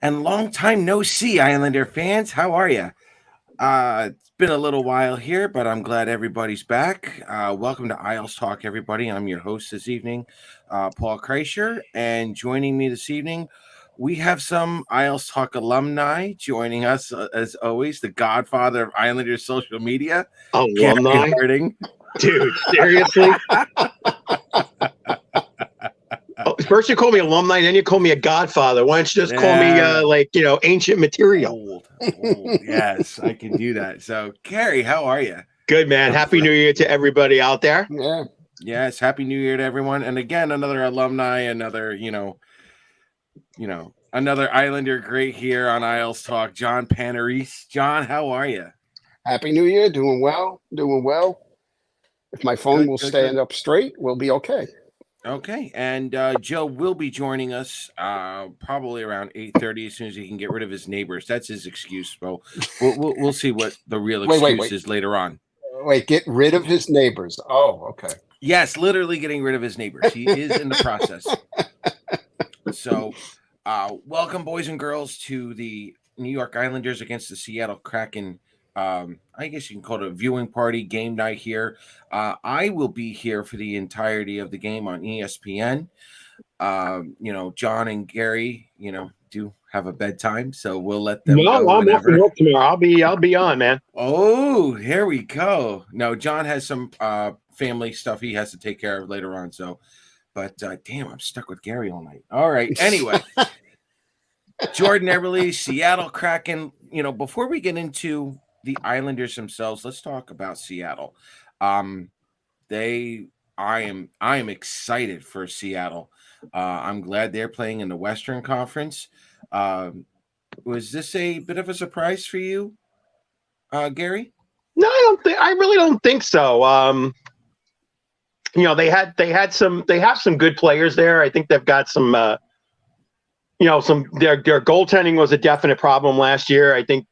And long time no see, Islander fans. How are you? It's been a little while here, but I'm glad everybody's back. Welcome to Isles Talk, everybody. I'm your host this evening, Paul Kreischer, and joining me this evening, we have some Isles Talk alumni joining us, as always, the godfather of Islanders social media, Gary Alumni? Harding. Dude, seriously? First you call me alumni, then you call me a godfather. Why don't you just call me ancient material? Old. Yes, I can do that. So, Gary, how are you? Good, man. Happy New Year to everybody out there. Yeah. Yes, happy New Year to everyone. And again, another alumni, another, another Islander great here on Isles Talk, John Panarese. John, how are you? Happy New Year. Doing well. Doing well. If my phone will stand good. up straight, we'll be okay. Okay, and Joe will be joining us probably around 8:30 as soon as he can get rid of his neighbors. That's his excuse. Well, we'll see what the real excuse is later on. Wait, get rid of his neighbors. Oh, okay. Yes, literally getting rid of his neighbors. He is in the process. So, welcome, boys and girls, to the New York Islanders against the Seattle Kraken. I guess you can call it a viewing party, game night here. I will be here for the entirety of the game on ESPN. John and Gary, do have a bedtime, so we'll let them go I'm off whenever. work tomorrow. I'll be on, man. Oh, here we go. No, John has some family stuff he has to take care of later on. So, but damn, I'm stuck with Gary all night. All right. Anyway, Jordan Eberle, Seattle Kraken. Before we get into the Islanders themselves, let's talk about Seattle. I am excited for Seattle. I'm glad they're playing in the Western Conference. Was this a bit of a surprise for you, Gary? No, I really don't think so. They have some good players there. I think they've got some their goaltending was a definite problem last year. I think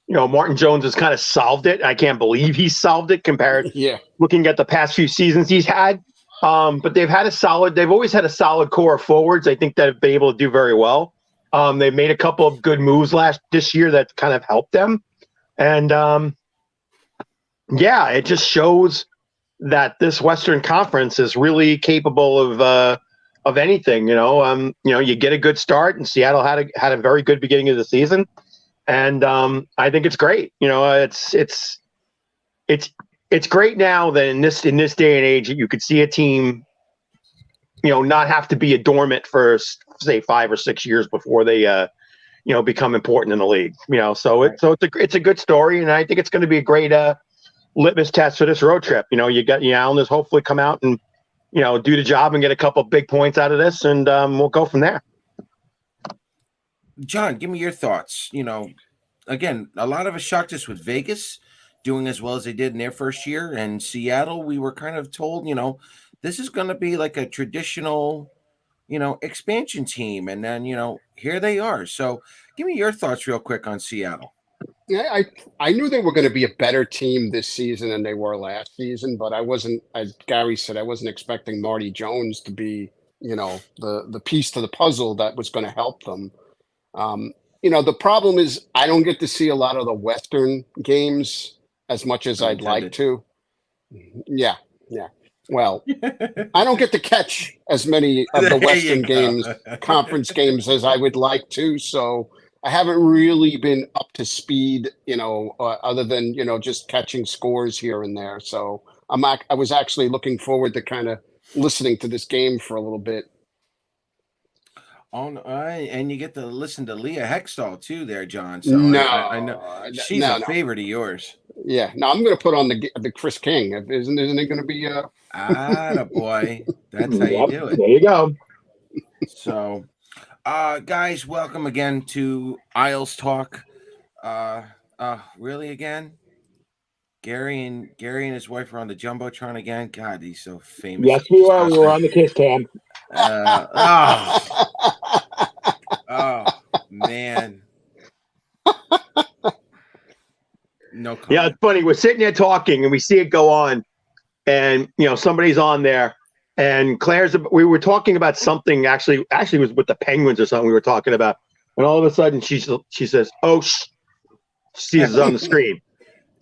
Martin Jones has kind of solved it. I can't believe he's solved it compared looking at the past few seasons he's had. But they've always had a solid core of forwards. I think that have been able to do very well. They've made a couple of good moves this year that kind of helped them. And it just shows that this Western Conference is really capable of anything. You get a good start, and Seattle had a very good beginning of the season. And I think it's great. It's great now that in this day and age, you could see a team, not have to be a dormant for say 5 or 6 years before they, become important in the league. It's a good story, and I think it's going to be a great litmus test for this road trip. You got the Islanders hopefully come out and do the job and get a couple big points out of this, and we'll go from there. John, give me your thoughts. Again, a lot of us shocked us with Vegas doing as well as they did in their first year, and Seattle, we were kind of told, this is going to be like a traditional, expansion team, and then, here they are. So give me your thoughts real quick on Seattle. Yeah, I knew they were going to be a better team this season than they were last season, but I wasn't, as Gary said, I wasn't expecting Marty Jones to be, the piece to the puzzle that was going to help them. The problem is I don't get to see a lot of the Western games as much as I'd like to. Yeah. Well, I don't get to catch as many of the Western games, conference games as I would like to. So I haven't really been up to speed, other than, just catching scores here and there. So I was actually looking forward to kind of listening to this game for a little bit. And you get to listen to Leah Hextall too there, John. So no, I know she's a favorite of yours. Yeah. No, I'm going to put on the Chris King. Isn't it going to be boy. That's how you do it. There you go. So, guys, welcome again to Isles Talk. Really again? Gary and his wife are on the Jumbotron again. God, he's so famous. Yes, we are. We were on the Kiss Cam. Oh man. No comment. Yeah, it's funny. We're sitting there talking and we see it go on, and somebody's on there, And we were talking about something actually it was with the Penguins or something we were talking about. And all of a sudden she says, "Oh, she sees us on the screen."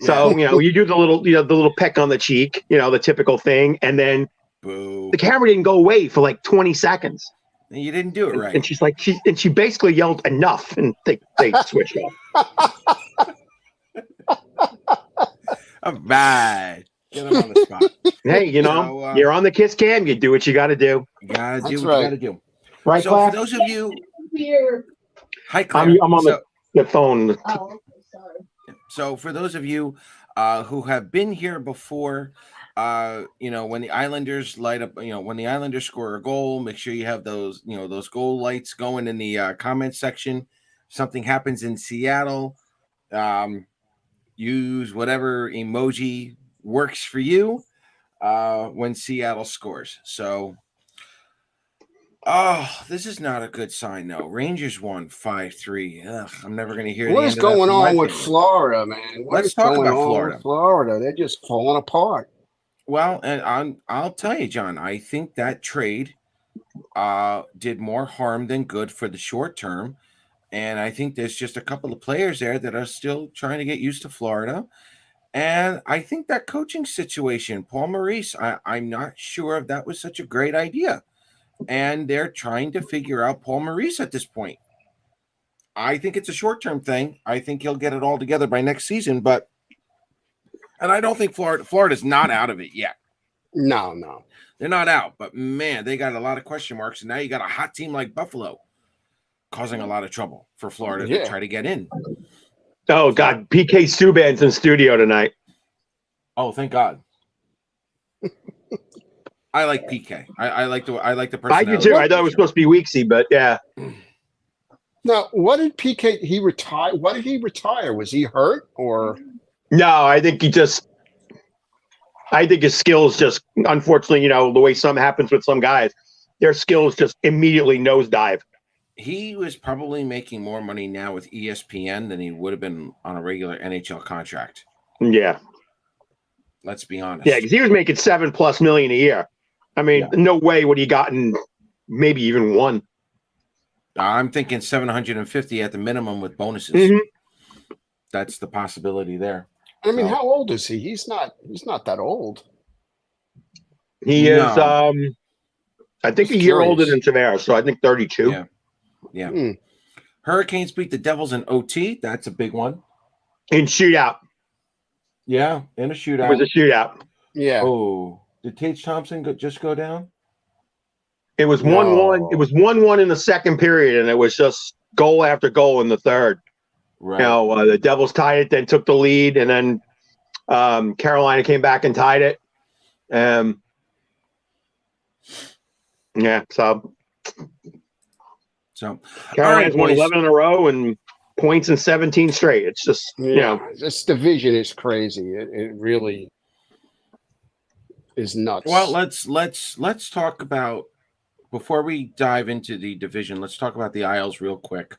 So, you do the little peck on the cheek, the typical thing. And then Boo. the camera didn't go away for like 20 seconds. You didn't do it right. And she's like, she basically yelled enough, and they switched off. All right. Get him on the spot. Hey, you're on the Kiss Cam. You do what you got to do. You got to do what right. you got to do. Right, so Claire? for those of you... Hi, Claire. I'm on the phone. Oh, sorry. So for those of you who have been here before, when the Islanders light up, when the Islanders score a goal, make sure you have those, those goal lights going in the comment section. If something happens in Seattle, use whatever emoji works for you when Seattle scores. So, this is not a good sign, though. Rangers won 5-3. I'm never going to hear What the is end of that going from my on with family. Florida, man? Let's talk about Florida. Florida, they're just falling apart. Well, and I'll tell you, John, I think that trade did more harm than good for the short term. And I think there's just a couple of players there that are still trying to get used to Florida. And I think that coaching situation, Paul Maurice, I'm not sure if that was such a great idea. And they're trying to figure out Paul Maurice at this point. I think it's a short-term thing. I think he'll get it all together by next season. And I don't think Florida's not out of it yet. No. They're not out. But, man, they got a lot of question marks. And now you got a hot team like Buffalo causing a lot of trouble for Florida to try to get in. Oh, God. PK Subban's in studio tonight. Oh, thank God. I like PK. I like the personality. I do too. I thought it was supposed to be Weeksy, but yeah. Now, what did PK? He retire? Why did he retire? Was he hurt or? No, I think his skills just, unfortunately, the way some happens with some guys, their skills just immediately nosedive. He was probably making more money now with ESPN than he would have been on a regular NHL contract. Yeah. Let's be honest. Yeah, because he was making $7+ million a year. I mean, no way would he gotten maybe even one. I'm thinking 750 at the minimum with bonuses. Mm-hmm. That's the possibility there. I mean, how old is he? He's not that old. He is I think a year older than Tavares, so I think 32. Yeah. Hurricanes beat the Devils in OT. That's a big one. In shootout. Yeah, in a shootout. It was a shootout. Yeah. Oh, did Tage Thompson just go down? It was 1-1. It was 1-1 in the second period, and it was just goal after goal in the third. Right. The Devils tied it, then took the lead, and then Carolina came back and tied it. So Carolina's won 11 in a row and points in 17 straight. It's just this division is crazy. It really is nuts. Well, let's talk about, before we dive into the division, let's talk about the Isles real quick.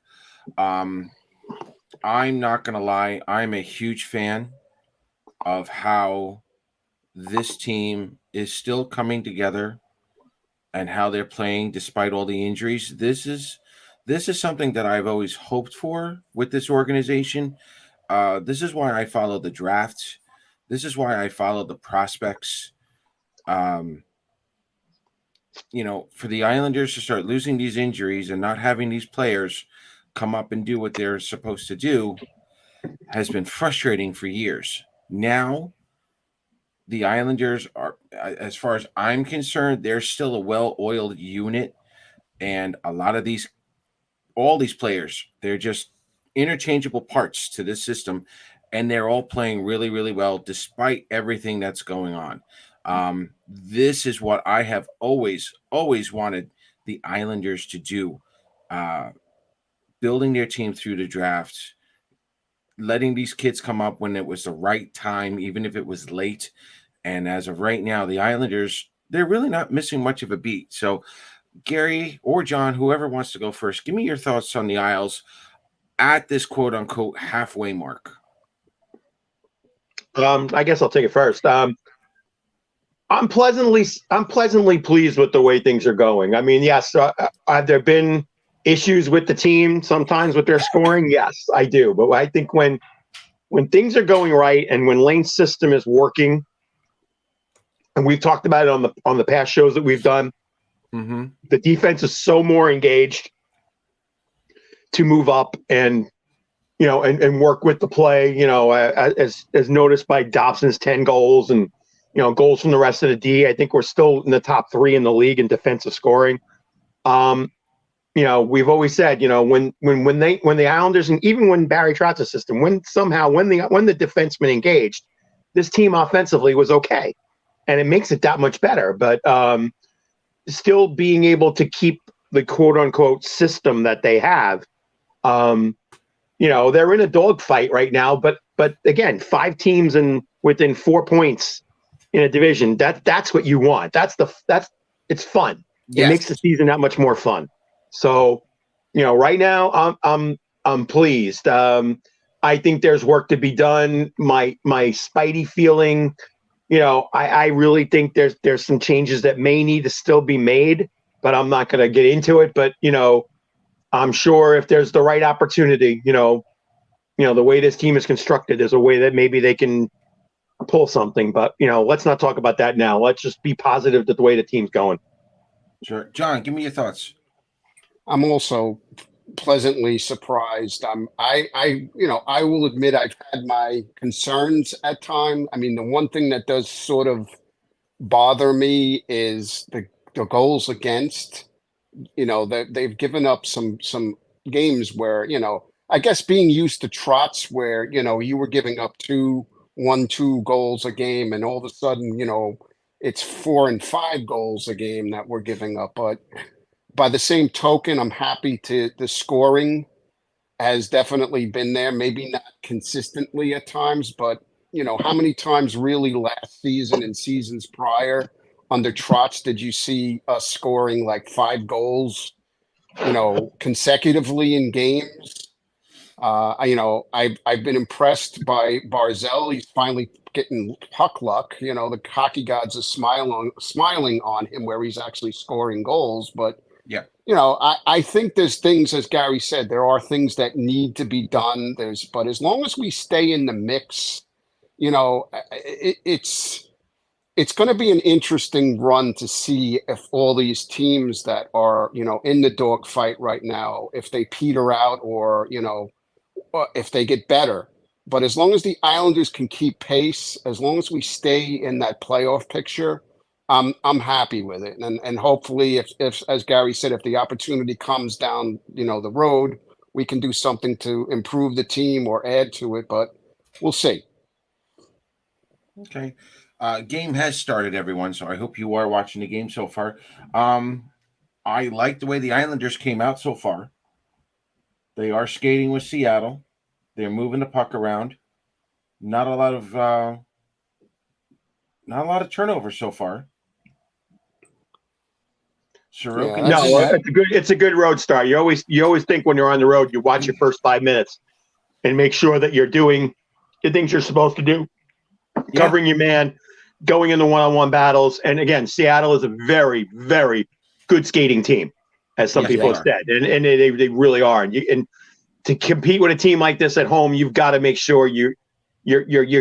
I'm not gonna lie, I'm a huge fan of how this team is still coming together and how they're playing despite all the injuries. This is something that I've always hoped for with this organization. This is why I follow the drafts. This is why I follow the prospects. For the Islanders to start losing these injuries and not having these players come up and do what they're supposed to do has been frustrating for years. Now, the Islanders are, as far as I'm concerned, they're still a well-oiled unit, and all these players, they're just interchangeable parts to this system, and they're all playing really, really well despite everything that's going on. This is what I have always wanted the Islanders to do, building their team through the draft, letting these kids come up when it was the right time, even if it was late. And as of right now, the Islanders, they're really not missing much of a beat. So Gary or John, whoever wants to go first, give me your thoughts on the Isles at this quote unquote halfway mark. I guess I'll take it first. I'm pleasantly pleased with the way things are going. I mean, yes, have there been issues with the team sometimes with their scoring? Yes, I do. But I think when things are going right and when Lane's system is working, and we've talked about it on the past shows that we've done, the defense is so more engaged to move up and and work with the play. As noticed by Dobson's 10 goals and goals from the rest of the D. I think we're still in the top 3 in the league in defensive scoring. We've always said, when the Islanders, and even when Barry Trotz's system, when the defensemen engaged, this team offensively was okay, and it makes it that much better. But still being able to keep the quote unquote system that they have, they're in a dogfight right now. But again, 5 teams within 4 points in a division, that's what you want. It's fun. Yes. It makes the season that much more fun. So, right now I'm pleased. I think there's work to be done. My Spidey feeling, I really think there's some changes that may need to still be made, but I'm not going to get into it. But I'm sure if there's the right opportunity, the way this team is constructed, there's a way that maybe they can pull something. But let's not talk about that now. Let's just be positive that the way the team's going. Sure, John, give me your thoughts. I'm also pleasantly surprised. I will admit I've had my concerns at times. I mean, the one thing that does sort of bother me is the goals against. That they've given up some games where I guess being used to Trotz where you were giving up 2 goals a game, and all of a sudden it's 4 and 5 goals a game that we're giving up. But by the same token, I'm happy the scoring has definitely been there, maybe not consistently at times, but how many times really last season and seasons prior under Trotz did you see us scoring like 5 goals, consecutively in games? I've been impressed by Barzell. He's finally getting puck luck. The hockey gods are smiling on him where he's actually scoring goals. But yeah, I think there's things, as Gary said, there are things that need to be done. But as long as we stay in the mix, it's going to be an interesting run to see if all these teams that are in the dogfight right now, if they peter out or if they get better. But as long as the Islanders can keep pace, as long as we stay in that playoff picture, I'm happy with it. And hopefully if as Gary said, if the opportunity comes down, the road, we can do something to improve the team or add to it, but we'll see. Okay. Game has started, everyone, so I hope you are watching the game so far. I like the way the Islanders came out so far. They are skating with Seattle. They're moving the puck around. Not a lot of turnover so far. Sorokin. It's a good road start. You always think when you're on the road, you watch your first 5 minutes and make sure that you're doing the things you're supposed to do, covering your man, going into one-on-one battles. And again, Seattle is a very, very good skating team, as some people have said, and they really are. And to compete with a team like this at home, you've got to make sure you're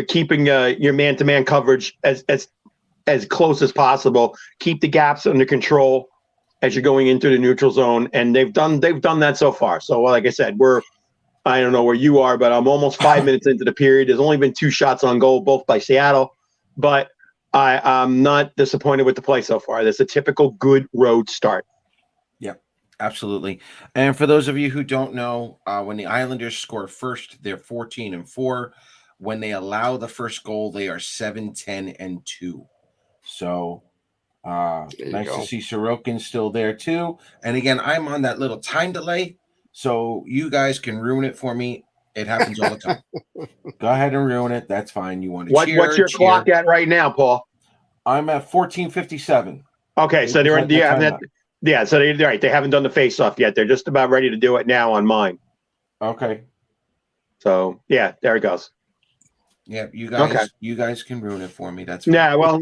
keeping your man-to-man coverage as close as possible. Keep the gaps under control as you're going into the neutral zone, and they've done that so far. So, like I said, I don't know where you are, but I'm almost 5 minutes into the period. There's only been 2 shots on goal, both by Seattle, but I'm not disappointed with the play so far. That's a typical good road start. Yep, absolutely. And for those of you who don't know, when the Islanders score first, they're 14-4. When they allow the first goal, they are 7-10-2. So nice to see Sorokin still there too. And again, I'm on that little time delay, so you guys can ruin it for me. It happens all the time. Go ahead and ruin it. That's fine. You want to cheer? What's your clock at right now, Paul? I'm at 14:57. Okay, so they're so they're right. They haven't done the face-off yet. They're just about ready to do it now on mine. Okay. So yeah, there it goes. Yeah, Okay. you guys can ruin it for me. That's fine. Yeah, well,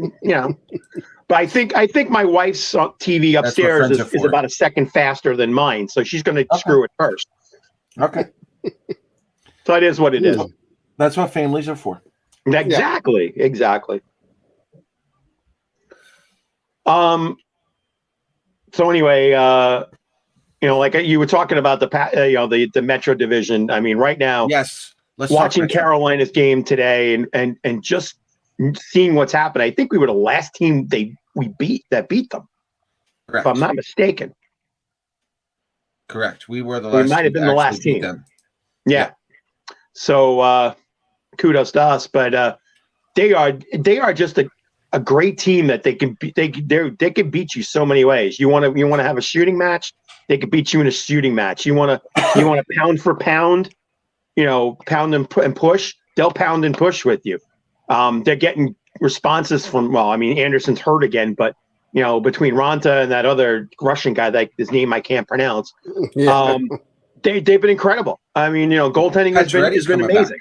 but I think my wife's TV That's what upstairs friends are is for. about a second faster than mine, so she's going to Okay. screw it first. Okay. So it is what it is. That's what families are for. Exactly. So anyway, like you were talking about the Metro division. I mean, right now, Yes. Let's watching talk Metro. Carolina's game today and just seeing what's happened, I think we were the last team we beat them. Correct. If I'm not mistaken. Correct. We were the last. We might have been the last team. Them. Yeah. So kudos to us, but they are just a great team that they can beat you so many ways. You want to have a shooting match, they could beat you in a shooting match. You want to pound for pound, pound and push. They'll pound and push with you. They're getting responses from Anderson's hurt again, but between Ranta and that other Russian guy, that his name I can't pronounce. They've been incredible. I mean, goaltending has been amazing.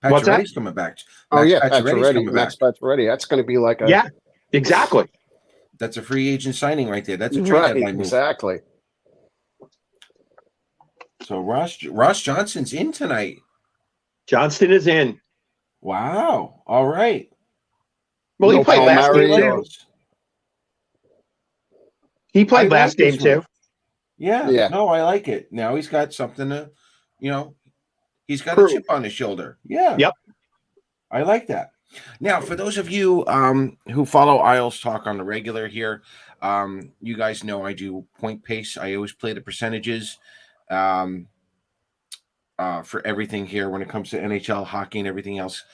What's that? Coming back. Pacioretty. Max Pacioretty. That's going to be like a exactly. That's a free agent signing right there. That's a trade deadline move. Exactly. So Ross Johnston's in tonight. Johnston is in. Wow. All right. Well, he played last game too. He played last game too. Yeah. No, I like it. Now he's got something to, he's got a chip on his shoulder. Yeah. Yep. I like that. Now, for those of you who follow Isles Talk on the regular here, you guys know I do point pace. I always play the percentages for everything here when it comes to NHL, hockey, and everything else.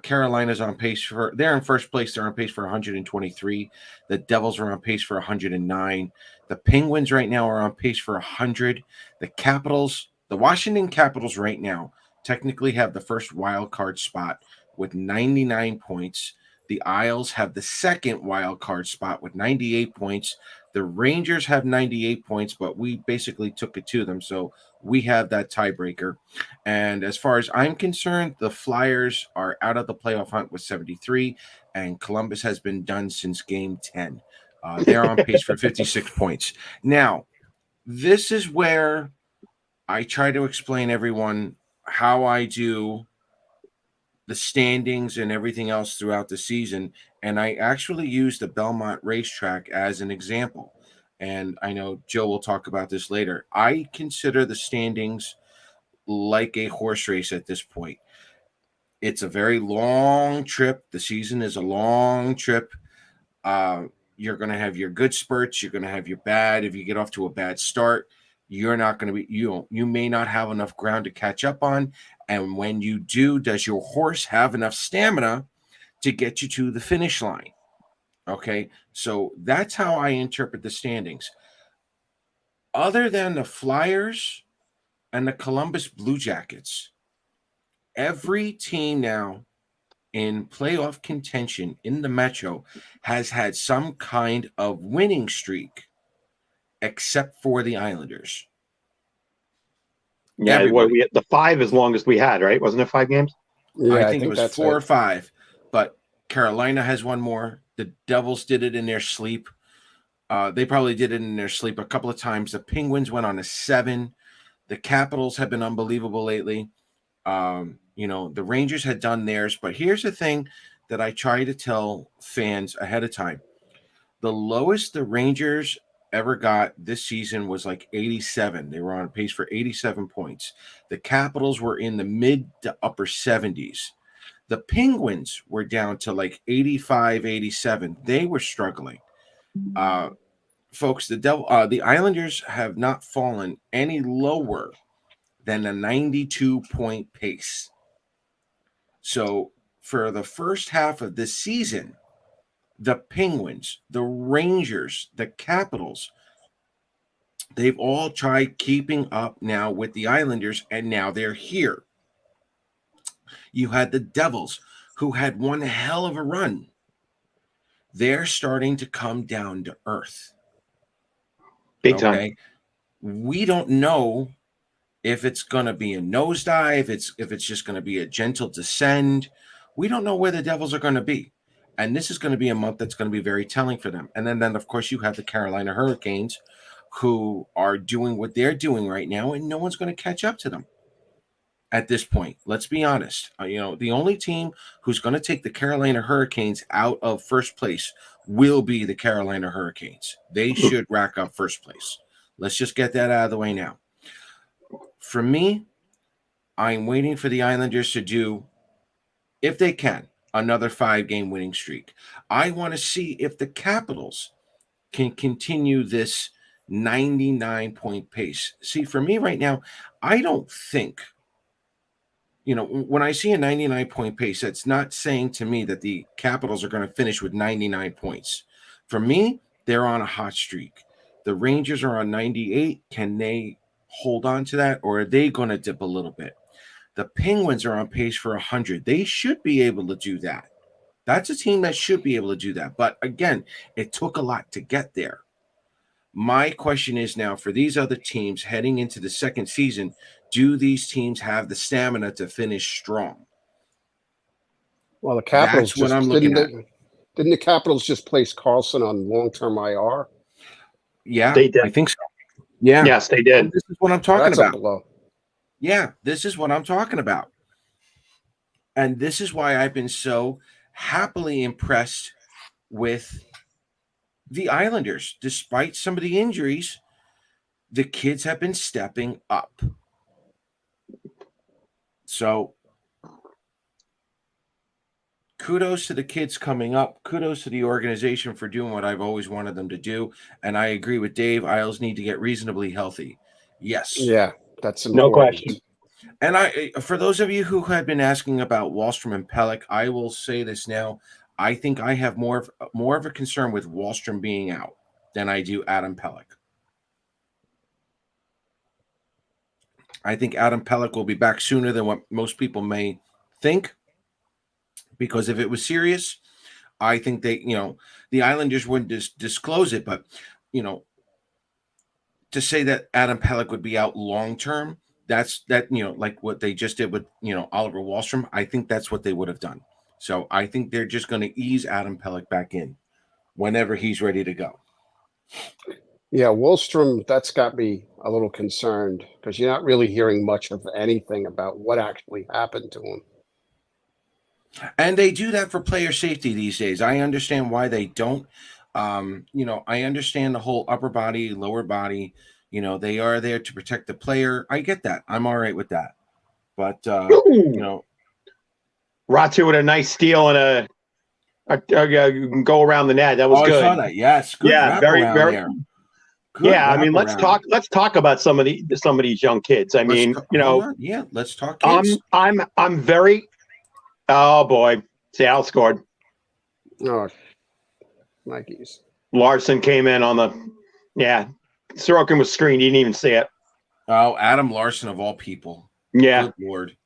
Carolina's on pace they're in first place. They're on pace for 123. The Devils are on pace for 109. The Penguins right now are on pace for 100. The Washington Capitals right now technically have the first wild card spot with 99 points. The Isles have the second wild card spot with 98 points. The Rangers have 98 points, but we basically took it to them. So we have that tiebreaker. And as far as I'm concerned, the Flyers are out of the playoff hunt with 73, and Columbus has been done since game 10. They're on pace for 56 points. Now, this is where I try to explain everyone how I do the standings and everything else throughout the season. And I actually use the Belmont racetrack as an example. And I know Joe will talk about this later. I consider the standings like a horse race at this point. It's a very long trip. The season is a long trip. You're going to have your good spurts. You're going to have your bad. If you get off to a bad start, you're not going to be, you may not have enough ground to catch up on. And when you do, does your horse have enough stamina to get you to the finish line? Okay. So that's how I interpret the standings. Other than the Flyers and the Columbus Blue Jackets, every team now in playoff contention in the Metro has had some kind of winning streak, except for the Islanders. Yeah, the 5 as long as we had, right? Wasn't it 5 games? Yeah, I think it was 4 or 5. But Carolina has one more. The Devils did it in their sleep. They probably did it in their sleep a couple of times. The Penguins went on a 7. The Capitals have been unbelievable lately. The Rangers had done theirs. But here's the thing that I try to tell fans ahead of time. The lowest the Rangers ever got this season was like 87. They were on pace for 87 points. The Capitals were in the mid to upper 70s. The Penguins were down to like 85, 87. They were struggling. Folks, the Islanders have not fallen any lower than a 92-point pace. So for the first half of this season, the Penguins, the Rangers, the Capitals, they've all tried keeping up now with the Islanders, and now they're here. You had the Devils, who had one hell of a run. They're starting to come down to earth. Big time. We don't know if it's going to be a nosedive, if it's just going to be a gentle descend. we don't know where the Devils are going to be. And this is going to be a month that's going to be very telling for them. And then of course, you have the Carolina Hurricanes who are doing what they're doing right now, and no one's going to catch up to them at this point. Let's be honest. The only team who's going to take the Carolina Hurricanes out of first place will be the Carolina Hurricanes. They should rack up first place. Let's just get that out of the way now. For me, I'm waiting for the Islanders to do, if they can, another 5-game winning streak. I want to see if the Capitals can continue this 99-point pace. See, for me right now, I don't think, when I see a 99-point pace, that's not saying to me that the Capitals are going to finish with 99 points. For me, they're on a hot streak. The Rangers are on 98. Can they hold on to that, or are they going to dip a little bit? The Penguins are on pace for 100. They should be able to do that. That's a team that should be able to do that. But again, it took a lot to get there. My question is now, for these other teams heading into the second season, do these teams have the stamina to finish strong? Well, the Capitals That's what I'm looking at. Didn't the Capitals just place Carlson on long-term IR? Yeah, They did. I think so. Yeah. Yes, they did. This is what I'm talking about. A blow. Yeah, this is what I'm talking about. And this is why I've been so happily impressed with the Islanders. Despite some of the injuries, the kids have been stepping up. So kudos to the kids coming up. Kudos to the organization for doing what I've always wanted them to do. And I agree with Dave. Isles need to get reasonably healthy. Yes. Yeah, that's important. No question. And for those of you who had been asking about Wahlstrom and Pelech, I will say this now. I think I have more of a concern with Wahlstrom being out than I do Adam Pelech. I think Adam Pelech will be back sooner than what most people may think, because if it was serious, I think the Islanders wouldn't disclose it, but to say that Adam Pelech would be out long term, like what they just did with Oliver Wahlstrom, I think that's what they would have done. So I think they're just going to ease Adam Pelech back in whenever he's ready to go. Yeah, Wahlstrom, that's got me a little concerned because you're not really hearing much of anything about what actually happened to him. And they do that for player safety these days. I understand why they don't. I understand the whole upper body, lower body. They are there to protect the player. I get that. I'm all right with that. But Ratu with a nice steal and you can go around the net. That was good. I saw that. Yes. Good. Yeah. Very. Good. Yeah. I mean, let's talk about some of these young kids. I mean, yeah. Let's talk kids. I'm very. Oh boy, Seattle scored. Oh, Nikes. Larson came in on the. Sorokin was screened. He didn't even see it. Oh, Adam Larson of all people. Yeah. Good Lord.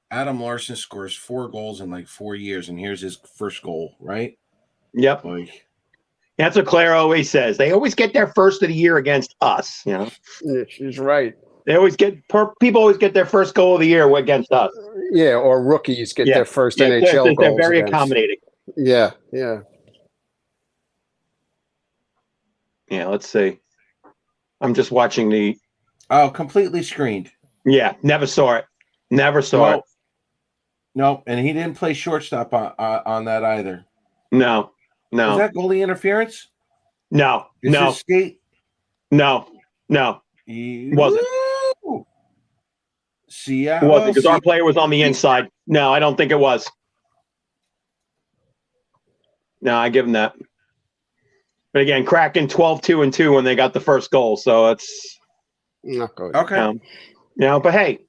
Adam Larson scores 4 goals in like 4 years, and here's his first goal, right? Yep. That's what Claire always says. They always get their first of the year against us. Yeah, she's right. They always people always get their first goal of the year against us. Yeah, or rookies get their first NHL goals. They're very accommodating. Yeah. Yeah, let's see. I'm just watching the. Oh, completely screened. Yeah, never saw it. It. No, and he didn't play shortstop on that either. No. Was that goalie interference? No. Is this skate? No. Wasn't. Seattle. It wasn't because our player was on the inside. No, I don't think it was. No, I give him that. But again, Kraken 12-2-2 when they got the first goal, so it's not good. Okay. But hey,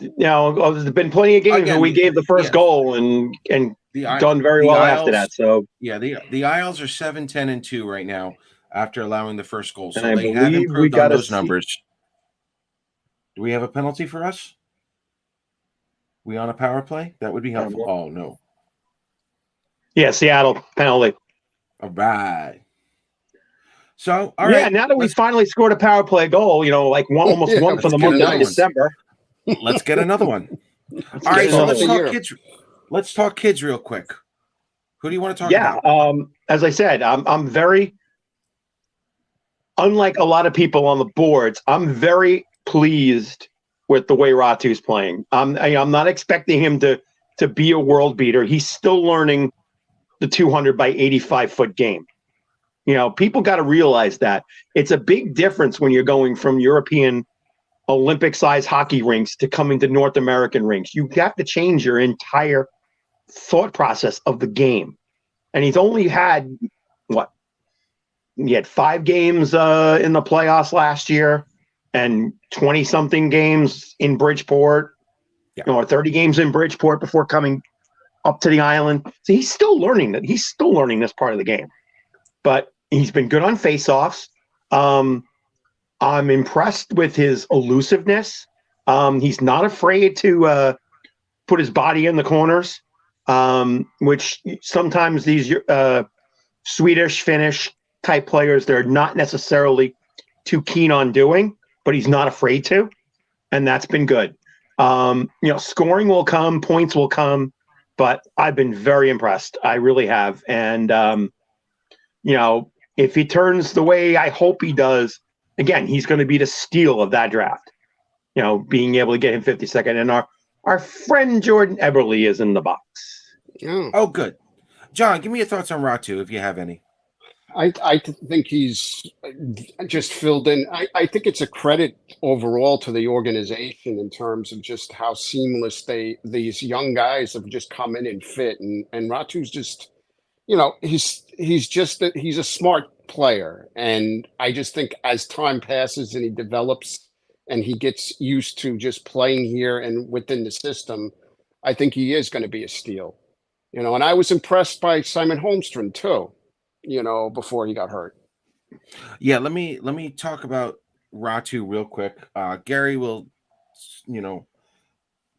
there's been plenty of games where we gave the first goal and done very well after that. So the Isles are 7-10-2 right now after allowing the first goal. So and they have improved on those numbers. Do we have a penalty for us? We on a power play? That would be helpful. Oh no. Yeah, Seattle penalty. All right. So, all right. Yeah, now that we finally scored a power play goal, almost one for the month of December. Let's get another one. All right, so let's talk kids. let's talk kids real quick. Who do you want to talk Yeah. about? As I said, I'm very, unlike a lot of people on the boards, I'm very pleased with the way Ratu's playing. I'm not expecting him to be a world beater. He's still learning the 200 by 85-foot game. People got to realize that it's a big difference when you're going from European Olympic-sized hockey rinks to coming to North American rinks. You have to change your entire thought process of the game. And he's only had, what? He had 5 games in the playoffs last year and 20-something games in Bridgeport, or 30 games in Bridgeport before coming up to the island. So he's still learning that. He's still learning this part of the game. But he's been good on faceoffs. I'm impressed with his elusiveness. He's not afraid to put his body in the corners, which sometimes these Swedish, Finnish type players, they're not necessarily too keen on doing, but he's not afraid to, and that's been good. Scoring will come, points will come, but I've been very impressed. I really have. And, if he turns the way I hope he does, again, he's going to be the steal of that draft, being able to get him 52nd. And our friend Jordan Eberle is in the box. Oh, good. John, give me your thoughts on Ratu, if you have any. I think he's just filled in. I think it's a credit overall to the organization in terms of just how seamless these young guys have just come in and fit. And Ratu's just, he's a smart player. And I just think as time passes and he develops and he gets used to just playing here and within the system, I think he is going to be a steal. And I was impressed by Simon Holmstrom too, before he got hurt. Yeah, let me talk about Ratu real quick. Gary will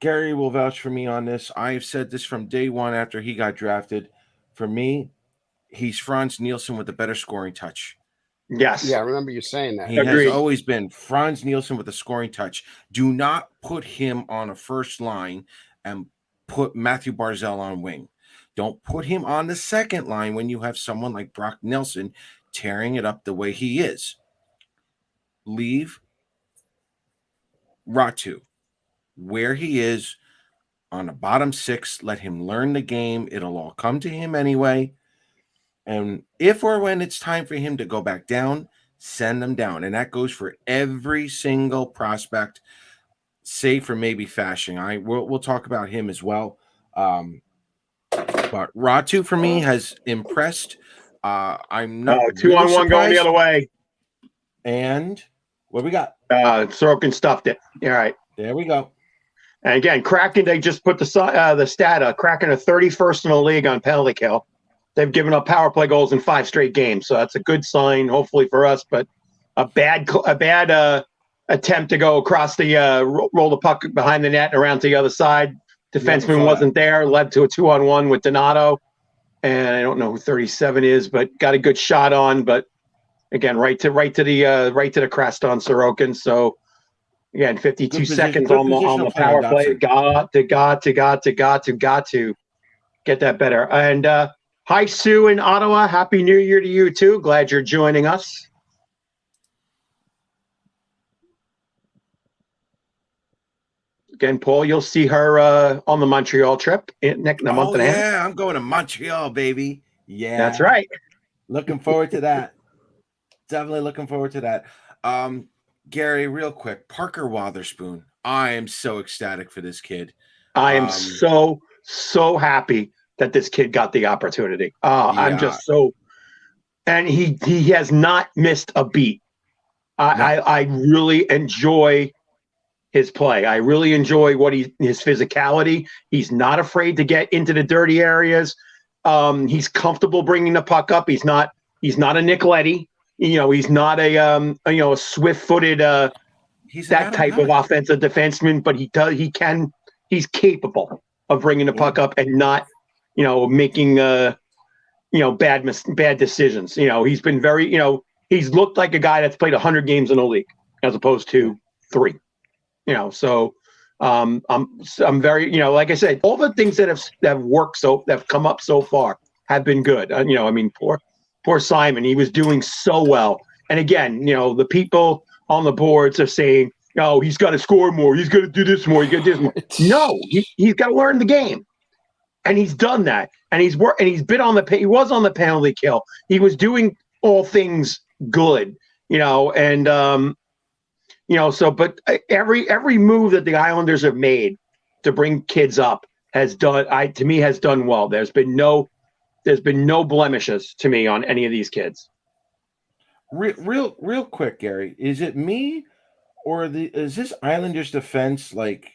vouch for me on this. I've said this from day one after he got drafted. For me, he's Franz Nielsen with a better scoring touch. Yes. Yeah, I remember you saying that. He has always been Franz Nielsen with a scoring touch. Do not put him on a first line and put Matthew Barzal on wing. Don't put him on the second line when you have someone like Brock Nelson tearing it up the way he is. Leave Ratu where he is on the bottom 6. Let him learn the game. It'll all come to him anyway. And if or when it's time for him to go back down, send him down. And that goes for every single prospect, save for maybe Fashing. We'll talk about him as well. But Ratu for me has impressed. I'm not 2-on-1 going the other way. And what we got? Sorokin stuffed it. All right. There we go. And again, Kraken, they just put the stat. Kraken are 31st in the league on penalty kill. They've given up power play goals in 5 straight games, so that's a good sign, hopefully for us. But a bad attempt to go across the roll the puck behind the net and around to the other side. Defenseman wasn't there, led to a 2-on-1 with Donato, and I don't know who 37 is, but got a good shot on. But again, right to the crest on Sorokin. So again, 52 seconds on the power play. Got to get that better. And hi, Sue in Ottawa. Happy New Year to you too. Glad you're joining us. Again, Paul, you'll see her on the Montreal trip in a month and a half. Yeah, I'm going to Montreal, baby. Yeah, that's right. Looking forward to that. Definitely looking forward to that. Gary, real quick, Parker Wotherspoon. I am so ecstatic for this kid. I am so happy that this kid got the opportunity. I'm just so, and he has not missed a beat. I really enjoy his play. I really enjoy his physicality. He's not afraid to get into the dirty areas. He's comfortable bringing the puck up. He's not a Nick Leddy. He's not a swift-footed that type of offensive defenseman, but he's capable of bringing the puck up and not, making bad decisions. He's been very, he's looked like a guy that's played 100 games in the league as opposed to 3. So I'm very, like I said, all the things that have worked that have come up so far have been good. I mean, poor Simon, he was doing so well. And again, the people on the boards are saying, "Oh, he's got to score more. He's got to do this more. He's got to do this more." No, he's got to learn the game, and he's done that. And he's been on he was on the penalty kill. He was doing all things good, and but every move that the Islanders have made to bring kids up has done well. There's been no blemishes to me on any of these kids. Real quick, Gary, is it me or is this Islanders defense like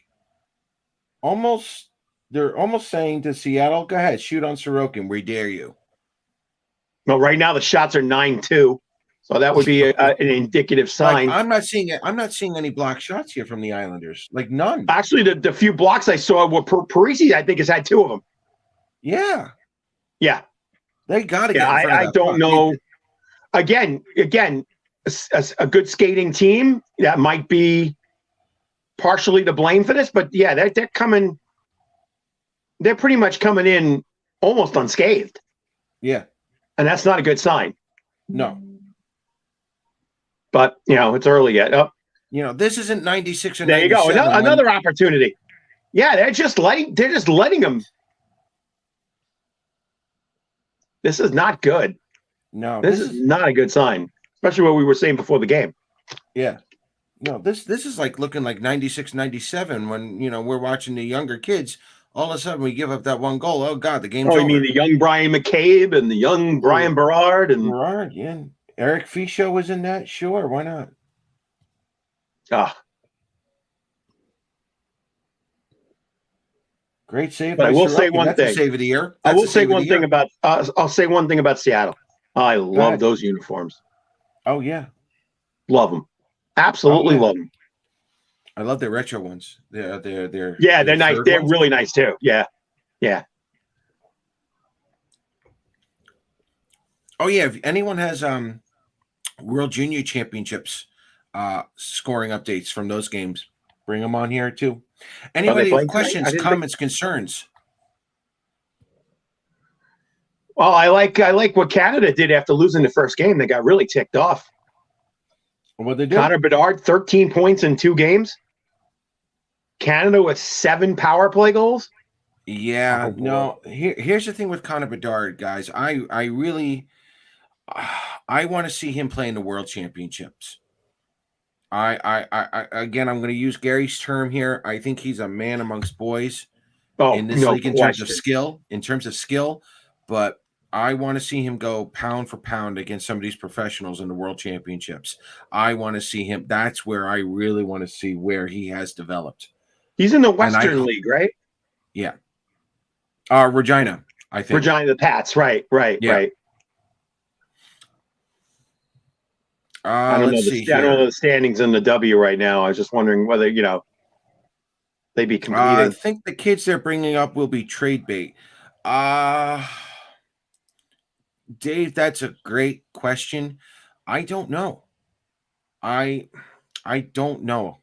they're almost saying to Seattle, go ahead, shoot on Sorokin, we dare you. Well, right now the shots are 9-2. So that would be an indicative sign. I'm not seeing it. I'm not seeing any block shots here from the Islanders. Like none. Actually, the few blocks I saw were Parisi. I think has had 2 of them. Yeah. Yeah. They got to get. I don't know. Again, a good skating team that might be partially to blame for this, but yeah, they're coming. They're pretty much coming in almost unscathed. Yeah. And that's not a good sign. No. But it's early yet. Oh, this isn't 96 or 97. There you go. Another opportunity. Yeah, they're just letting them. This is not good. No, this is not a good sign, especially what we were saying before the game. Yeah. No, this is like looking like 96, 97 when we're watching the younger kids. All of a sudden, we give up that one goal. Oh God, the game's over. You mean the young Brian McCabe and the young Brian Berard yeah. Eric Fischel was in that? Sure, why not? Great save. But I will say one thing. Save of the year. I will say one thing about. I'll say one thing about Seattle. I love those uniforms. Oh yeah, love them. Absolutely love them. I love their retro ones. They're nice. They're really nice too. Yeah. Oh yeah. If anyone has World Junior Championships scoring updates from those games, bring them on here too. Anybody have questions, comments, concerns? Well, I like what Canada did after losing the first game. They got really ticked off. What they did? Connor Bedard, 13 points in 2 games. Canada with 7 power play goals. Yeah, no. Here's the thing with Connor Bedard, guys. I really want to see him play in the World Championships. I again, I'm going to use Gary's term here. I think he's a man amongst boys in this league in terms of skill. But I want to see him go pound for pound against some of these professionals in the World Championships. I want to see him. That's where I really want to see where he has developed. He's in the Western League, right? Yeah. Regina, I think. Regina, the Pats, right. I don't know the standings in the W right now. I was just wondering whether they'd be competing. I think the kids they're bringing up will be trade bait. Dave, that's a great question. I don't know. I don't know,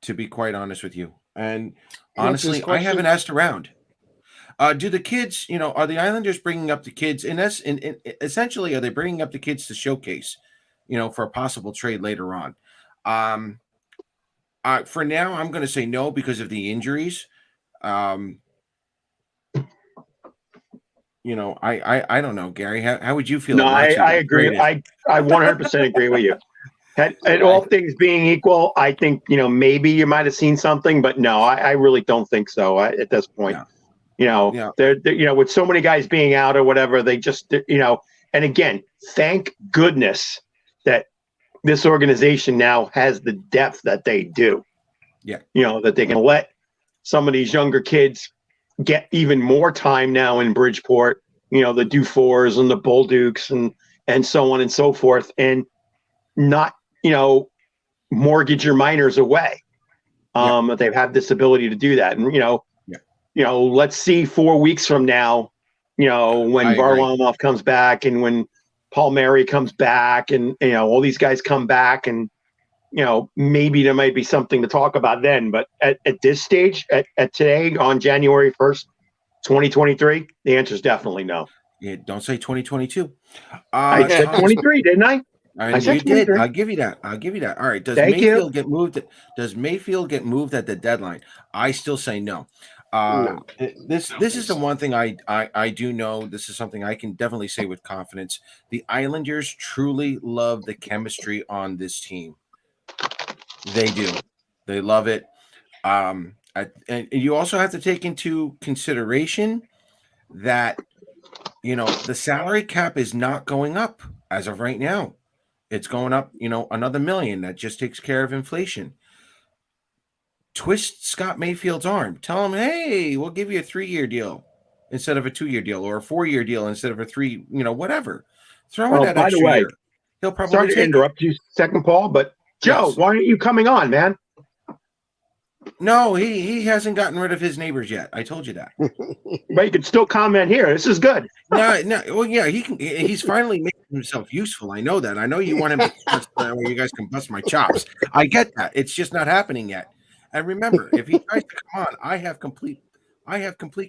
to be quite honest with you. And honestly, I haven't asked around. Do the kids, are the Islanders bringing up the kids? Essentially, are they bringing up the kids to showcase, for a possible trade later on? For now, I'm going to say no because of the injuries. I don't know, Gary. How would you feel? No, I agree. I 100% agree with you. And all things being equal, I think maybe you might have seen something, but no, I really don't think so at this point. They're with so many guys being out or whatever, they just and again, thank goodness that this organization now has the depth that they do. Yeah, that they can let some of these younger kids get even more time now in Bridgeport. The Dufors and the Bolducs and so on and so forth, and not mortgage your minors away. That they've had this ability to do that, and let's see 4 weeks from now, when Varlamov comes back and when Paul Mary comes back and all these guys come back and maybe there might be something to talk about then. But at this stage, at today, on January 1st, 2023, the answer is definitely no. Yeah, don't say 2022. I said Thomas, 23, didn't I? I said you did. 23. I'll give you that. All right. Does Thank you. Mayfield get moved? Does Mayfield get moved at the deadline? I still say no. No. This is the one thing I do know. This is something I can definitely say with confidence. The Islanders truly love the chemistry on this team. They do. They love it. And you also have to take into consideration that the salary cap is not going up as of right now. It's going up, another $1 million. That just takes care of inflation. Twist Scott Mayfield's arm. Tell him, hey, we'll give you a 3-year deal instead of a 2-year deal, or a 4-year deal instead of a 3, whatever. Throw in that By the extra way, year. He'll probably sorry to take it. interrupt you, second, Paul, but Joe, Yes. why aren't you coming on, man? No, he hasn't gotten rid of his neighbors yet. I told you that. But you can still comment here. This is good. No. Well, yeah, he can. He's finally making himself useful. I know that. I know you want him to where you guys can bust my chops. I get that. It's just not happening yet. And remember, if he tries to come on, I have complete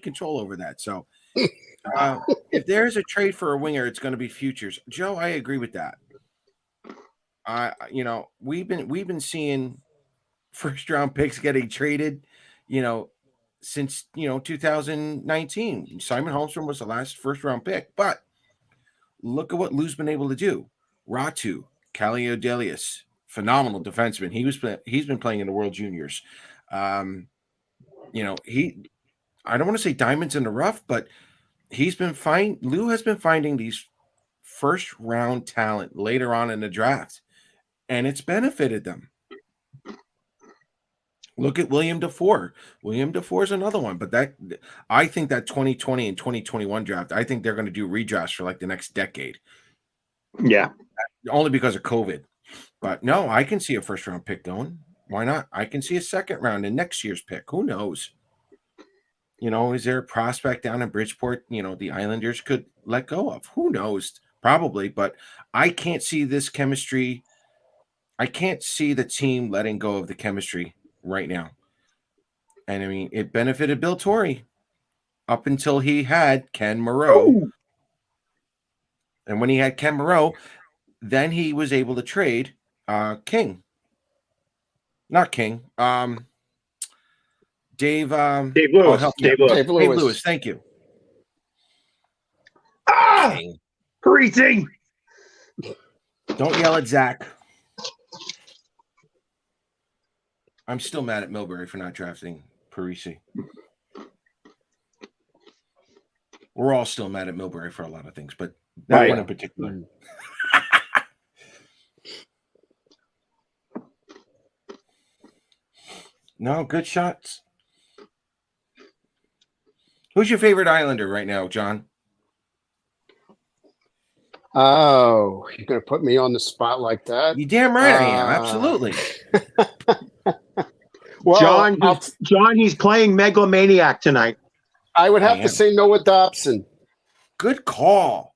control over that. So, if there's a trade for a winger, it's going to be futures. Joe, I agree with that. We've been seeing first round picks getting traded, since 2019. Simon Holmstrom was the last first round pick, but look at what Lou's been able to do. Ratu, Kaliodelius, phenomenal defenseman. He's been playing in the World Juniors. I don't want to say diamonds in the rough, but he's been fine. Lou has been finding these first round talent later on in the draft, and it's benefited them. Look at William DeFore. William DeFore is another one, but I think that 2020 and 2021 draft, I think they're going to do redrafts for like the next decade. Yeah. Only because of COVID. But no, I can see a first round pick going. Why not? I can see a second round in next year's pick. Who knows? Is there a prospect down in Bridgeport, the Islanders could let go of? Who knows? Probably, but I can't see this chemistry. I can't see the team letting go of the chemistry right now. And I mean, it benefited Bill Torrey up until he had Ken Moreau. Ooh. And when he had Ken Moreau, then he was able to trade King. Not King. Dave Lewis. Dave Lewis, thank you. Parisi. Don't yell at Zach. I'm still mad at Milbury for not drafting Parisi. We're all still mad at Milbury for a lot of things, but that one in particular. No, good shots. Who's your favorite Islander right now, John? Oh, you're going to put me on the spot like that? You damn right I am. Absolutely. Well, John, he's playing Megalomaniac tonight. I would have to say Noah Dobson. Good call.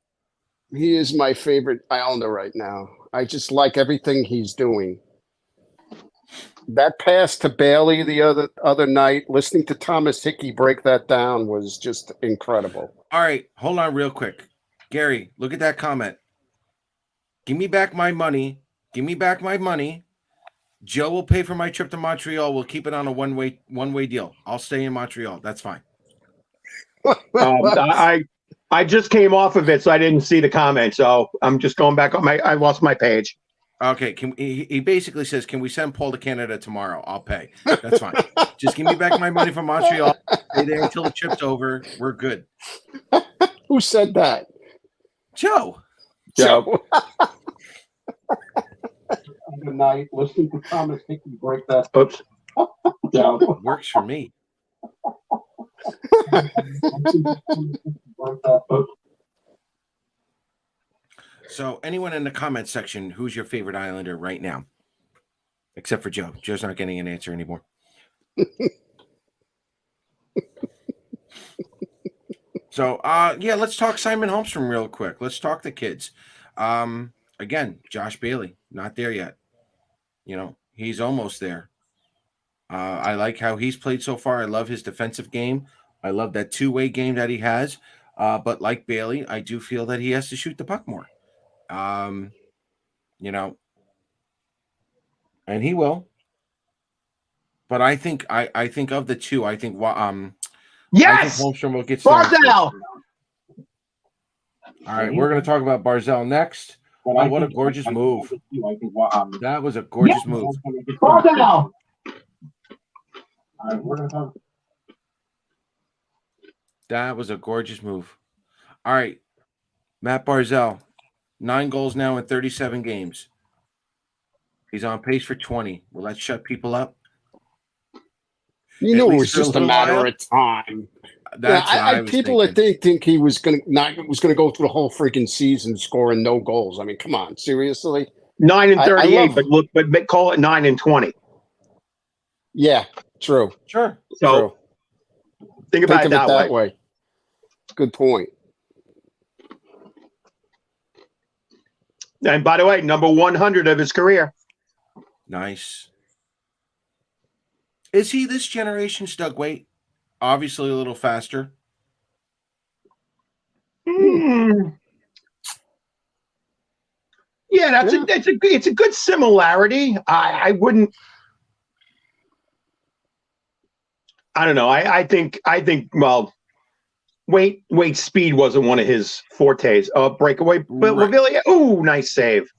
He is my favorite Islander right now. I just like everything he's doing. That pass to Bailey the other night, listening to Thomas Hickey break that down was just incredible. All right, hold on real quick. Gary, look at that comment. Give me back my money. Give me back my money. Joe will pay for my trip to Montreal. We'll keep it on a one-way deal. I'll stay in Montreal. That's fine. I just came off of it, so I didn't see the comment. So I'm just going back on I lost my page. Okay. He basically says, can we send Paul to Canada tomorrow? I'll pay. That's fine. Just give me back my money from Montreal. Stay there until the trip's over. We're good. Who said that? Joe. Good night. Listening to Thomas Hickey break that. Oops. Works for me. So, anyone in the comment section, who's your favorite Islander right now? Except for Joe. Joe's not getting an answer anymore. So, let's talk Simon Holmstrom real quick. Let's talk the kids. Again, Josh Bailey, not there yet. He's almost there. I like how he's played so far. I love his defensive game. I love that two-way game that he has. But like Bailey, I do feel that he has to shoot the puck more. You know, and he will. But I think of the two, I think Yes, Holmstrom will get Barzal. All right, we're going to talk about Barzal next. But what a gorgeous move! That was a gorgeous move. Barzal. That was a gorgeous move. All right, Matt Barzal, 9 goals now in 37 games. He's on pace for 20. Will that shut people up? You know, it was just a matter of time. That's what I was people thinking. that think he was gonna go through the whole freaking season scoring no goals. I mean, come on, seriously. 9 and 38, but call it 9 and 20. Yeah, true. Sure. So true. think about it that way. Good point. And by the way, number 100 of his career. Nice. Is he this generation's Doug Weight? Obviously a little faster. Yeah, it's a good similarity. I wouldn't. I don't know. I think well, Wade's speed wasn't one of his fortes. Breakaway, but Lavillier. Ooh, nice save.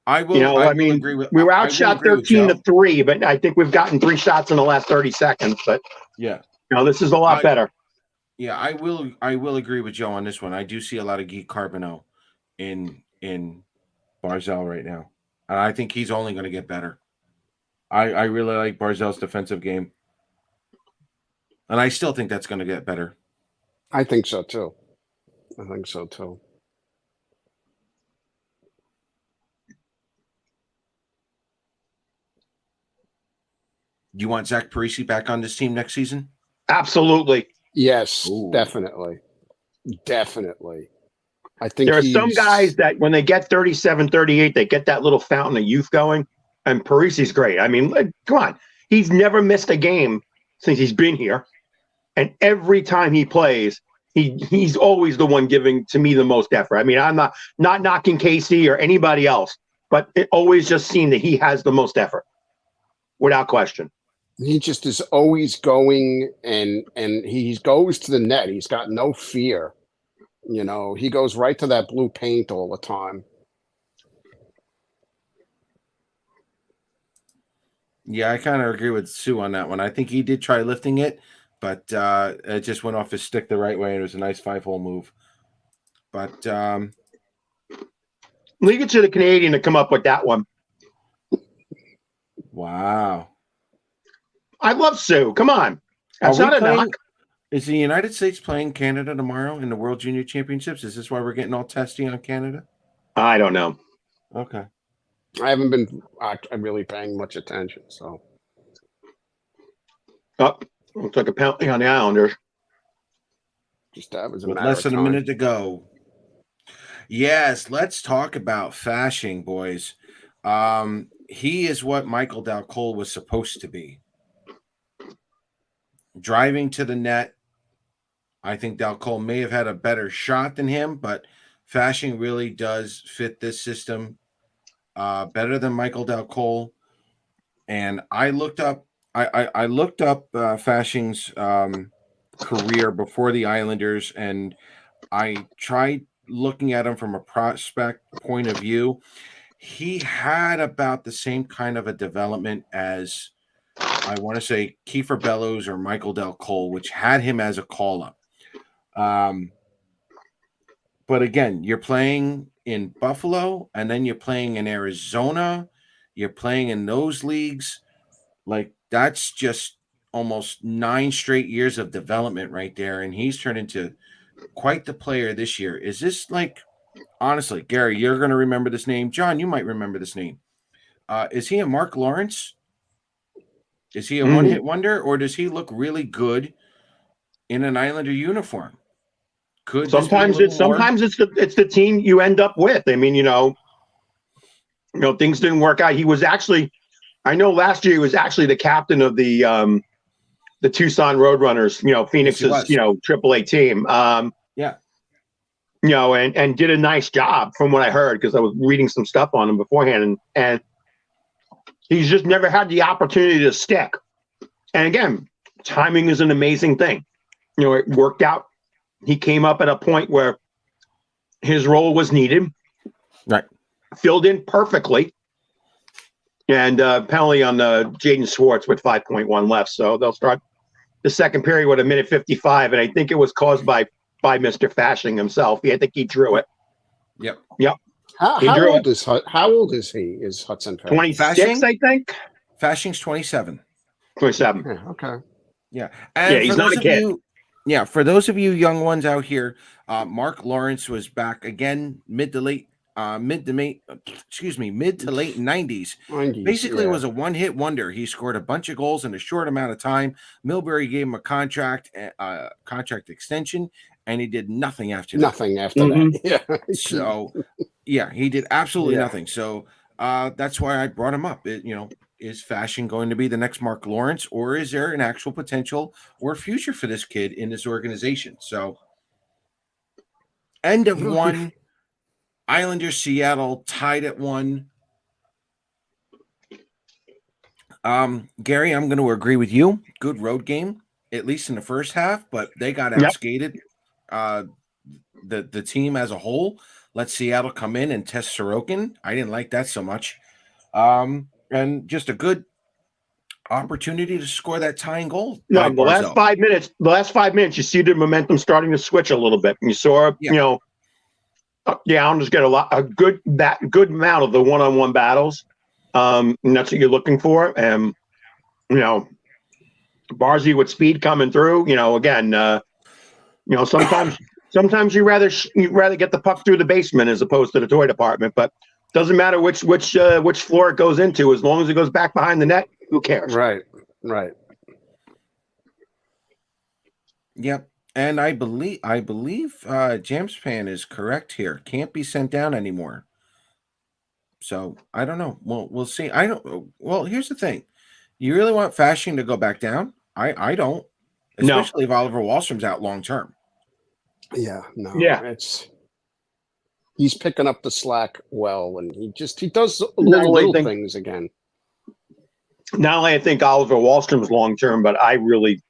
I will. I mean, agree with. We were outshot 13-3, but I think we've gotten 3 shots in the last 30 seconds. But yeah, this is a lot better. Yeah, I will agree with Joe on this one. I do see a lot of Guy Carbonneau in Barzal right now, and I think he's only going to get better. I really like Barzal's defensive game, and I still think that's going to get better. I think so too. Do you want Zach Parise back on this team next season? Absolutely. Yes, Ooh. Definitely. I think there are some guys that when they get 37, 38, they get that little fountain of youth going. And Parise's great. I mean, come on. He's never missed a game since he's been here. And every time he plays, he's always the one giving, to me, the most effort. I mean, I'm not knocking Casey or anybody else, but it always just seemed that he has the most effort, without question. He just is always going, and he goes to the net. He's got no fear. He goes right to that blue paint all the time. Yeah, I kind of agree with Sue on that one. I think he did try lifting it, but it just went off his stick the right way, and it was a nice 5-hole move. But leave it to the Canadian to come up with that one. Wow. I love Sue. Come on. That's not a knock. Is the United States playing Canada tomorrow in the World Junior Championships? Is this why we're getting all testy on Canada? I don't know. Okay. I haven't been really paying much attention, so. Oh, looks like a penalty on the Islanders. Just that was with less than a minute to go. Yes, let's talk about Fasching, boys. He is what Michael Dal Colle was supposed to be. Driving to the net. I think Dal Colle may have had a better shot than him, but Fasching really does fit this system better than Michael Dal Colle. And I looked up Fasching's career before the Islanders, and I tried looking at him from a prospect point of view. He had about the same kind of a development as, I want to say, Kiefer Bellows or Michael Dal Colle, which had him as a call-up. But again, you're playing in Buffalo, and then you're playing in Arizona. You're playing in those leagues. Like, that's just almost 9 straight years of development right there, and he's turned into quite the player this year. Is this like, honestly, Gary, you're going to remember this name. John, you might remember this name. Is he a Mark Lawrence? Is he a one-hit wonder, or does he look really good in an Islander uniform? Sometimes it's the team you end up with. I mean, things didn't work out. He was actually, I know last year he was actually the captain of the Tucson Roadrunners, Phoenix's, Yes, he was. AAA team. Yeah. And did a nice job from what I heard, because I was reading some stuff on him beforehand, and he's just never had the opportunity to stick. And again, timing is an amazing thing. It worked out. He came up at a point where his role was needed. Right. Filled in perfectly. And penalty on Jaden Schwartz with 5.1 left. So they'll start the second period with 1:55. And I think it was caused by Mr. Fashing himself. I think he drew it. Yep. How old is he? Is Hudson Fashing? 26, I think. Fashing's 27. 27. Yeah, okay. Yeah. And he's not a kid. For those of you young ones out here, Mark Lawrence was back again mid to late 90s. Basically, was a one-hit wonder. He scored a bunch of goals in a short amount of time. Millbury gave him a contract extension, and he did nothing after that. That. Yeah. So, he did absolutely nothing. So that's why I brought him up. Is Fashing going to be the next Mark Lawrence, or is there an actual potential or future for this kid in this organization? So, end of one. Islanders, Seattle tied at 1. Gary, I'm going to agree with you. Good road game, at least in the first half, but they got outskated. The team as a whole let Seattle come in and test Sorokin. I didn't like that so much. And just a good opportunity to score that tying goal. No, the last 5 minutes, you see the momentum starting to switch a little bit. And you saw, the Islanders get a good amount of the one-on-one battles. And that's what you're looking for. And, Barzy with speed coming through, again, sometimes you rather get the puck through the basement as opposed to the toy department, but doesn't matter which floor it goes into, as long as it goes back behind the net, who cares? Right. Yep. And I believe Jamspan is correct here. Can't be sent down anymore. So I don't know. Well, we'll see. Well, here's the thing. You really want Fashing to go back down? I don't. Especially if Oliver Wahlstrom's out long term. Yeah, no. Yeah. He's picking up the slack well, and he does little things again. Not only I think Oliver Wahlstrom's long term, but I really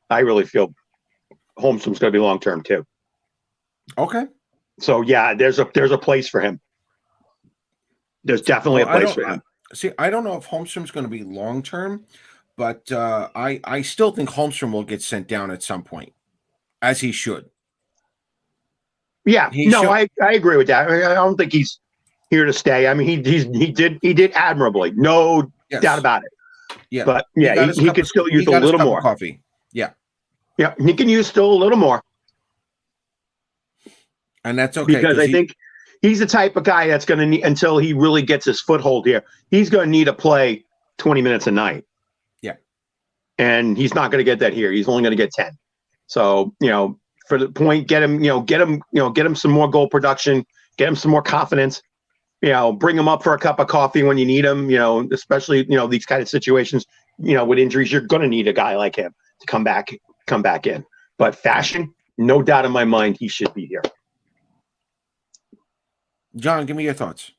feel Holmstrom's going to be long term too. Okay. So there's a place for him. There's definitely a place for him. I don't know if Holmstrom's going to be long term, but I still think Holmstrom will get sent down at some point, as he should. Yeah, I agree with that. I don't think he's here to stay. I mean, he did admirably, no doubt about it. Yeah, but he could still use a little more coffee. Yeah, he can use still a little more, and that's okay because I think he's the type of guy that's going to need, until he really gets his foothold here, he's going to need to play 20 minutes a night. Yeah, and he's not going to get that here. He's only going to get 10. So for the point, get him some more goal production, get him some more confidence. Bring him up for a cup of coffee when you need him. Especially these kind of situations. With injuries, you're going to need a guy like him to come back in. But Fashing, no doubt in my mind, he should be here. John, give me your thoughts.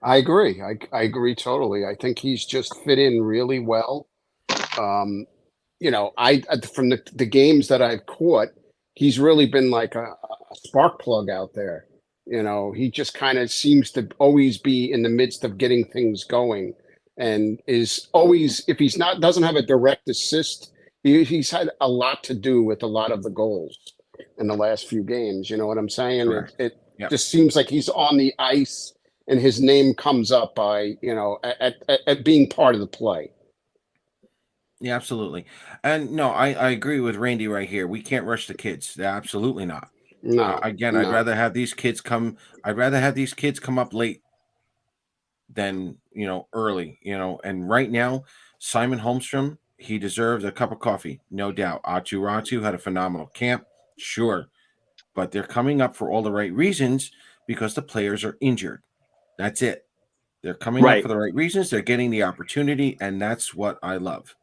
I agree. I agree totally. I think he's just fit in really well. From the games that I've caught, he's really been like a spark plug out there. He just kind of seems to always be in the midst of getting things going, and is always, if he's doesn't have a direct assist, he's had a lot to do with a lot of the goals in the last few games. You know what I'm saying? It just seems like he's on the ice and his name comes up by, at being part of the play. Yeah, absolutely. And no, I agree with Randy right here. We can't rush the kids. Absolutely not. No. I'd rather have these kids come up late than, early, and right now, Simon Holmstrom, he deserves a cup of coffee. No doubt. Atu Ratu had a phenomenal camp. Sure. But they're coming up for all the right reasons, because the players are injured. That's it. They're coming up Right. for the right reasons. They're getting the opportunity, and that's what I love.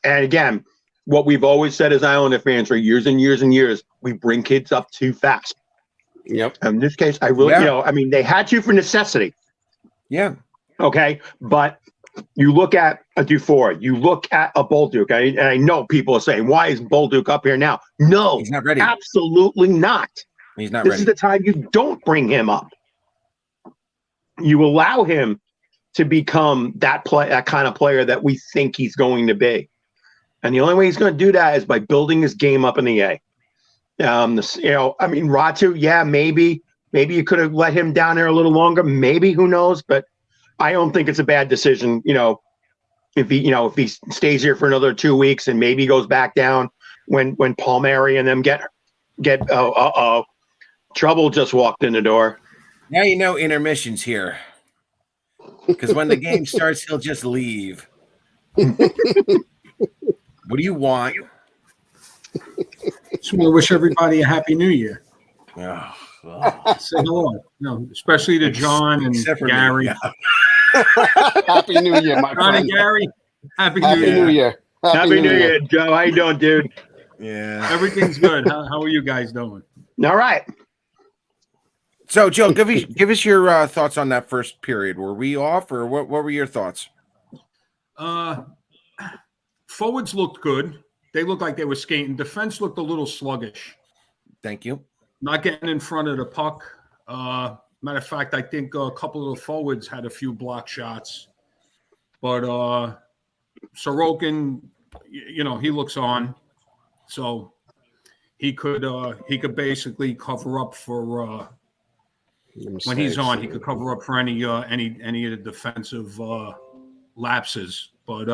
And again, what we've always said as Islander fans for years and years and years, we bring kids up too fast. Yep. In this case, I really, Yeah. I mean, they had to for necessity. Yeah. Okay. But you look at a Dufour, you look at a Bolduc, and I know people are saying, why is Bolduc up here now? No, He's not ready. absolutely not. He's not This ready. is the time you don't bring him up. You allow him to become that kind of player that we think he's going to be. And the only way he's going to do that is by building his game up in the A. I mean, Ratu, yeah, maybe you could have let him down there a little longer. Maybe, who knows? But I don't think it's a bad decision. If he stays here for another 2 weeks and maybe goes back down when Palmieri and them get trouble just walked in the door. Now you know intermission's here. Because when the game starts, he'll just leave. What do you want? Just want to wish everybody a happy New Year. Oh, Say hello, especially to John and except for me, Gary. yeah. Happy New Year, my John and friend. Gary, happy Happy New Year. New Year. Happy New Year, Joe. How you doing, dude? Yeah. Everything's good. How are you guys doing? All right. So, Joe, give us your thoughts on that first period. Were we off, or what were your thoughts? Forwards looked good. They looked like they were skating. Defense looked a little sluggish. Thank you. Not getting in front of the puck. Matter of fact, I think a couple of the forwards had a few block shots. But Sorokin, he looks on. So he could basically cover up for when he's on. He could cover up for any of the defensive lapses. But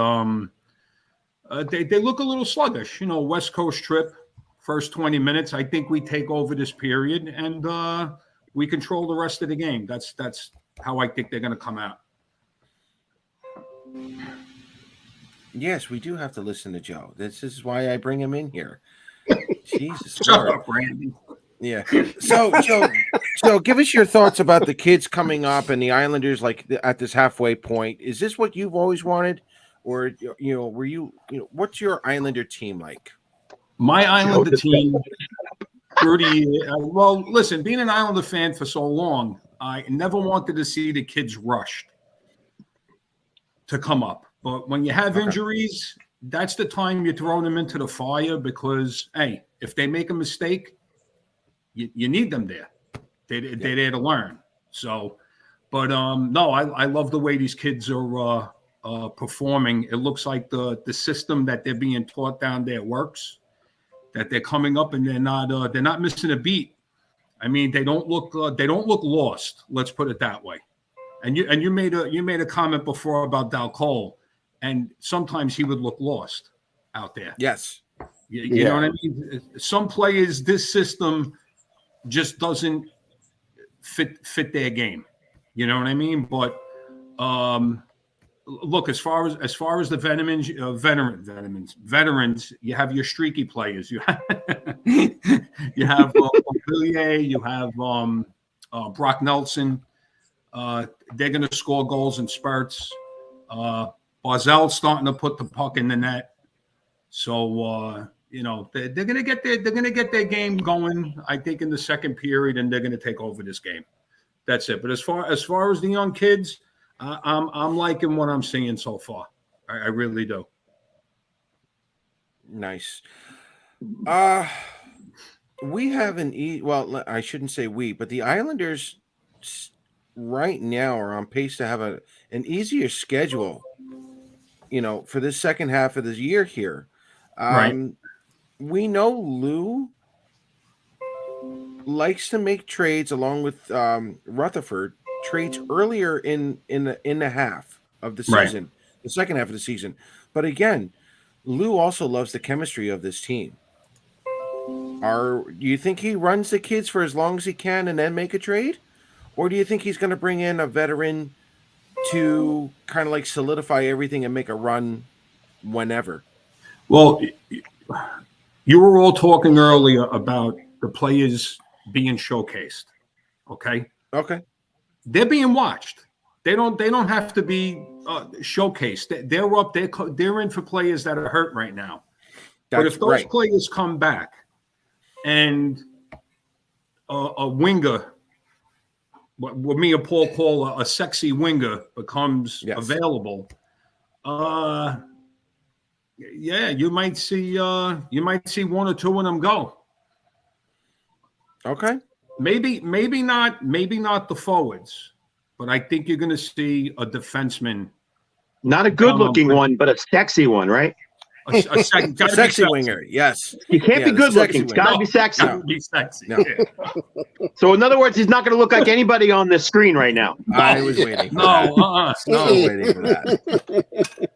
they look a little sluggish. West Coast trip, first 20 minutes. I think we take over this period and we control the rest of the game. That's how I think they're going to come out. Yes, we do have to listen to Joe. This is why I bring him in here. Jesus. Shut up, Randy. Yeah. So, Joe, give us your thoughts about the kids coming up and the Islanders, like at this halfway point. Is this what you've always wanted, or were you what's your Islander team like? My Islander team, well, listen, being an Islander fan for so long, I never wanted to see the kids rushed to come up. But when you have injuries, that's the time you're throwing them into the fire because, hey, if they make a mistake, you need them there. They're there to learn. So, but no, I love the way these kids are performing. It looks like the system that they're being taught down there works. That they're coming up and they're not missing a beat. I mean, they don't look lost. Let's put it that way. And you made a comment before about Dal Cole, and sometimes he would look lost out there. Yes. You know what I mean? Some players, this system just doesn't fit their game. You know what I mean? But look, as far as the veterans, you have your streaky players. You have Villiers, you have Brock Nelson. They're going to score goals in spurts. Barzell's starting to put the puck in the net. So they're going to get their game going. I think in the second period, and they're going to take over this game. That's it. But as far as the young kids, I'm liking what I'm seeing so far. I really do. Nice. We have well, I shouldn't say we, but the Islanders right now are on pace to have an easier schedule, for this second half of the year here. Right. We know Lou likes to make trades along with Rutherford, trades earlier in the half of the season, the second half of the season. But again, Lou also loves the chemistry of this team. Do you think he runs the kids for as long as he can and then make a trade? Or do you think he's going to bring in a veteran to kind of like solidify everything and make a run whenever? Well, you were all talking earlier about the players being showcased. Okay. they're being watched. They don't have to be showcased. They're up. They're in for players that are hurt right now. But if those players come back and a winger, what me and Paul call a sexy winger, becomes available, you might see one or two of them go. Okay. Maybe not the forwards, but I think you're going to see a defenseman. Not a good-looking one, but a sexy one, right? A sexy winger, yes. He can't be good-looking. It's got to be sexy. Got to be sexy. No. Yeah. So, in other words, he's not going to look like anybody on this screen right now. I was waiting. No, waiting for that.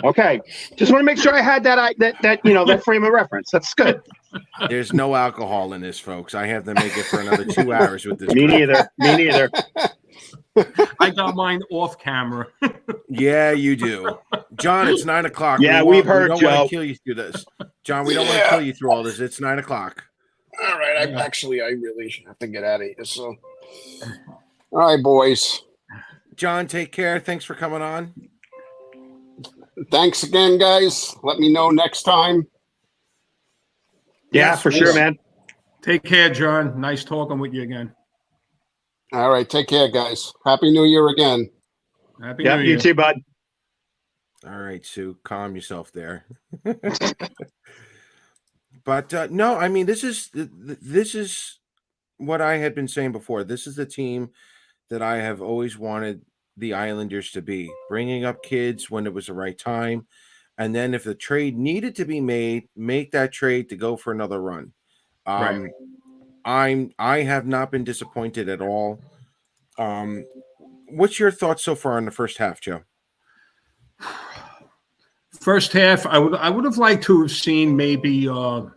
Okay, just want to make sure I had that frame of reference. That's good. There's no alcohol in this, folks. I have to make it for another 2 hours with this. Me neither. I got mine off camera. Yeah, you do. John, it's 9 o'clock. Yeah, we've heard, Joe. We don't want to kill you through this. John, we don't want to kill you through all this. It's 9 o'clock. All right. I really have to get out of here. So, all right, boys. John, take care. Thanks for coming on. Thanks again, guys. Let me know next time. Yeah, for sure, man. Take care, John. Nice talking with you again. All right. Take care, guys. Happy New Year again. Happy New Year. You too, bud. All right, Sue, calm yourself there. But no, I mean, this is what I had been saying before. This is the team that I have always wanted the Islanders to be, bringing up kids when it was the right time. And then if the trade needed to be made, make that trade to go for another run. Right. I have not been disappointed at all. What's your thoughts so far on the first half, Joe? First half, I would have liked to have seen maybe 5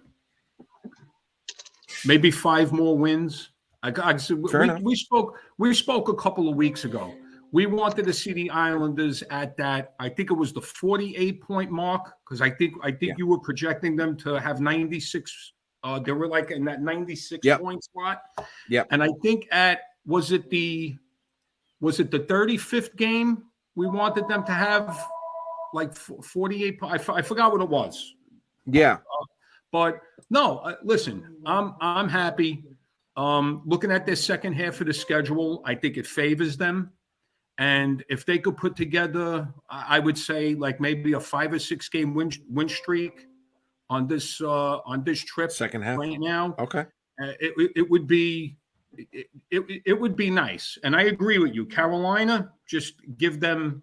more wins. We spoke a couple of weeks ago. We wanted to see the Islanders at that. I think it was the 48-point mark, because I think you were projecting them to have 96. They were like in that 96-point spot. Yeah. And I think was it the 35th game we wanted them to have like 48. I forgot what it was. Yeah. But no, listen, I'm happy. Looking at this second half of the schedule, I think it favors them. And if they could put together, I would say like maybe a 5 or 6 game win streak on this trip second half right now. Okay. It would be nice. And I agree with you. Carolina, just give them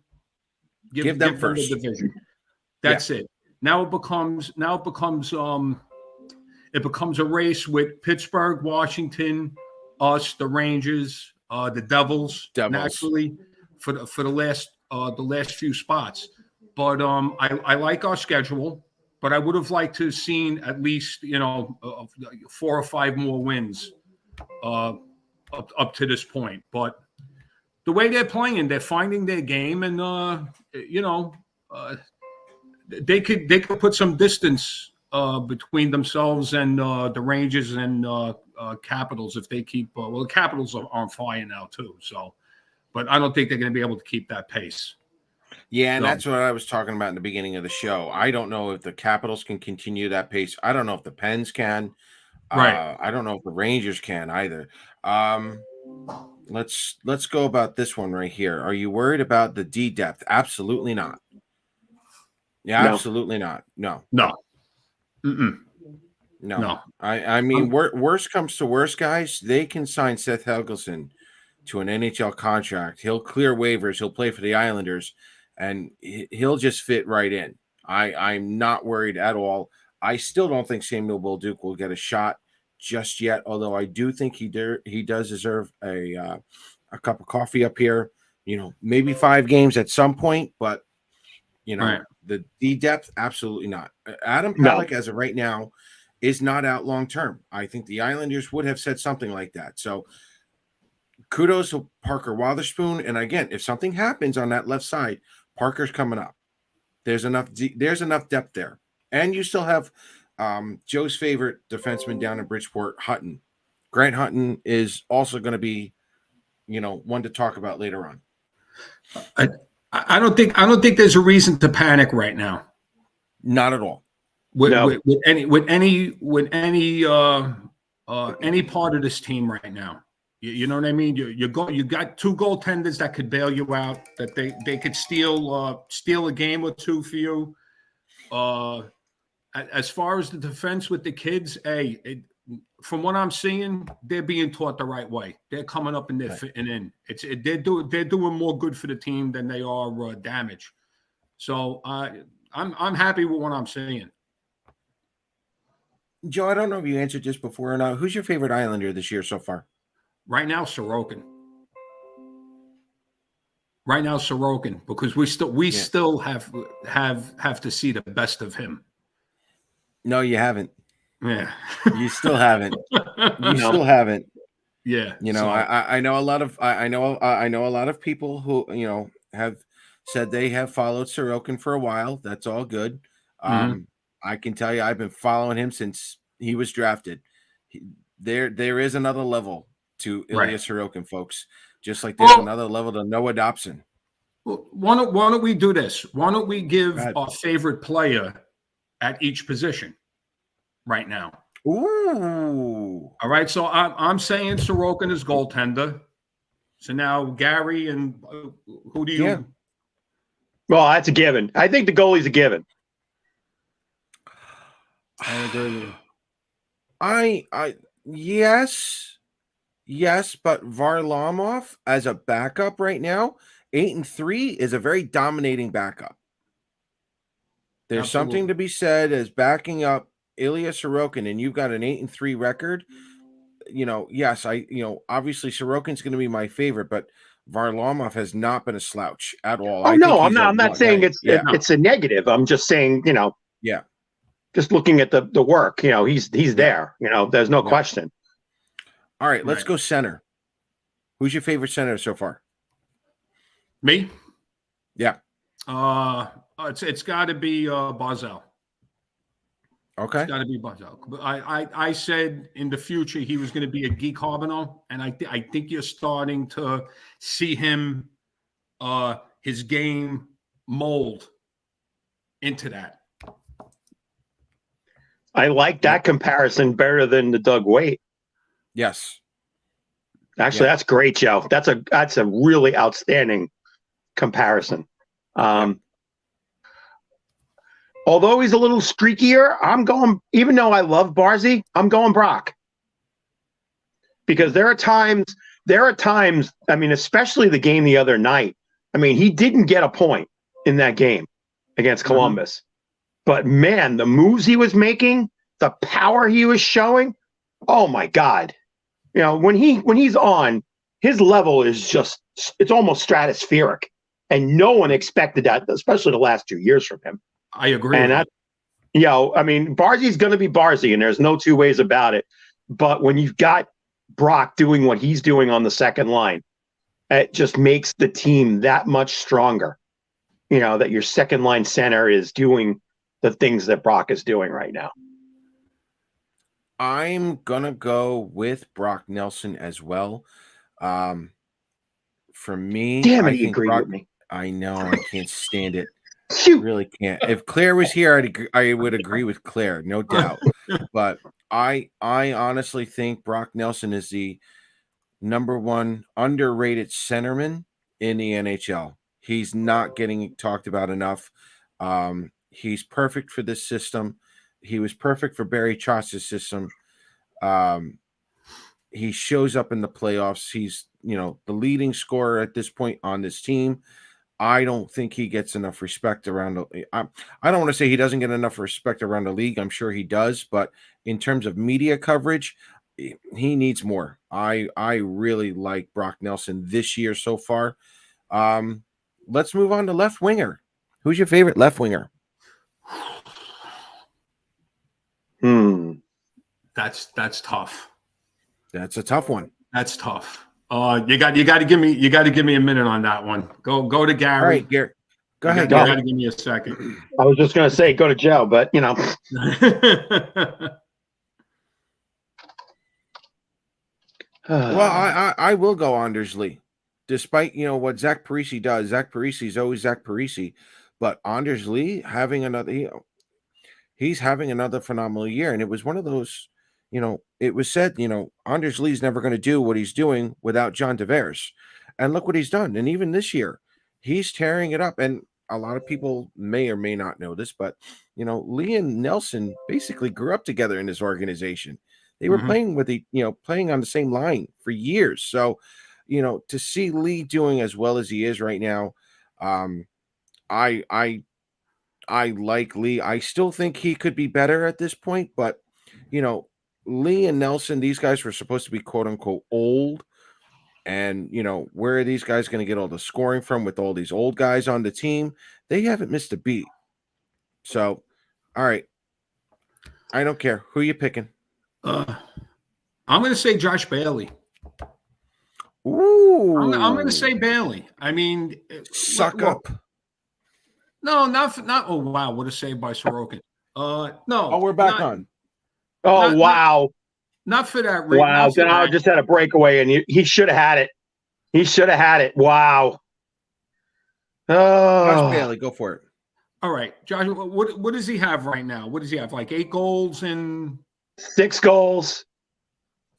first the division. That's it. Now it becomes a race with Pittsburgh, Washington, us, the Rangers, the Devils. Naturally for the last few spots. But I like our schedule, but I would have liked to have seen at least 4 or 5 more wins up to this point. But the way they're playing, they're finding their game, and they could put some distance between themselves and the Rangers and Capitals if they keep. The Capitals are on fire now too. So, but I don't think they're going to be able to keep that pace. Yeah, and that's what I was talking about in the beginning of the show. I don't know if the Capitals can continue that pace. I don't know if the Pens can. Right. I don't know if the Rangers can either. Let's go about this one right here. Are you worried about the D depth? Absolutely not. Yeah, no. Absolutely not. No. Mm-mm. No. I mean, worst comes to worst, guys. They can sign Seth Helgeson to an NHL contract. He'll clear waivers. He'll play for the Islanders, and he'll just fit right in. I'm not worried at all. I still don't think Samuel Bolduc will get a shot just yet, although I do think he does deserve a cup of coffee up here. Maybe 5 games at some point, but right. The D depth, absolutely not. Adam Pelech, as of right now, is not out long term. I think the Islanders would have said something like that. So kudos to Parker Wotherspoon. And again, if something happens on that left side, Parker's coming up. There's enough depth there. And you still have Joe's favorite defenseman down in Bridgeport, Hutton. Grant Hutton is also going to be, one to talk about later on. I don't think there's a reason to panic right now. Not at all. With No. Any part of this team right now. You know what I mean? You got two goaltenders that could bail you out, that they could steal a game or two for you. As far as the defense with the kids, from what I'm seeing, they're being taught the right way. They're coming up and they're fitting in. They're doing more good for the team than they are damage. So I'm happy with what I'm seeing. Joe, I don't know if you answered this before or not. Who's your favorite Islander this year so far? Right now, Sorokin. Because we still have to see the best of him. No, you haven't. Yeah, you still haven't. Still haven't. Yeah, I know a lot of I know a lot of people who have said they have followed Sorokin for a while. That's all good. I can tell you, I've been following him since he was drafted. There is another level to Ilya Sorokin, folks. Just like there's another level to Noah Dobson. Well, why don't we do this? Why don't we give our favorite player at each position right now? Ooh. All right. So I'm saying Sorokin is goaltender. So now Gary and who do you? Yeah. Well, that's a given. I think the goalie's a given. I agree with you. Yes, but Varlamov as a backup right now, 8-3 is a very dominating backup. There's something to be said as backing up Ilya Sorokin, and you've got an 8-3 record. Yes, obviously Sorokin's going to be my favorite, but Varlamov has not been a slouch at all. Oh, no, I'm not saying it's a negative. I'm just saying, yeah. Just looking at the work, he's there. There's no question. All right, let's go center. Who's your favorite center so far? Me? Yeah. It's got to be Barzal. Okay. It's got to be Barzal. I said in the future he was going to be a Guy Carbonneau, and I think you're starting to see him, his game mold into that. I like that comparison better than the Doug Waite. Yes. Actually, that's great, Joe. That's a really outstanding comparison. Although he's a little streakier, I'm going, even though I love Barzy, I'm going Brock. Because there are times, I mean, especially the game the other night, I mean, he didn't get a point in that game against Columbus. But man, the moves he was making, the power he was showing, oh my God. When he's on, his level is it's almost stratospheric. And no one expected that, especially the last 2 years from him. I agree. And I mean, Barzy's going to be Barzy, and there's no two ways about it. But when you've got Brock doing what he's doing on the second line, it just makes the team that much stronger. That your second line center is doing the things that Brock is doing right now. I'm going to go with Brock Nelson as well. For me, damn it, I you think agree Brock, with me. I know, I can't stand it. Shoot. Really can't. If Claire was here, I would agree with Claire, no doubt. But I honestly think Brock Nelson is the number one underrated centerman in the NHL. He's not getting talked about enough. He's perfect for this system. He was perfect for Barry Trotz's system. He shows up in the playoffs. He's, the leading scorer at this point on this team. I don't think he gets enough respect around I don't want to say he doesn't get enough respect around the league. I'm sure he does, but in terms of media coverage, he needs more. I really like Brock Nelson this year so far. Let's move on to left winger. Who's your favorite left winger? That's tough. That's a tough one. That's tough. You got to give me a minute on that one. Go to Gary. All right, Gary. Go ahead. You got to give me a second. I was just going to say go to Joe, but Well, I will go Anders Lee, despite what Zach Parisi does. Zach Parisi is always Zach Parisi, but Anders Lee having he's having another phenomenal year, and it was one of those. It was said, Anders Lee's never going to do what he's doing without John Tavares, and look what he's done. And even this year, he's tearing it up. And a lot of people may or may not know this, but Lee and Nelson basically grew up together in this organization. They were playing with playing on the same line for years. So, to see Lee doing as well as he is right now, I like Lee. I still think he could be better at this point, but Lee and Nelson, these guys were supposed to be quote unquote old. And where are these guys going to get all the scoring from with all these old guys on the team? They haven't missed a beat. So, all right. I don't care. Who are you picking? I'm going to say Josh Bailey. Ooh. I'm going to say Bailey. I mean, suck up. No, not. Oh wow, what a save by Sorokin. No. Oh, we're back on. Oh wow. Not for that reason. Wow. Now just had a breakaway, and he should have had it. He should have had it. Wow. Oh. Josh Bailey, go for it. All right, Josh. What does he have right now? What does he have? Like 8 goals and 6 goals.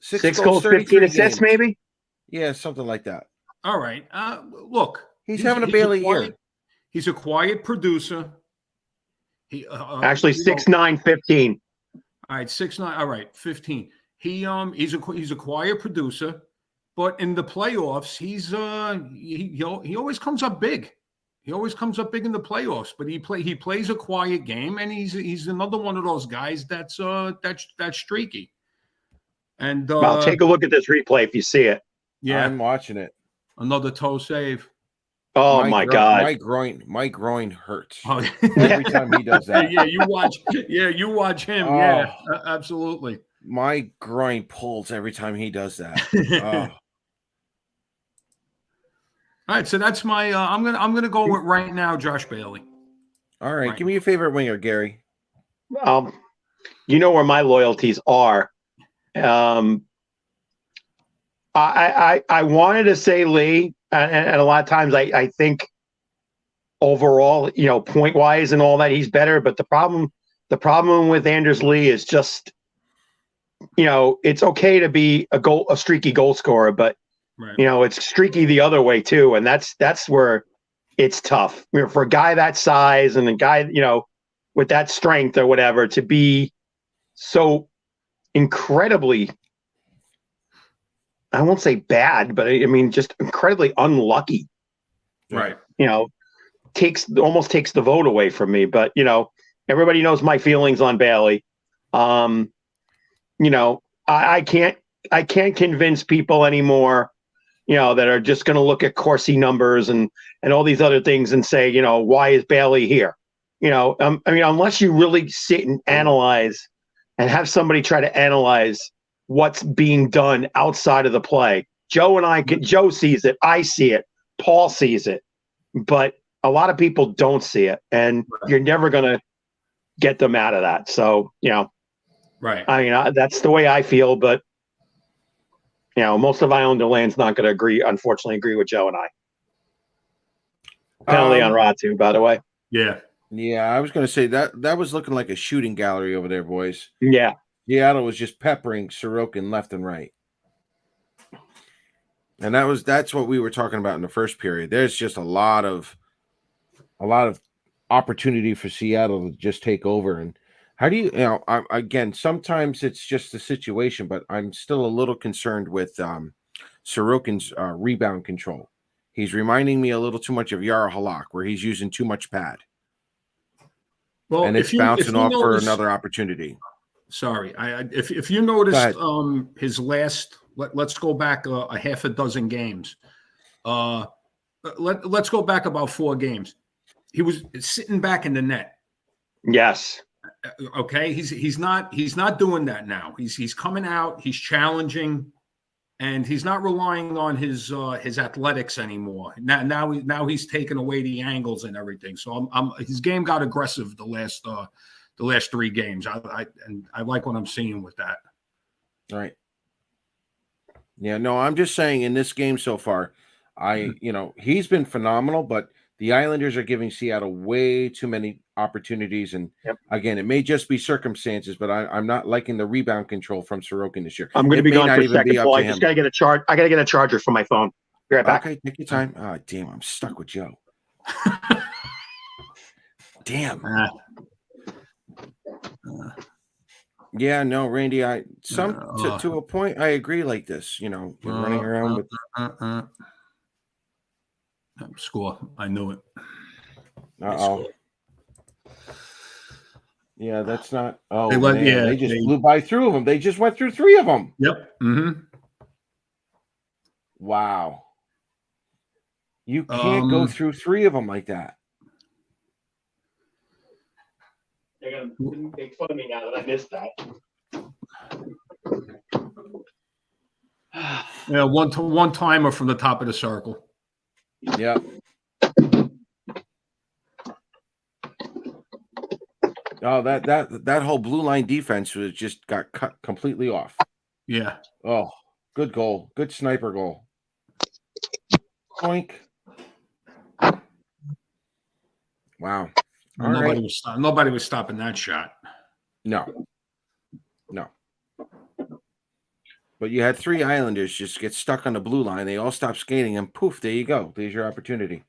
6 goals, 15 assists, maybe. Yeah, something like that. All right. Look, he's having a Bailey year. He's a quiet producer. He actually 6'9", 15. All right, 6'9". All right, 15. He's a quiet producer, but in the playoffs, he always comes up big. He always comes up big in the playoffs. But he plays a quiet game, and he's another one of those guys that's streaky. And well, take a look at this replay if you see it. Yeah, I'm watching it. Another toe save. Oh my God! My groin hurts Oh, every time he does that. Yeah, you watch him. Oh, yeah, absolutely. My groin pulls every time he does that. Oh. All right, so that's my. I'm gonna go with right now, Josh Bailey. All right, give me your favorite winger, Gary. You know where my loyalties are. I wanted to say Lee, and a lot of times I think overall, point wise and all that, he's better. But the problem with Anders Lee is just, it's okay to be a streaky goal scorer, but right. It's streaky the other way too, and that's where it's tough. For a guy that size and a guy with that strength or whatever to be so incredibly, I won't say bad, but I mean just incredibly unlucky. Right. Almost takes the vote away from me. But everybody knows my feelings on Bailey. I can't convince people anymore, that are just going to look at Corsi numbers and all these other things and say, why is Bailey here? I mean, unless you really sit and analyze and have somebody try to analyze what's being done outside of the play. Joe sees it. I see it. Paul sees it. But a lot of people don't see it. And you're never going to get them out of that. So, right. I mean, that's the way I feel. But, most of Islander land's not going to unfortunately agree with Joe and I. Penalty on Ratu, by the way. Yeah. Yeah, I was going to say that was looking like a shooting gallery over there, boys. Yeah. Seattle was just peppering Sorokin left and right. And that's what we were talking about in the first period. There's just a lot of opportunity for Seattle to just take over. And how do again, sometimes it's just the situation, but I'm still a little concerned with Sorokin's rebound control. He's reminding me a little too much of Yara Halak, where he's using too much pad. Well, and it's bouncing off for another opportunity. Sorry, if you noticed his last, let's go back a half a dozen games. Let's go back about 4 games. He was sitting back in the net. Yes. Okay. He's not doing that now. He's coming out. He's challenging, and he's not relying on his athletics anymore. Now he's taking away the angles and everything. So his game got aggressive the last 3 games. I like what I'm seeing with that. All right. Yeah, no, I'm just saying in this game so far, he's been phenomenal, but the Islanders are giving Seattle way too many opportunities. And Yep. again, it may just be circumstances, but I'm not liking the rebound control from Sorokin this year. I'm going to It be may gone not for a even be second, up Paul. to I just him. got to get a charge. I got to get a charger for my phone. Be right back. Okay, take your time. Oh, damn, I'm stuck with Joe. Damn. Yeah, no, Randy. To a point, I agree. Like this, you're running around with score. I knew it. Uh-oh. Yeah, that's not. Oh, they just blew by through of them. They just went through 3 of them. Yep. Mm-hmm. Wow. You can't go through 3 of them like that. They're going to make fun of me now that I missed that. Yeah, one timer from the top of the circle. Yeah. Oh, that whole blue line defense was just got cut completely off. Yeah. Oh, good goal. Good sniper goal. Oink. Wow. Well, nobody was stopping that shot. No. But you had 3 Islanders just get stuck on the blue line. They all stop skating, and poof, there you go. There's your opportunity.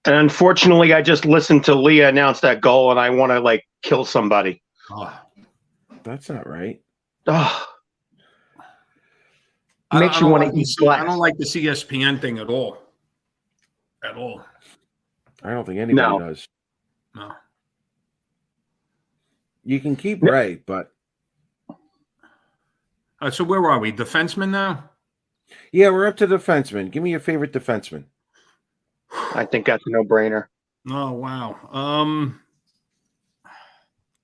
And unfortunately, I just listened to Leah announce that goal, and I want to kill somebody. Oh, that's not right. Oh. Makes you want to eat glass. I don't like this ESPN thing at all. At all. I don't think anybody does. No. You can keep Ray, but. So where are we? Defenseman now? Yeah, we're up to defenseman. Give me your favorite defenseman. I think that's a no-brainer. Oh wow.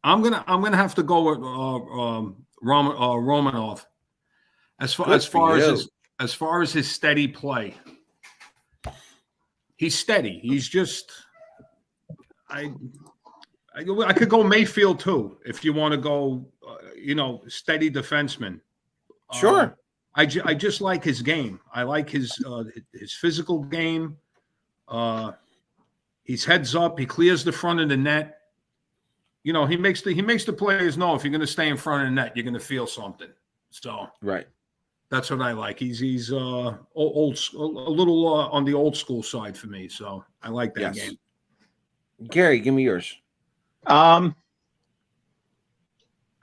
I'm gonna have to go with Romanov. As far as his steady play, he's steady. He's just I could go Mayfield too if you want to go. Steady defenseman. Sure. I just like his game. I like his physical game. He's heads up. He clears the front of the net. He makes the players know if you're going to stay in front of the net, you're going to feel something. So right. That's what I like. He's old, a little on the old school side for me. So I like that game. Gary, give me yours. I'm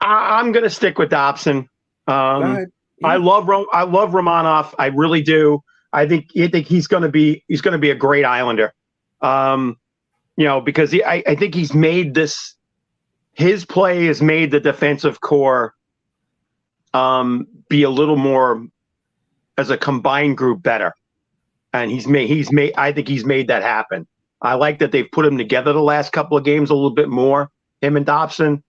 going to stick with Dobson. I love Romanov. I really do. I think he's going to be a great Islander. Because I think he's made his play has made the defensive core be a little more as a combined group better. And I think he's made that happen. I like that they've put him together the last couple of games a little bit more, him and Dobson.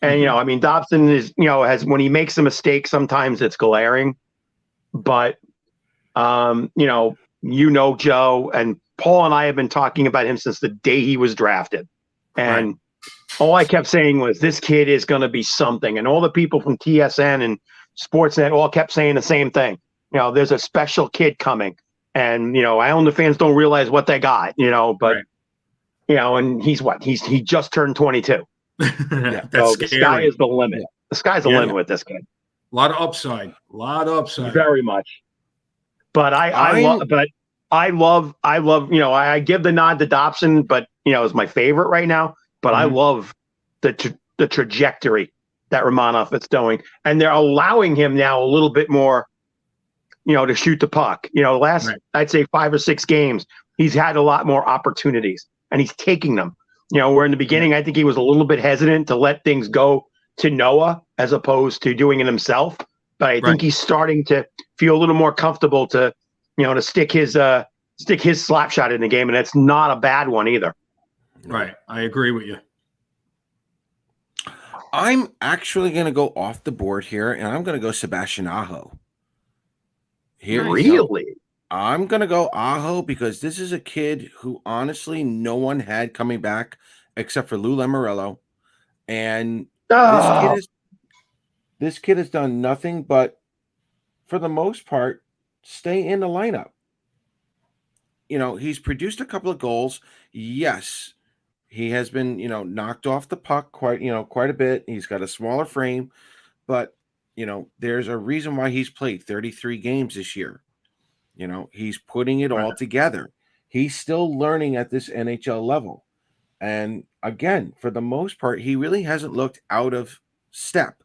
And, Dobson is, has, when he makes a mistake, sometimes it's glaring, but, Joe and Paul and I have been talking about him since the day he was drafted. And all I kept saying was, this kid is going to be something. And all the people from TSN and Sportsnet all kept saying the same thing. There's a special kid coming. And, Islander fans don't realize what they got, but, and he just turned 22. That's so scary. The sky is the limit. Yeah. The sky's the limit with this kid. A lot of upside. Very much. But I love, I give the nod to Dobson, but is my favorite right now. But I love the trajectory that Romanov is doing, and they're allowing him now a little bit more, to shoot the puck. I'd say 5 or 6 games, he's had a lot more opportunities, and he's taking them. Where in the beginning, I think he was a little bit hesitant to let things go to Noah as opposed to doing it himself. But I think he's starting to feel a little more comfortable to stick his slap shot in the game, and it's not a bad one either. Right, I agree with you. I'm actually going to go off the board here, and I'm going to go Sebastian Aho. Really? I'm going to go Aho because this is a kid who honestly no one had coming back except for Lou Lamoriello. And this kid has done nothing but for the most part, stay in the lineup. He's produced a couple of goals. Yes, he has been, knocked off the puck quite a bit. He's got a smaller frame, but there's a reason why he's played 33 games this year. He's putting it all together. He's still learning at this NHL level. And again, for the most part, he really hasn't looked out of step.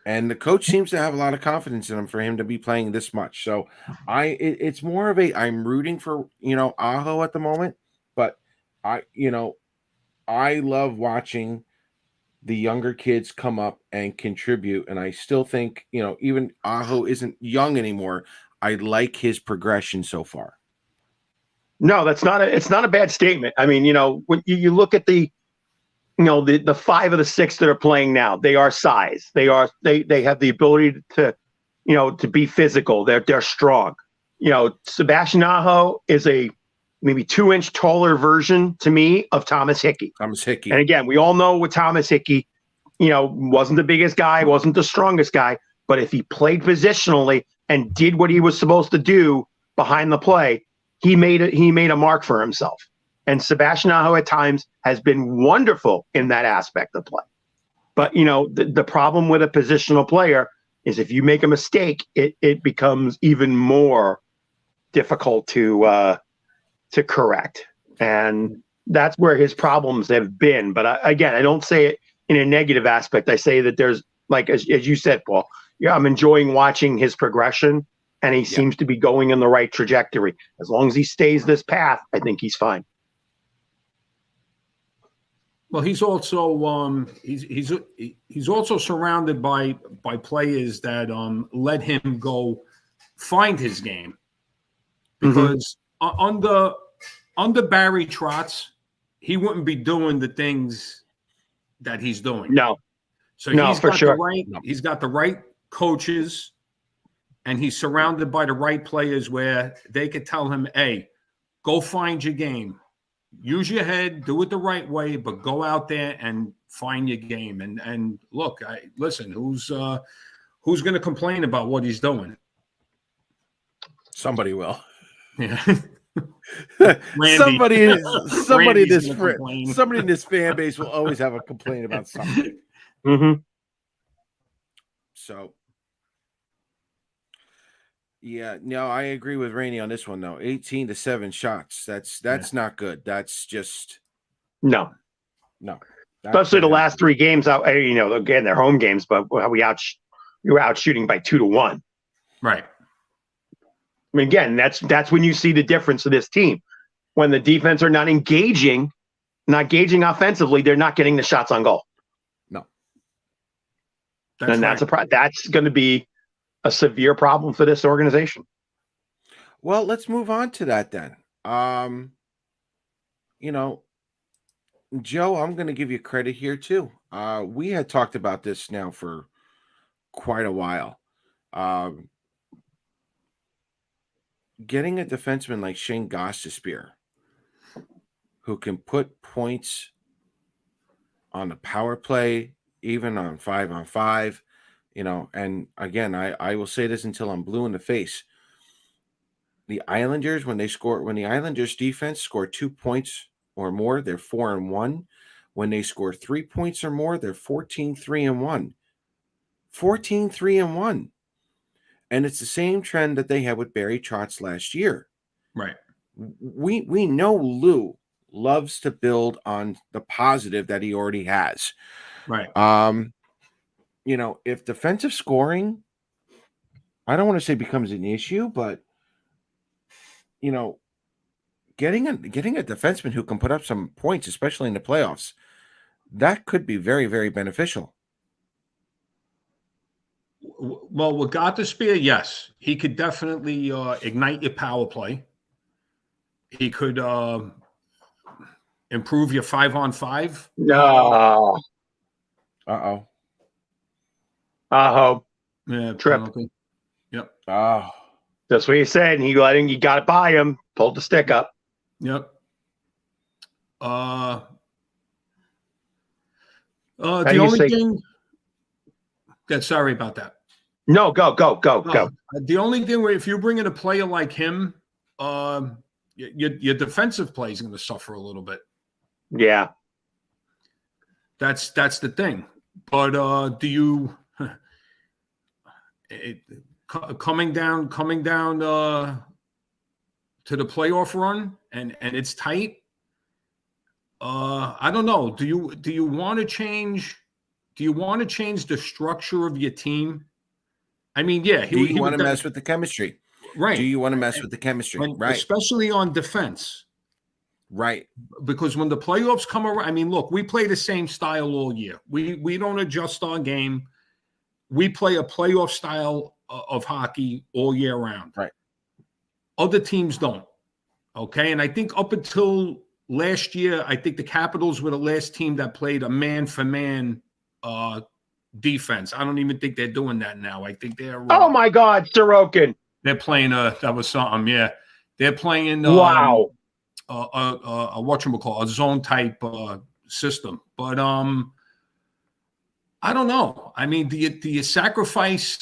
And the coach seems to have a lot of confidence in him for him to be playing this much. So it's more of I'm rooting for, Aho at the moment, but I love watching the younger kids come up and contribute. And I still think, even Aho isn't young anymore. I like his progression so far. No, it's not a bad statement. I mean, when you look at the 5 of the 6 that are playing now, they are size. They have the ability to, to be physical. They're strong. Sebastian Aho is a maybe 2-inch taller version to me of Thomas Hickey. And again, we all know with Thomas Hickey, wasn't the biggest guy, wasn't the strongest guy, but if he played positionally and did what he was supposed to do behind the play, he made a mark for himself. And Sebastian Aho at times has been wonderful in that aspect of play. But, the problem with a positional player is if you make a mistake, it becomes even more difficult to correct. And that's where his problems have been. But again, I don't say it in a negative aspect. I say that there's, like, as you said, Paul, I'm enjoying watching his progression, and he seems to be going in the right trajectory. As long as he stays this path, I think he's fine. Well, he's also he's also surrounded by players that let him go find his game, because under Barry Trotz, he wouldn't be doing the things that he's doing. No. So he's got the right coaches, and he's surrounded by the right players where they could tell him, "Hey, go find your game. Use your head, do it the right way, but go out there and find your game." And look, listen, who's going to complain about what he's doing? Somebody will. Yeah. somebody in this fan base will always have a complaint about something. So, yeah, no, I agree with Rainey on this one though. 18-7 shots. That's not good. That's just no. Especially the last 3 games out. Again, they're home games, but we were out shooting by 2-1. Right. I mean, again, that's when you see the difference of this team. When the defense are not engaging offensively, they're not getting the shots on goal. No. That's going to be a severe problem for this organization. Well, let's move on to that then. Joe, I'm going to give you credit here too. We had talked about this now for quite a while. Getting a defenseman like Shane Gostisbehere, who can put points on the power play, even on 5-on-5, and again, I will say this until I'm blue in the face. The Islanders, when the Islanders defense score 2 points or more, they're 4-1. When they score 3 points or more, they're 14-3-1. 14-3-1. And it's the same trend that they had with Barry Trotz last year. Right. We know Lou loves to build on the positive that he already has. Right. If defensive scoring, I don't want to say becomes an issue, but getting a defenseman who can put up some points, especially in the playoffs, that could be very, very beneficial. Well, with Gostisbehere, yes, he could definitely ignite your power play. He could improve your 5-on-5. No. Uh-oh. Aho. Yeah, trip. Penalty. Yep. Oh. That's what he said. And you got it by him. Pulled the stick up. Yep. The do you only say- thing. Sorry about that. No, go. The only thing where if you bring in a player like him, your defensive play is going to suffer a little bit. Yeah. That's the thing. But do you coming down to the playoff run and it's tight? I don't know. Do you want to change? Do you want to change the structure of your team? I mean, yeah. Do you want to mess with the chemistry? Right. Do you want to mess with the chemistry? Right. Especially on defense. Right. Because when the playoffs come around, I mean, look, we play the same style all year. We don't adjust our game. We play a playoff style of hockey all year round. Right. Other teams don't. Okay. And I think up until last year, I think the Capitals were the last team that played a man-for-man defense. I don't even think they're doing that now. I think they're oh my God, Sorokin. They're playing that was something, yeah. They're playing wow. A whatchamacallit, a zone type system. But I don't know. I mean, do you sacrifice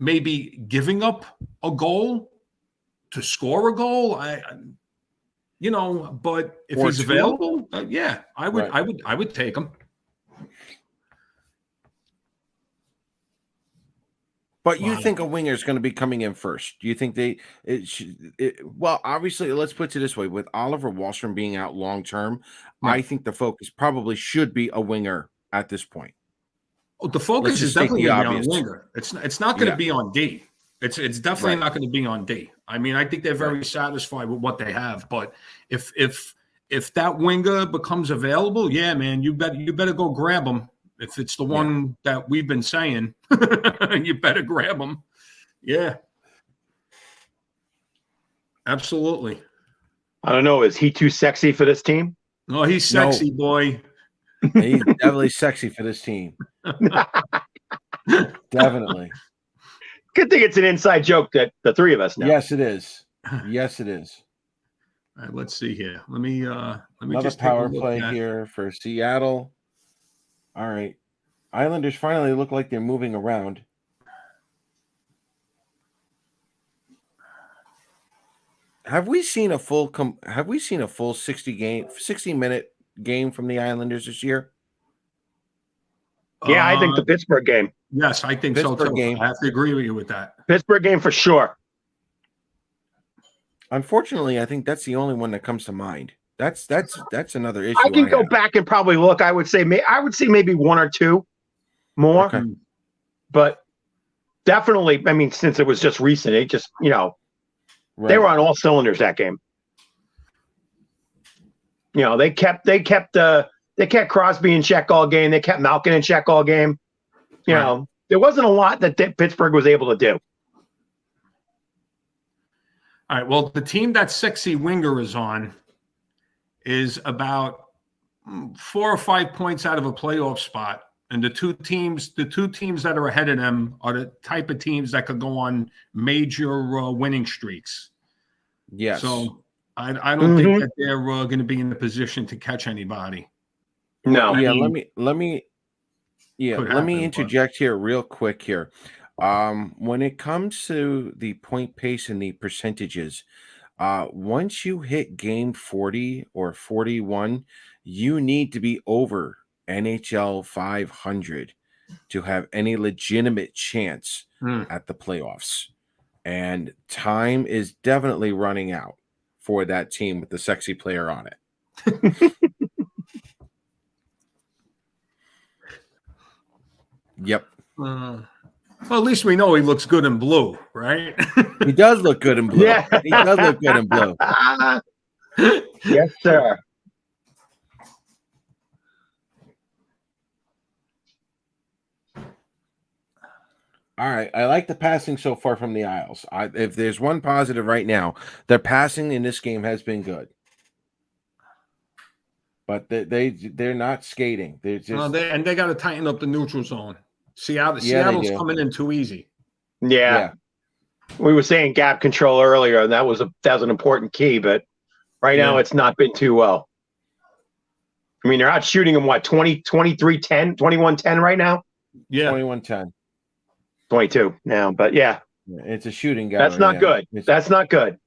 maybe giving up a goal to score a goal? But if he's available, yeah, I would take him. But you think a winger is going to be coming in first? Do you think well, obviously, let's put it this way: with Oliver Wahlstrom being out long term, I think the focus probably should be a winger at this point. Oh, the focus is definitely going to be on a winger. It's not going to be on D. It's definitely not going to be on D. I mean, I think they're very satisfied with what they have. But if that winger becomes available, yeah, man, you better go grab him. If it's the one that we've been saying, you better grab him. Yeah. Absolutely. I don't know. Is he too sexy for this team? No, he's sexy, boy. He's definitely sexy for this team. Definitely. Good thing it's an inside joke that the three of us know. Yes, it is. Yes, it is. All right, let's see here. Let me Another just power play here for Seattle. All right. Islanders finally look like they're moving around. Have we seen a full 60-minute game from the Islanders this year? Yeah, I think the Pittsburgh game. Yes, I think so too. Game. I have to agree with you with that. Pittsburgh game for sure. Unfortunately, I think that's the only one that comes to mind. That's another issue. I can go back and probably look. I would say maybe one or two more, but definitely. I mean, since it was just recent, it just they were on all cylinders that game. They kept Crosby in check all game. They kept Malkin in check all game. There wasn't a lot that Pittsburgh was able to do. All right. Well, the team that sexy winger is on is about 4 or 5 points out of a playoff spot. And the two teams that are ahead of them are the type of teams that could go on major winning streaks. Yes. So I don't think that they're going to be in the position to catch anybody. No. Yeah. Let me interject here real quick here. When it comes to the point pace and the percentages, once you hit game 40 or 41, you need to be over NHL 500 to have any legitimate chance at the playoffs. And time is definitely running out for that team with the sexy player on it. Yep. Well, at least we know he looks good in blue, right? He does look good in blue. Yeah. He does look good in blue. Yes, sir. All right. I like the passing so far from the Isles. If there's one positive right now, their passing in this game has been good. But they're not skating. They're just they got to tighten up the neutral zone. Seattle's coming in too easy. Yeah. We were saying gap control earlier, and that was an important key, but right now it's not been too well. I mean, they're out shooting them, 23-10, 21-10 right now? Yeah. 21-10. 22 now, but yeah, It's a shooting gallery. that's not good. That's not good.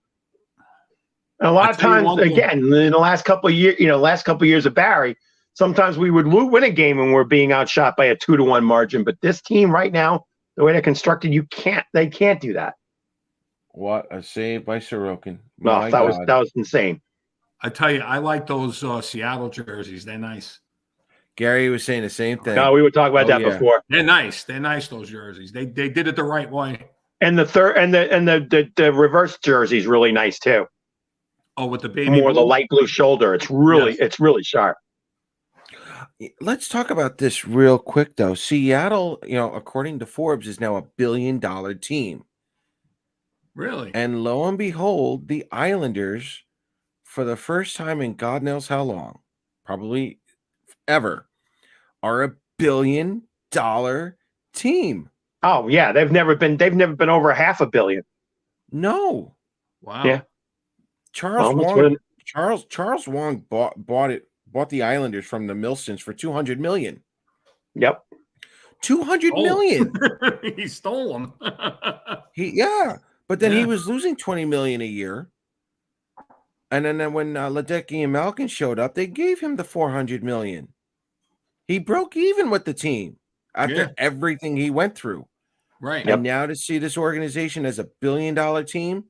And a lot of times, again, in the last couple of years, of Barry, sometimes we would win a game and we're being outshot by a 2-1 margin. But this team right now, the way they're constructed, they can't do that. What a save by Sorokin! No, that was insane. I tell you, I like those Seattle jerseys. They're nice. Gary was saying the same thing. No, we were talking about that before. They're nice. They're nice. Those jerseys. They did it the right way. And the reverse jersey is really nice too. Oh, with the baby more blue? The light blue shoulder. It's really sharp. Let's talk about this real quick though. Seattle, according to Forbes, is now $1 billion team. Really? And lo and behold, the Islanders, for the first time in God knows how long, probably ever, are $1 billion team. Oh yeah, they've never been over $500 million. No. Wow. Yeah. Charles Wong bought the Islanders from the Milsons for $200 million. Yep. $200 million. He stole them. But then he was losing $20 million a year. And then when Ledecky and Malkin showed up, they gave him the $400 million. He broke even with the team after everything he went through. Right. And now to see this organization as $1 billion team,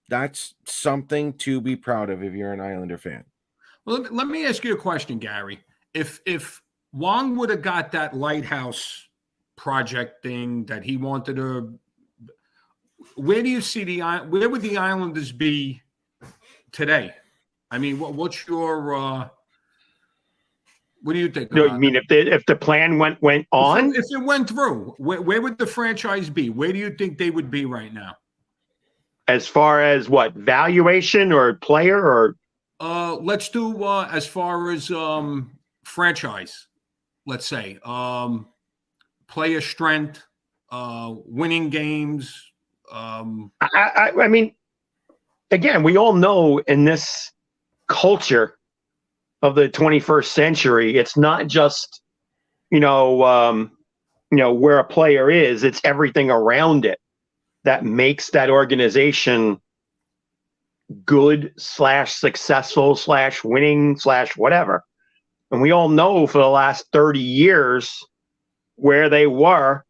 that's something to be proud of if you're an Islander fan. Well, let me ask you a question, Gary. If Wong would have got that lighthouse project thing that he wanted to, where do you see where would the Islanders be today? I mean, what's your what do you think? No, you mean if the plan went on? If it went through, where would the franchise be? Where do you think they would be right now? As far as what, valuation or player or? Let's do as far as franchise. Let's say player strength, winning games. I mean, again, we all know in this culture of the 21st century, it's not just where a player is; it's everything around it that makes that organization good / successful / winning / whatever. And we all know for the last 30 years where they weren't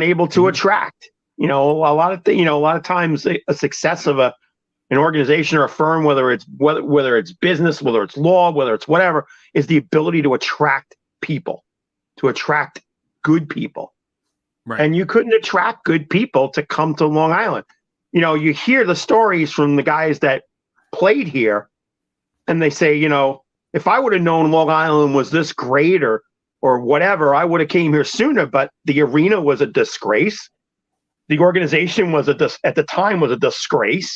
able to attract. A lot of times a success of an organization or a firm, whether it's business, whether it's law, whether it's whatever, is the ability to attract people, to attract good people. Right. And you couldn't attract good people to come to Long Island. You hear the stories from the guys that played here, and they say, if I would have known Long Island was this great or whatever, I would have came here sooner. But the arena was a disgrace. The organization at the time was a disgrace.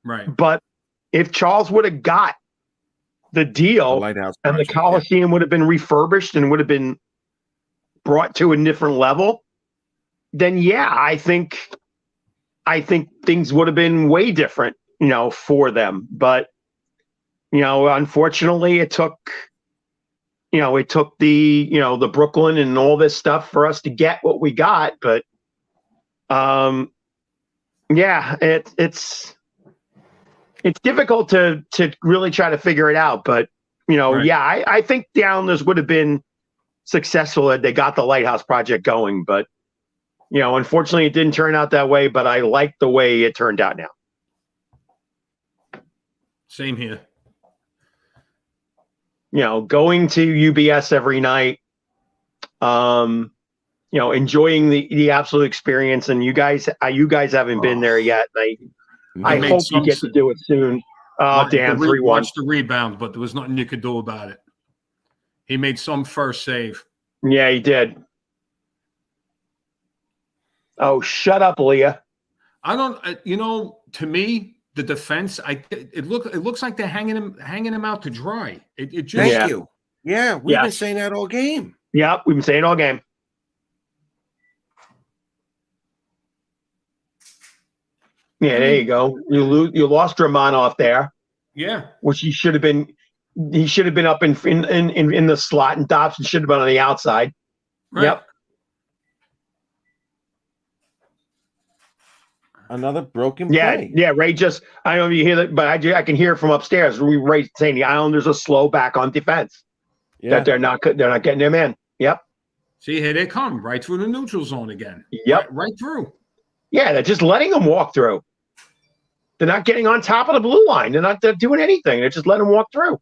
Right. But if Charles would have got the deal and the Coliseum would have been refurbished and would have been brought to a different level, then I think things would have been way different, for them. But, unfortunately it took the Brooklyn and all this stuff for us to get what we got. But, it's difficult to really try to figure it out. But, right. I think the Islanders would have been successful if they got the Lighthouse project going. But, unfortunately, it didn't turn out that way, but I like the way it turned out now. Same here. Going to UBS every night, enjoying the absolute experience. And you guys haven't been there yet. I hope you get to do it soon. Oh, damn, 3-1. Watched the rebound, but there was nothing you could do about it. He made some first save. Yeah, he did. Oh, shut up, Leah. I don't. To me, the defense. It looks like they're hanging him out to dry. It just. Thank you. Yeah, we've been saying that all game. Yeah, we've been saying it all game. Yeah, there you go. You lost Romanov there. Yeah, which he should have been. He should have been up in the slot, and Dobson should have been on the outside. Right. Yep. Another broken Yeah, play. yeah. Ray just, I don't know if you hear that, but I can hear it from upstairs. Ray saying the Islanders are slow back on defense. Yeah. That they're not getting their man. Yep. See, here they come right through the neutral zone again. Yep. Right through. Yeah, they're just letting them walk through. They're not getting on top of the blue line. They're doing anything. They're just letting them walk through.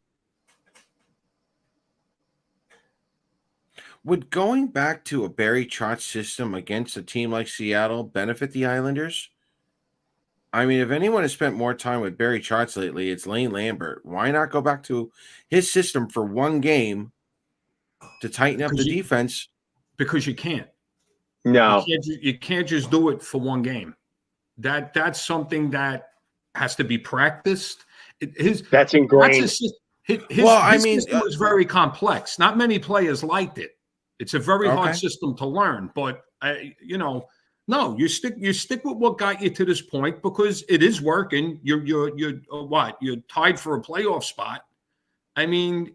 Would going back to a Barry Trotz system against a team like Seattle benefit the Islanders? I mean, if anyone has spent more time with Barry Trotz lately, it's Lane Lambert. Why not go back to his system for one game to tighten up the defense? Because you can't. No. You can't just do it for one game. That's something that has to be practiced. That's ingrained. His system was very complex. Not many players liked it. It's a very hard system to learn. But no, you stick with what got you to this point because it is working. You're what? You're tied for a playoff spot. I mean,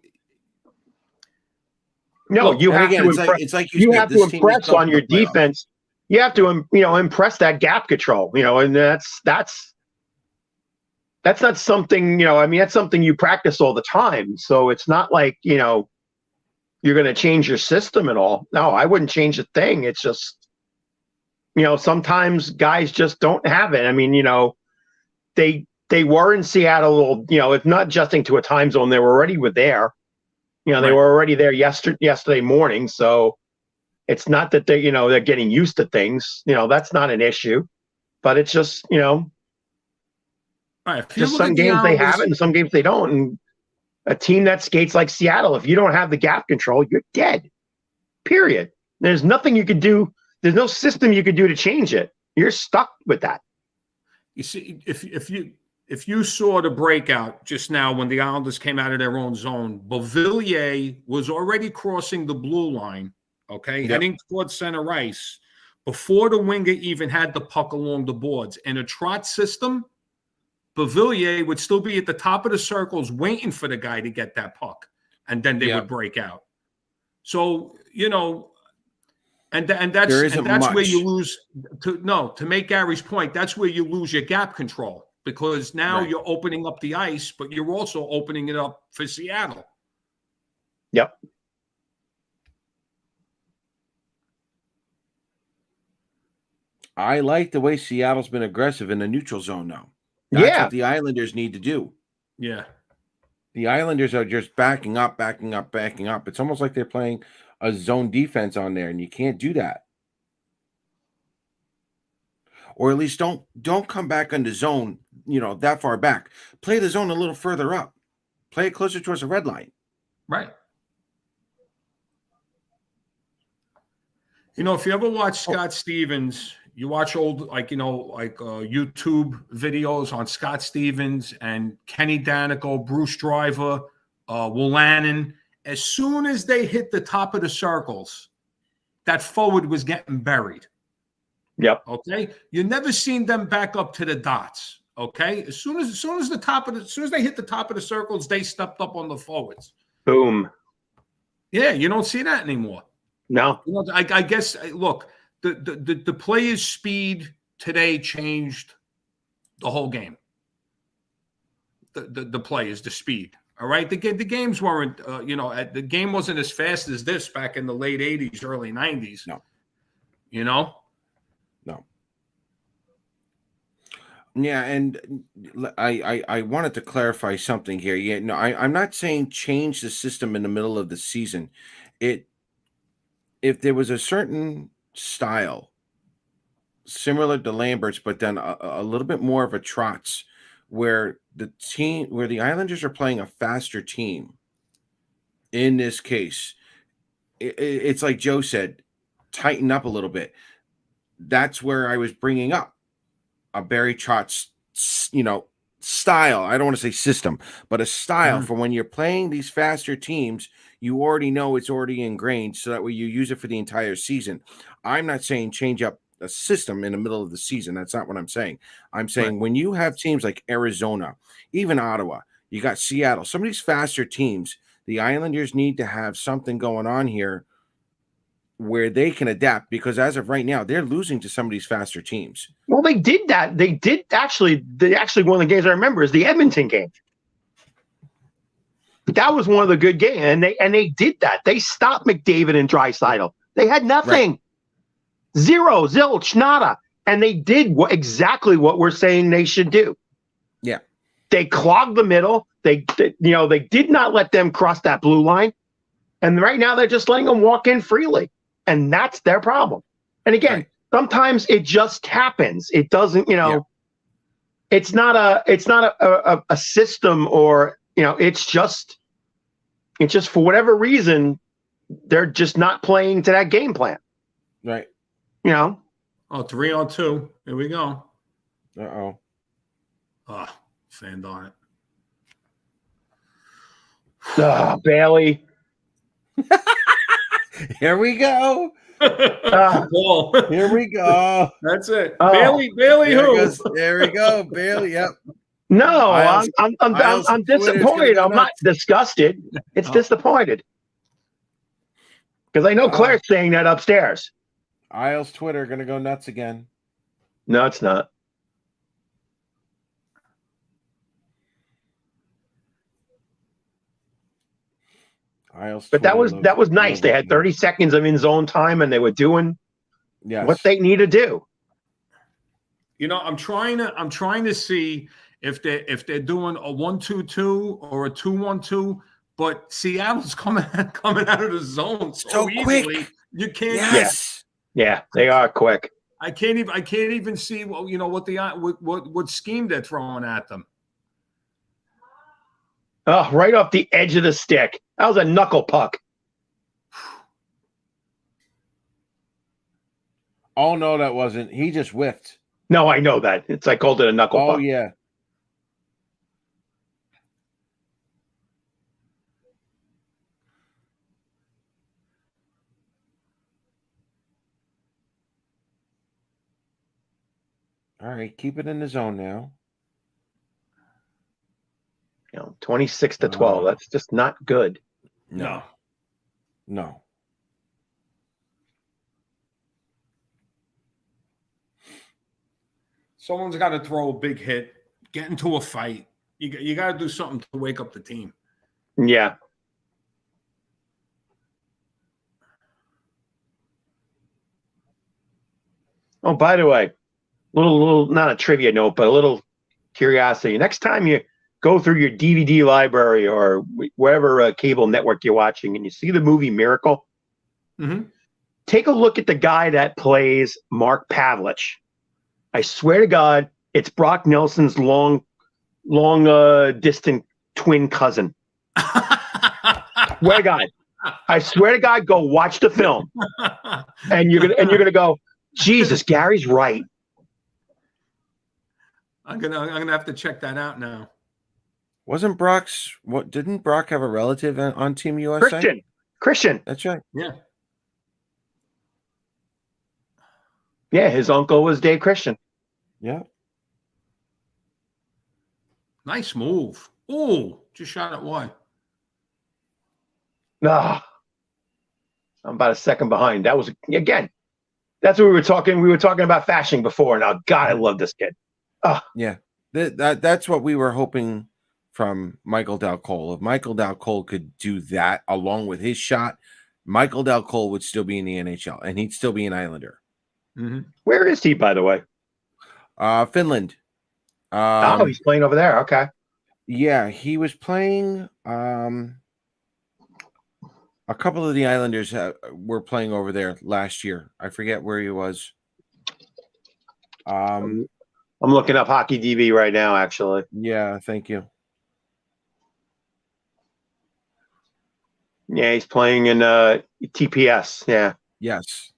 no, look, you have again, to it's impress. like You have to impress on your defense. You have to impress that gap control. And that's not something. I mean, that's something you practice all the time. So it's not like you're going to change your system at all. No, I wouldn't change a thing. It's just. Sometimes guys just don't have it. I mean, they were in Seattle, if not adjusting to a time zone, they were already there. They were already there yesterday morning. So it's not that they're getting used to things. That's not an issue. But it's just, just some games they have it and some games they don't. And a team that skates like Seattle, if you don't have the gap control, you're dead. Period. There's nothing you could do. There's no system you could do to change it. You're stuck with that. You see, if you saw the breakout just now when the Islanders came out of their own zone, Beauvillier was already crossing the blue line, heading towards center ice before the winger even had the puck along the boards. In a Trotz system, Beauvillier would still be at the top of the circles waiting for the guy to get that puck, and then they would break out. So, And that's where you lose. To make Gary's point, that's where you lose your gap control because now you're opening up the ice, but you're also opening it up for Seattle. Yep. I like the way Seattle's been aggressive in the neutral zone now. That's what the Islanders need to do. Yeah. The Islanders are just backing up. It's almost like they're playing a zone defense on there, and you can't do that. Or at least don't come back on the zone, that far back. Play the zone a little further up. Play it closer towards the red line. Right. If you ever watch Scott Stevens, you watch old, YouTube videos on Scott Stevens and Kenny Danico, Bruce Driver, Willanen. As soon as they hit the top of the circles, that forward was getting buried. Yep. Okay. You never seen them back up to the dots. Okay. As soon as they hit the top of the circles, they stepped up on the forwards. Boom. Yeah, you don't see that anymore. No. I guess. Look, the players' speed today changed the whole game. The players, the speed. All right, the games weren't, the game wasn't as fast as this back in the late 80s, early 90s. No. No. Yeah, and I wanted to clarify something here. Yeah, no, I'm not saying change the system in the middle of the season. If there was a certain style similar to Lambert's, but then a little bit more of a Trotz, where the Islanders are playing a faster team. In this case, it's like Joe said, tighten up a little bit. That's where I was bringing up a Barry Trotz, style. I don't want to say system, but a style for when you're playing these faster teams. You already know it's already ingrained, so that way you use it for the entire season. I'm not saying change up a system in the middle of the season. That's not what I'm saying. I'm saying when you have teams like Arizona, even Ottawa, you got Seattle, some of these faster teams, the Islanders need to have something going on here where they can adapt, because as of right now, they're losing to some of these faster teams. Well, they did that. They did actually. One of the games I remember is the Edmonton game. That was one of the good games, and they did that. They stopped McDavid and Draisaitl. They had nothing, Right. Zero, zilch, nada, and they did exactly what we're saying they should do. Yeah, they clogged the middle. They did not let them cross that blue line, and right now they're just letting them walk in freely, and that's their problem. And again, right. Sometimes it just happens. It doesn't, It's not a system, or it's just for whatever reason they're just not playing to that game plan. Right. Oh, 3-on-2. Here we go. Uh-oh. Fanned on it. Bailey. Here we go. Ball. Here we go. That's it. Oh. Bailey There we go. Bailey. Yep. No, Isles- I'm Twitter's gonna disappointed. go I'm not nuts. disgusted. It's disappointed. Because I know Claire's saying that upstairs. Isles Twitter gonna go nuts again. No, it's not. Isles But that Twitter was nice. They had 30 seconds of in zone time, and they were doing what they need to do. I'm trying to see if they're doing a 1-2-2 or a 2-1-2, but Seattle's coming out of the zone so easily. Quick. You can't. Yes. Yeah, they are quick. I can't even see what scheme they're throwing at them. Oh, right off the edge of the stick. That was a knuckle puck. Oh no, that wasn't. He just whiffed. No, I know that. I called it a knuckle puck. Oh yeah. All right, keep it in the zone now. 26-12. That's just not good. No. Someone's got to throw a big hit, get into a fight. You got to do something to wake up the team. Yeah. Oh, by the way, little not a trivia note, but a little curiosity. Next time you go through your DVD library or wherever cable network you're watching, and you see the movie Miracle, take a look at the guy that plays Mark Pavlich. I swear to God, it's Brock Nelson's long distant twin cousin. Swear to God. I swear to God, go watch the film, and you're gonna go, Jesus, Gary's right. I'm gonna have to check that out now. Wasn't didn't Brock have a relative on Team USA? Christian. That's right. Yeah. Yeah, his uncle was Dave Christian. Yeah. Nice move. Oh, just shot it wide. I'm about a second behind. That was, again, that's what we were talking. We were talking about Fashing before. Now, God, I love this kid. Yeah. That's what we were hoping from Michael Dal Cole. If Michael Dal Cole could do that along with his shot, Michael Dal Cole would still be in the NHL, and he'd still be an Islander. Where is he, by the way? Finland. He's playing over there. Okay. Yeah, he was playing. A couple of the Islanders were playing over there last year. I forget where he was. I'm looking up Hockey DB right now, actually. Yeah, thank you. Yeah, he's playing in TPS. Yeah. Yes.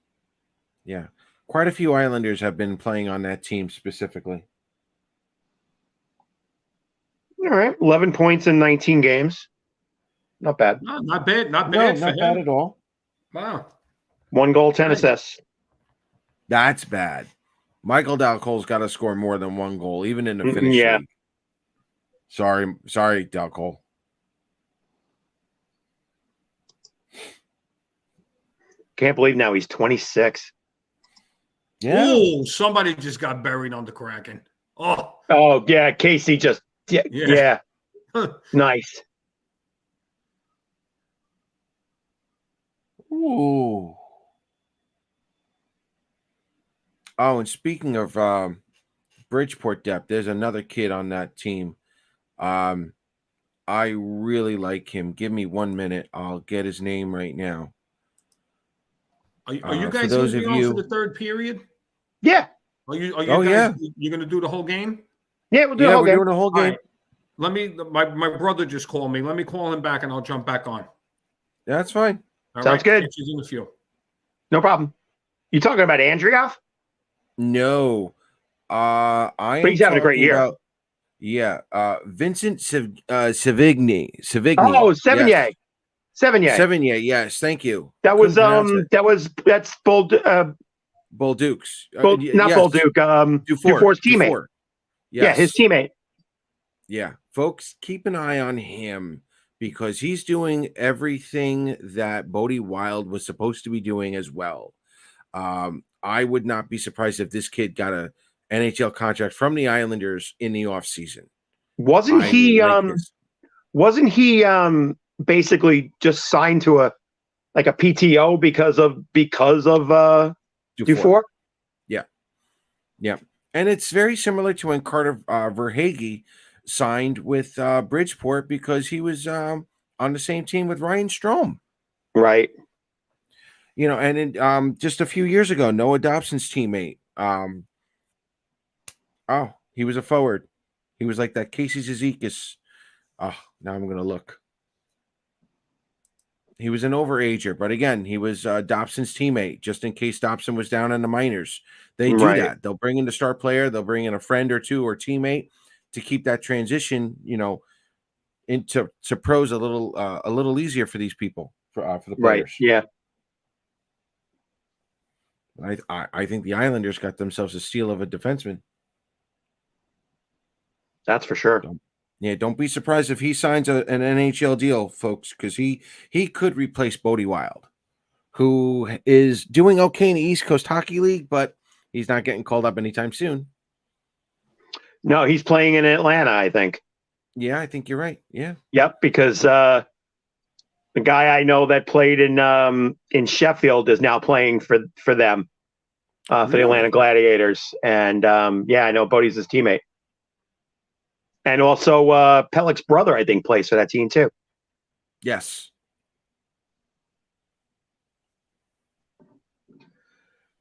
Yeah. Quite a few Islanders have been playing on that team specifically. All right. 11 points in 19 games. Not bad. No, not bad. Not No, bad for not him. bad at all. Wow. 1 goal, 10 assists. That's bad. Michael Dal Cole's got to score more than 1 goal, even in the Finnish league. Sorry, Dal Cole. Can't believe now he's 26. Yeah. Oh, somebody just got buried on the Kraken. Oh yeah, Casey just yeah. Nice. Ooh. Oh, and speaking of Bridgeport depth, there's another kid on that team. I really like him. Give me 1 minute. I'll get his name right now. Are you For guys those going to of be on you, for the third period? Yeah. Are you Oh, guys? yeah. You're going to do the whole game? Yeah, we'll do the yeah, whole we're game. doing the whole All game. right. Let me. My brother just called me. Let me call him back, and I'll jump back on. That's fine. All Sounds right? good. Catch you in the field. No problem. You talking about Andrioff? No, I But am he's having a great talking year. about Vincent Savigny. Oh, Yes. Sevigny. Sevigny. Yes, thank you. That's Bolduc's. not Yes, Bolduc, Dufour. Dufour's teammate. Dufour. Yeah, his Yes. teammate. Yeah, folks, keep an eye on him because he's doing everything that Bodie Wild was supposed to be doing as well. I would not be surprised if this kid got a NHL contract from the Islanders in the offseason. Wasn't he basically just signed to a PTO because of Dufour? Yeah. And it's very similar to when Carter Verhaeghe signed with Bridgeport because he was on the same team with Ryan Strome. Right. And just a few years ago, Noah Dobson's teammate. He was a forward. He was like that Casey Zizekas. Oh, now I'm going to look. He was an overager, but again, he was Dobson's teammate, just in case Dobson was down in the minors. They do that. They'll bring in the star player. They'll bring in a friend or two or teammate to keep that transition, into pros a little easier for these people, for the players. Right. Yeah. I think the Islanders got themselves a steal of a defenseman. That's for sure. Don't be surprised if he signs an NHL deal, folks, because he could replace Bodie Wild, who is doing okay in the East Coast Hockey League, but he's not getting called up anytime soon. No, he's playing in Atlanta, I think. Yeah, I think you're right. Yeah. Yep, because the guy I know that played in Sheffield is now playing for them, for the Atlanta Gladiators. And I know Bodie's his teammate. And also Pellick's brother, I think, plays for that team too. Yes.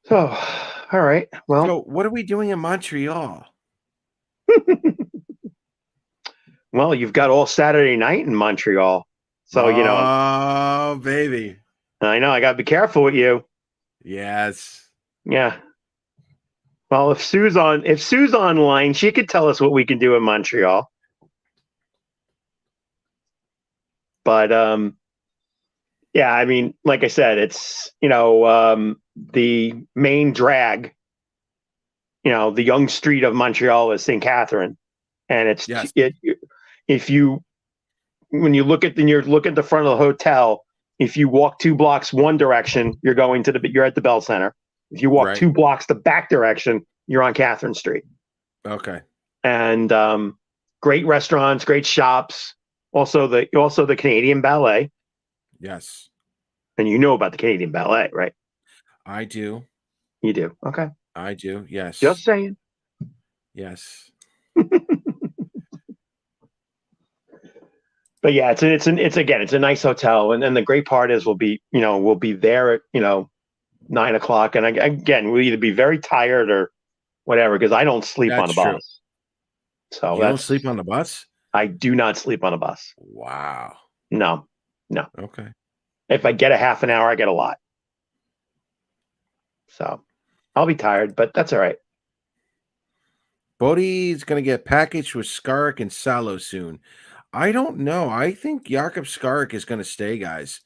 So, all right. Well, so what are we doing in Montreal? Well, you've got all Saturday night in Montreal. So, Oh, baby. I know. I got to be careful with you. Yes. Yeah. Well, if Sue's online, she could tell us what we can do in Montreal. But yeah, I mean, like I said, it's the main drag. The young street of Montreal is St. Catherine, and it's when you look at the front of the hotel, if you walk 2 blocks one direction, you're at the Bell Center. If you walk 2 blocks the back direction, you're on Catherine Street. Okay. And great restaurants, great shops. Also the Canadian Ballet. Yes. And you know about the Canadian Ballet, right? I do. You do. Okay. I do. Yes. Just saying. Yes. But yeah, it's a nice hotel, and then the great part is we'll be there at 9:00, and again we'll either be very tired or whatever because I don't sleep on a bus. So you don't sleep on the bus? I do not sleep on a bus. Wow. No. Okay. If I get a half an hour, I get a lot. So I'll be tired, but that's all right. Bodie's going to get packaged with Skarek and Salo soon. I don't know. I think Jakob Skarek is going to stay, guys.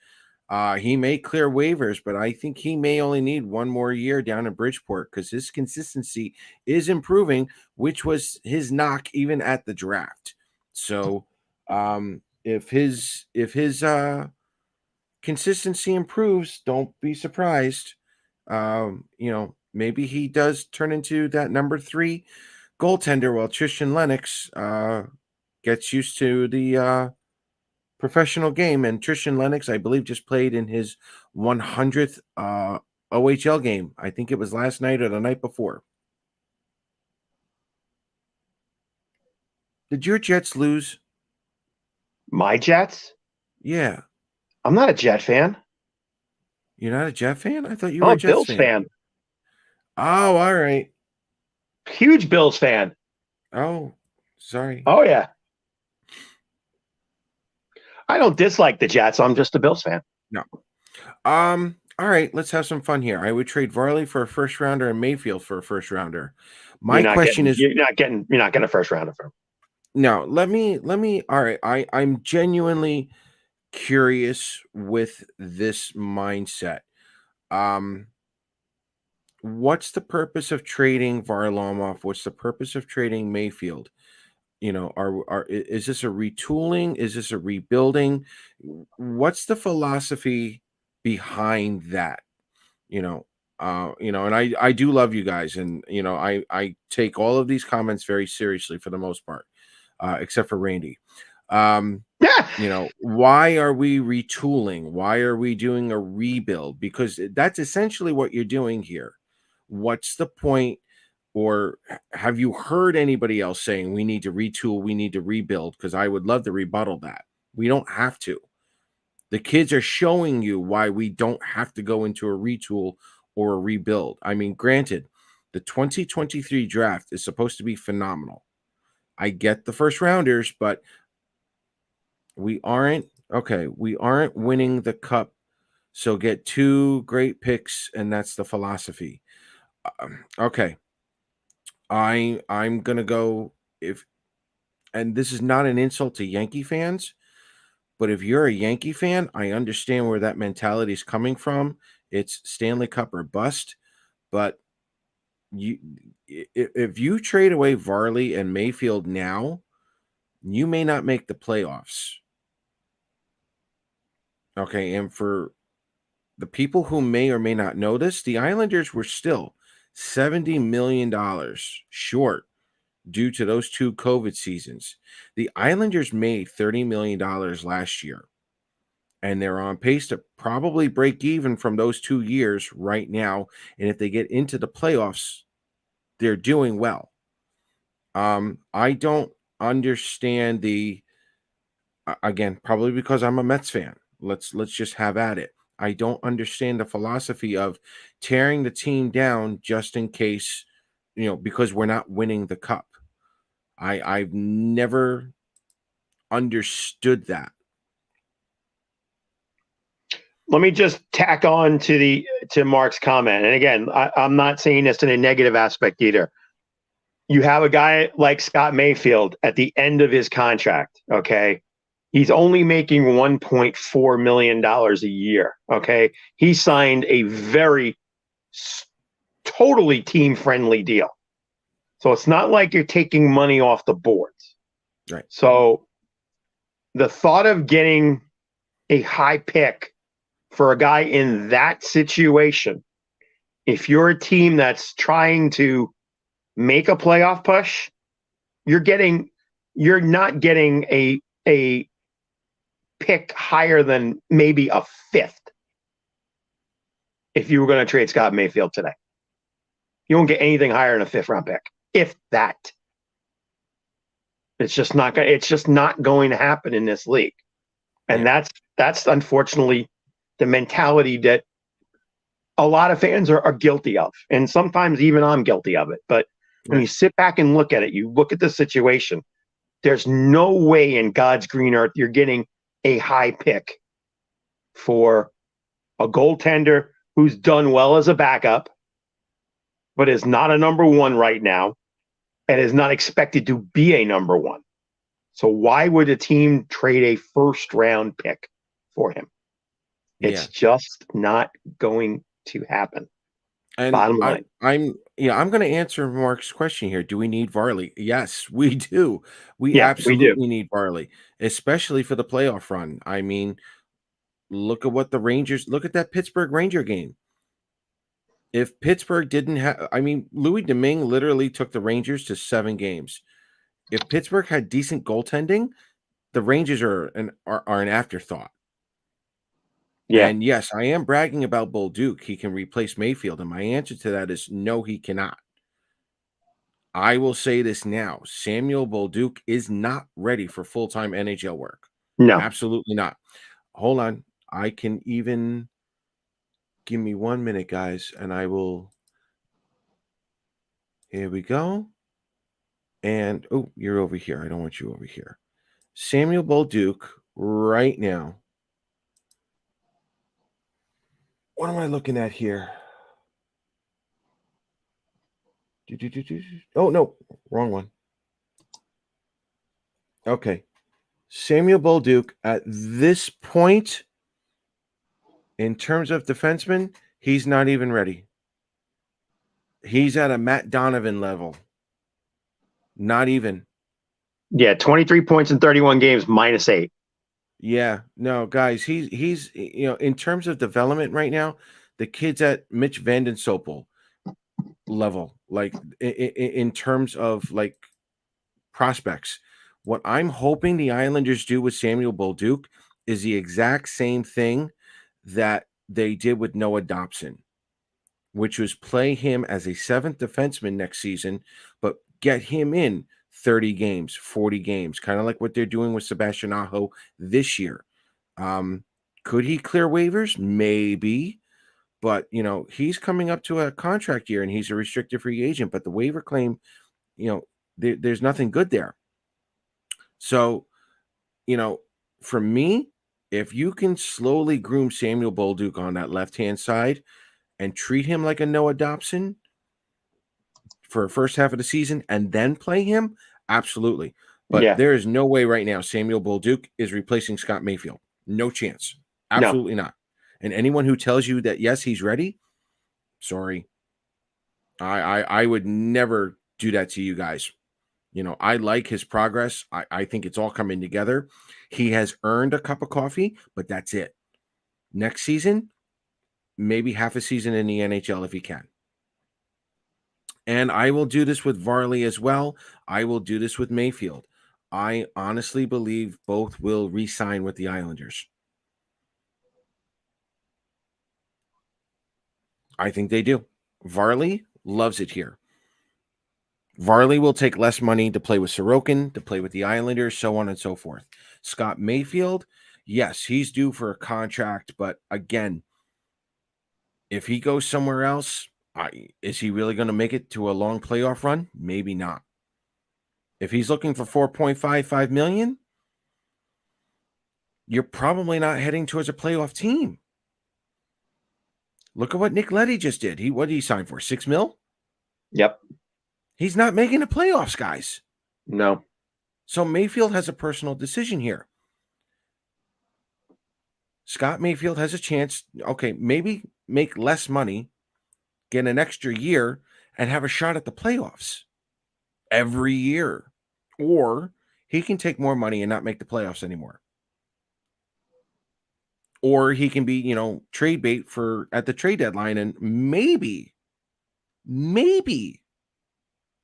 He may clear waivers, but I think he may only need 1 more year down in Bridgeport because his consistency is improving, which was his knock even at the draft. So if his consistency improves, don't be surprised. Maybe he does turn into that number 3 goaltender while Tristan Lennox gets used to the professional game. And Tristan Lennox, I believe, just played in his 100th OHL game. I think it was last night or the night before. Did your Jets lose? My Jets? Yeah. I'm not a Jet fan. You're not a Jet fan? I thought you I'm were a a Jets Bills fan. Oh, all right. Huge Bills fan. Oh, sorry. Oh, yeah. I don't dislike the Jets. I'm just a Bills fan. No. All right, let's have some fun here. I would trade Varley for a first rounder and Mayfield for a first rounder. My question is, you're not getting a first rounder from. no, let me all right. I'm genuinely curious with this mindset. What's the purpose of trading Varlamov? What's the purpose of trading Mayfield? Is this a retooling? Is this a rebuilding? What's the philosophy behind that? And I do love you guys, and I take all of these comments very seriously for the most part, except for Randy. Why are we retooling? Why are we doing a rebuild? Because that's essentially what you're doing here. What's the point? Or have you heard anybody else saying we need to retool, we need to rebuild? Because I would love to rebuttal that. We don't have to. The kids are showing you why we don't have to go into a retool or a rebuild. I mean, granted, the 2023 draft is supposed to be phenomenal. I get the first rounders, but we aren't winning the cup. So get 2 great picks, and that's the philosophy. Okay. I'm gonna go and this is not an insult to Yankee fans, but if you're a Yankee fan, I understand where that mentality is coming from. It's Stanley Cup or bust. But if you trade away Varley and Mayfield now, you may not make the playoffs. Okay, and for the people who may or may not know this, the Islanders were still $70 million short due to those 2 COVID seasons. The Islanders made $30 million last year, and they're on pace to probably break even from those 2 years right now. And if they get into the playoffs, they're doing well. I don't understand again, probably because I'm a Mets fan. Let's just have at it. I don't understand the philosophy of tearing the team down just in case, because we're not winning the cup. I've never understood that. Let me just tack on to Mark's comment. And again, I'm not saying this in a negative aspect either. You have a guy like Scott Mayfield at the end of his contract, okay? He's only making $1.4 million a year, okay? He signed a very totally team-friendly deal. So it's not like you're taking money off the boards. Right. So the thought of getting a high pick for a guy in that situation, if you're a team that's trying to make a playoff push, you're not getting a pick higher than maybe a 5th if you were going to trade Scott Mayfield today. You won't get anything higher than a 5th round pick, if that. It's just not going to happen in this league. And that's unfortunately the mentality that a lot of fans are guilty of. And sometimes even I'm guilty of it. But when you sit back and look at it, you look at the situation, there's no way in God's green earth you're getting a high pick for a goaltender who's done well as a backup, but is not a number 1 right now and is not expected to be a number 1. So why would a team trade a first round pick for him? It's just not going to happen. And bottom line. I'm going to answer Mark's question here. Do we need Varley? Yes, we do. We do. absolutely need Varley, especially for the playoff run. I mean, look at what the Rangers, look at that Pittsburgh Ranger game. If Pittsburgh didn't have, I mean, Louis Domingue literally took the Rangers to 7 games. If Pittsburgh had decent goaltending, the Rangers are an afterthought. Yeah. And yes, I am bragging about Bolduc. He can replace Mayfield. And my answer to that is no, he cannot. I will say this now. Samuel Bolduc is not ready for full-time NHL work. No. Absolutely not. Hold on. I can even give me 1 minute, guys, and I will. Here we go. And oh, you're over here. I don't want you over here. Samuel Bolduc right now. What am I looking at here? Oh, no, wrong one. Okay. Samuel Bolduc at this point, in terms of defenseman, he's not even ready. He's at a Matt Donovan level. Not even. Yeah, 23 points in 31 games, -8. Yeah, no, guys, he's in terms of development right now, the kid's at Mitch Van Den Sopel level, like in terms of like prospects. What I'm hoping the Islanders do with Samuel Bolduc is the exact same thing that they did with Noah Dobson, which was play him as a 7th defenseman next season, but get him in 30 games, 40 games, kind of like what they're doing with Sebastian Aho this year. Could he clear waivers? Maybe. But, he's coming up to a contract year and he's a restricted free agent. But the waiver claim, there's nothing good there. So, for me, if you can slowly groom Samuel Bolduc on that left-hand side and treat him like a Noah Dobson for the first half of the season and then play him, absolutely. But there is no way right now Samuel Bolduc is replacing Scott Mayfield. No chance. Absolutely not. And anyone who tells you that, yes, he's ready, sorry. I would never do that to you guys. I like his progress. I think it's all coming together. He has earned a cup of coffee, but that's it. Next season, maybe half a season in the NHL if he can. And I will do this with Varley as well. I will do this with Mayfield. I honestly believe both will re-sign with the Islanders. I think they do. Varley loves it here. Varley will take less money to play with Sorokin, to play with the Islanders, so on and so forth. Scott Mayfield, yes, he's due for a contract, but again, if he goes somewhere else, is he really going to make it to a long playoff run? Maybe not. If he's looking for $4.55 million, you're probably not heading towards a playoff team. Look at what Nick Leddy just did. What did he sign for? $6 million? Yep. He's not making the playoffs, guys. No. So Mayfield has a personal decision here. Scott Mayfield has a chance, okay, maybe make less money, get an extra year, and have a shot at the playoffs every year. Or he can take more money and not make the playoffs anymore. Or he can be, trade bait at the trade deadline and maybe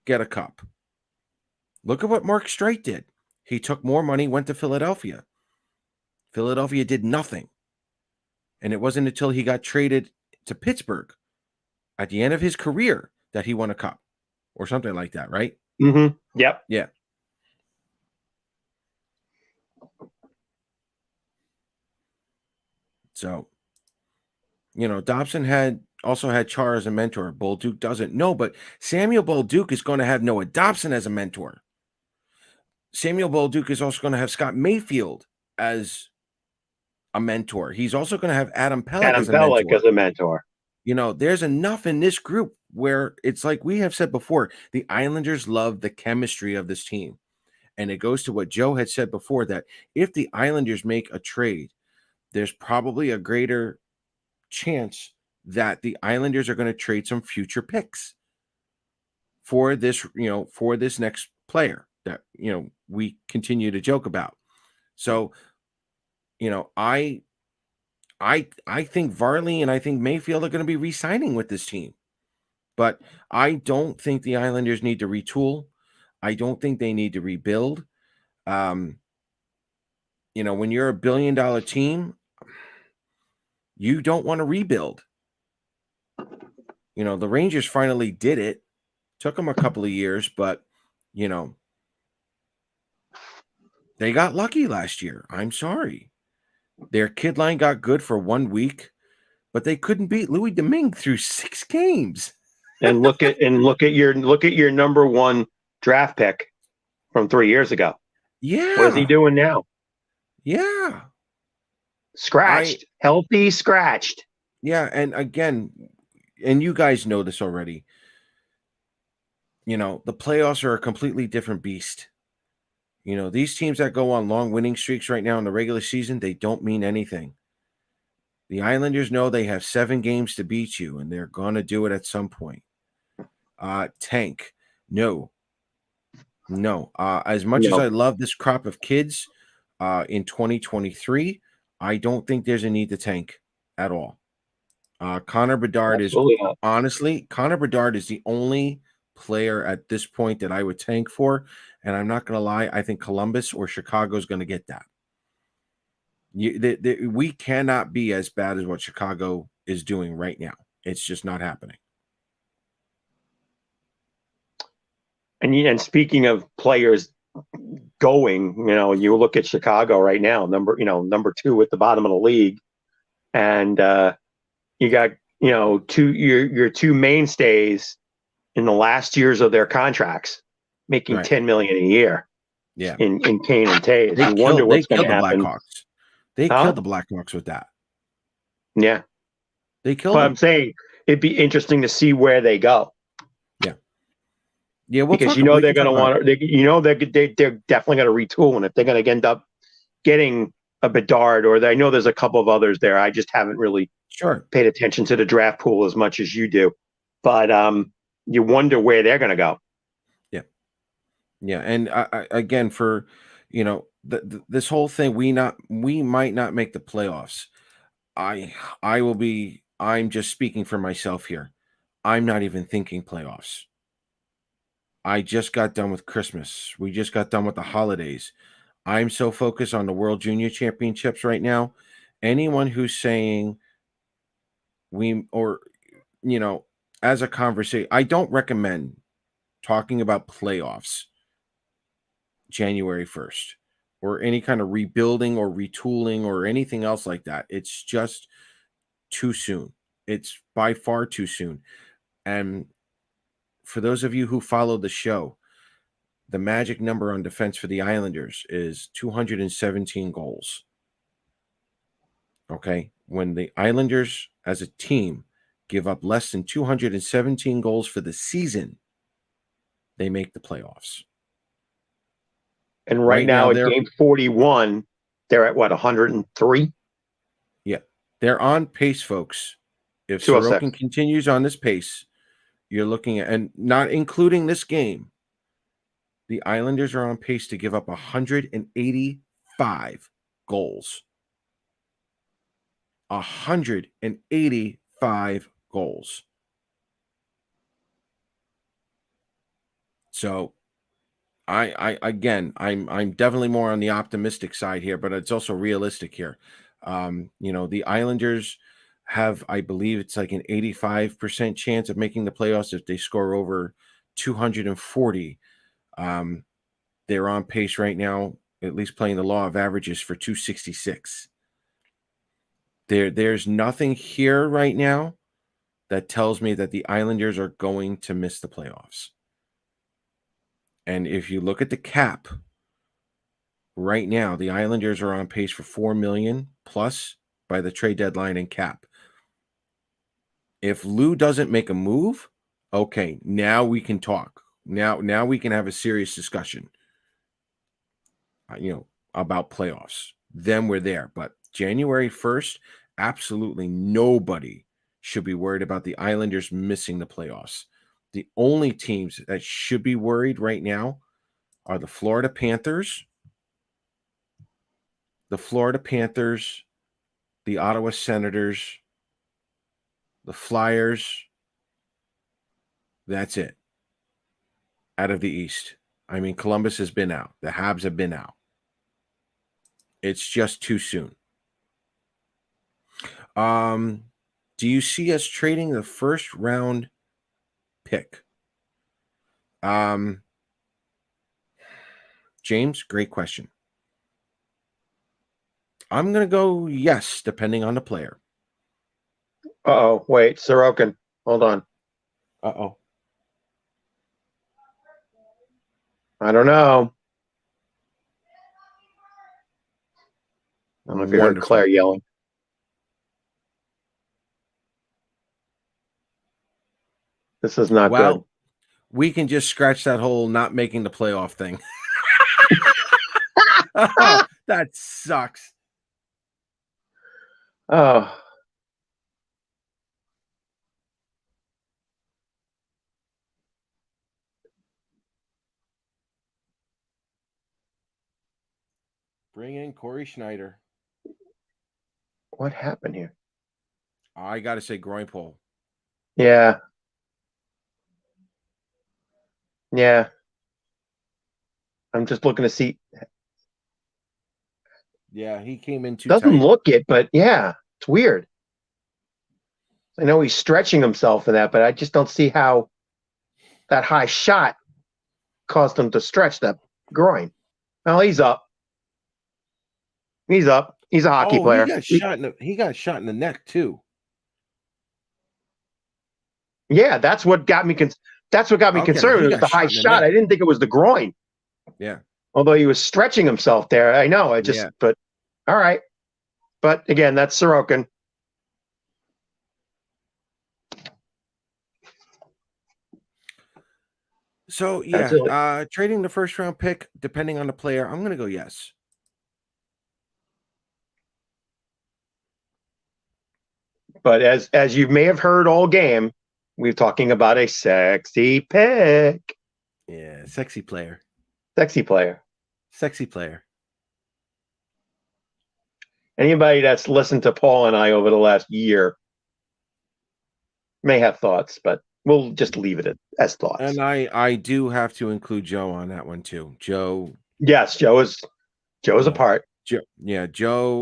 get a cup. Look at what Mark Streit did. He took more money, went to Philadelphia. Philadelphia did nothing. And it wasn't until he got traded to Pittsburgh at the end of his career that he won a cup or something like that, right? Mm-hmm. Yep. Yeah. So, Dobson also had Char as a mentor. Bolduc doesn't. No, but Samuel Bolduc is going to have Noah Dobson as a mentor. Samuel Bolduc is also going to have Scott Mayfield as a mentor. He's also going to have Adam Pelech as a mentor. There's enough in this group where it's like we have said before, the Islanders love the chemistry of this team. And it goes to what Joe had said before, that if the Islanders make a trade, there's probably a greater chance that the Islanders are going to trade some future picks for this, for this next player that, we continue to joke about. So, I I think Varley and I think Mayfield are going to be re-signing with this team. But I don't think the Islanders need to retool. I don't think they need to rebuild. When you're a $1 billion team, you don't want to rebuild. The Rangers finally did it. Took them a couple of years, but, they got lucky last year. I'm sorry. Their kid line got good for 1 week, but they couldn't beat Louis Domingue through 6 games. And look at your number one draft pick from 3 years ago. Yeah. What is he doing now? Yeah. Scratched. Healthy, scratched. Yeah, and again, and you guys know this already. The playoffs are a completely different beast. These teams that go on long winning streaks right now in the regular season, they don't mean anything. The Islanders know they have 7 games to beat you, and they're going to do it at some point. Tank. No. As much as I love this crop of kids in 2023, I don't think there's a need to tank at all. Connor Bedard is the only player at this point that I would tank for. And I'm not going to lie, I think Columbus or Chicago is going to get that. We cannot be as bad as what Chicago is doing right now. It's just not happening. And speaking of players going, you look at Chicago right now, number 2 at the bottom of the league, and you got your 2 mainstays in the last years of their contracts making $10 million a year. Yeah, in Kane and Taves. You wonder what's going to happen. Blackhawks. They killed the Blackhawks with that. Yeah, they killed them. I'm saying it'd be interesting to see where they go. Yeah, because they're going to want to. They're definitely going to retool, and if they're going to end up getting a Bedard, or I know there's a couple of others there. I just haven't really paid attention to the draft pool as much as you do, but you wonder where they're going to go. Yeah, and again, for this whole thing, we might not make the playoffs. I'm just speaking for myself here. I'm not even thinking playoffs. I just got done with Christmas. We just got done with the holidays. I'm so focused on the World Junior Championships right now. Anyone who's saying as a conversation, I don't recommend talking about playoffs January 1st or any kind of rebuilding or retooling or anything else like that. It's just too soon. It's by far too soon. And for those of you who follow the show, the magic number on defense for the Islanders is 217 goals. Okay? When the Islanders as a team give up less than 217 goals for the season, they make the playoffs. And right now at game 41, they're at what, 103? Yeah. They're on pace, folks. If Sorokin continues on this pace, you're looking at, and not including this game, the Islanders are on pace to give up 185 goals. 185 goals. So I'm definitely more on the optimistic side here, but it's also realistic here. The Islanders have, I believe it's like an 85% chance of making the playoffs if they score over 240. They're on pace right now, at least playing the law of averages, for 266. There's nothing here right now that tells me that the Islanders are going to miss the playoffs. And if you look at the cap right now, the Islanders are on pace for $4 million plus by the trade deadline and cap. If Lou doesn't make a move, okay, now we can talk. Now we can have a serious discussion, about playoffs. Then we're there. But January 1st, absolutely nobody should be worried about the Islanders missing the playoffs. The only teams that should be worried right now are the Florida Panthers, the the Ottawa Senators, the Flyers. That's it. Out of the East. I mean, Columbus has been out. The Habs have been out. It's just too soon. Do you see us trading the first round pick? James, great question. I'm going to go yes, depending on the player. Uh-oh. Wait, Sorokin. Hold on. Uh-oh. I don't know. I don't know if you heard Wonderful. Claire yelling. This is not good. We can just scratch that whole not making the playoff thing. That sucks. Oh. Bring in Corey Schneider. What happened here? I got to say groin pull. Yeah. Yeah. I'm just looking to see. Yeah, he came in too Doesn't tight. look it, but yeah, it's weird. I know he's stretching himself in that, but I just don't see how that high shot caused him to stretch that groin. Well, he's up. He's up. He's a hockey player. He got shot in the neck too. Yeah, that's what got me. That's what got me Okay, concerned. he It was got the high shot in the shot. neck. I didn't think it was the groin. Yeah. Although he was stretching himself there. I know. I just. Yeah. But all right. But again, that's Sorokin. So yeah, trading the first round pick, depending on the player, I'm gonna go yes. But as you may have heard all game, we're talking about a sexy pick. Yeah, sexy player. Sexy player. Sexy player. Anybody that's listened to Paul and I over the last year may have thoughts, but we'll just leave it as thoughts. And I do have to include Joe on that one too. Joe. Yes, Joe's a part. Joe.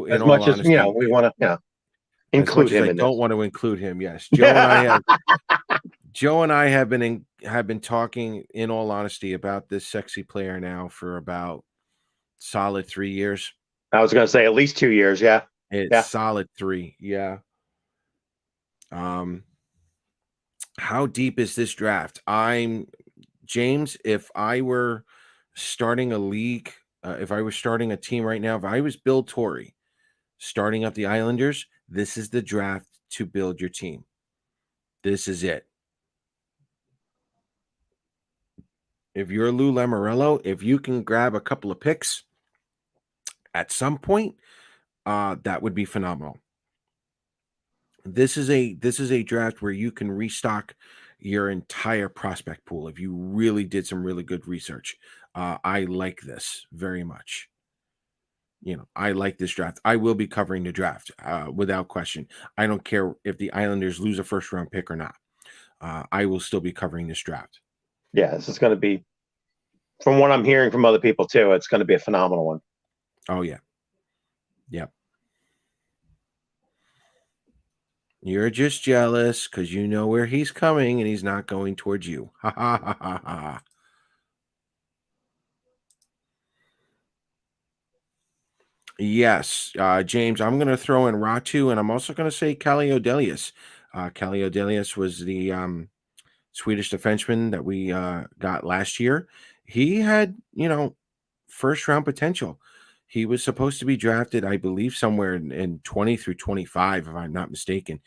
As much as we want to, include him I in this. don't want to include him. Yes, Joe and I have. Joe and I have been talking, in all honesty, about this sexy player now for about solid 3 years. I was going to say at least 2 years. Yeah, solid 3. Yeah. How deep is this draft? James. If I were starting a league, if I was starting a team right now, if I was Bill Torrey, starting up the Islanders, this is the draft to build your team. This is it. If you're Lou Lamoriello, if you can grab a couple of picks at some point, that would be phenomenal. This is a draft where you can restock your entire prospect pool if you really did some really good research. I like this very much. I like this draft. I will be covering the draft without question. I don't care if the Islanders lose a first round pick or not. I will still be covering this draft. Yeah, this is going to be, from what I'm hearing from other people too, it's going to be a phenomenal one. Oh yeah. Yep. You're just jealous because you know where he's coming and he's not going towards you. Ha ha ha ha ha. Yes, James, I'm going to throw in Ratu, and I'm also going to say Kallio-Delius. Kallio-Delius was the Swedish defenseman that we got last year. He had, first round potential. He was supposed to be drafted, I believe, somewhere in 20 through 25, if I'm not mistaken.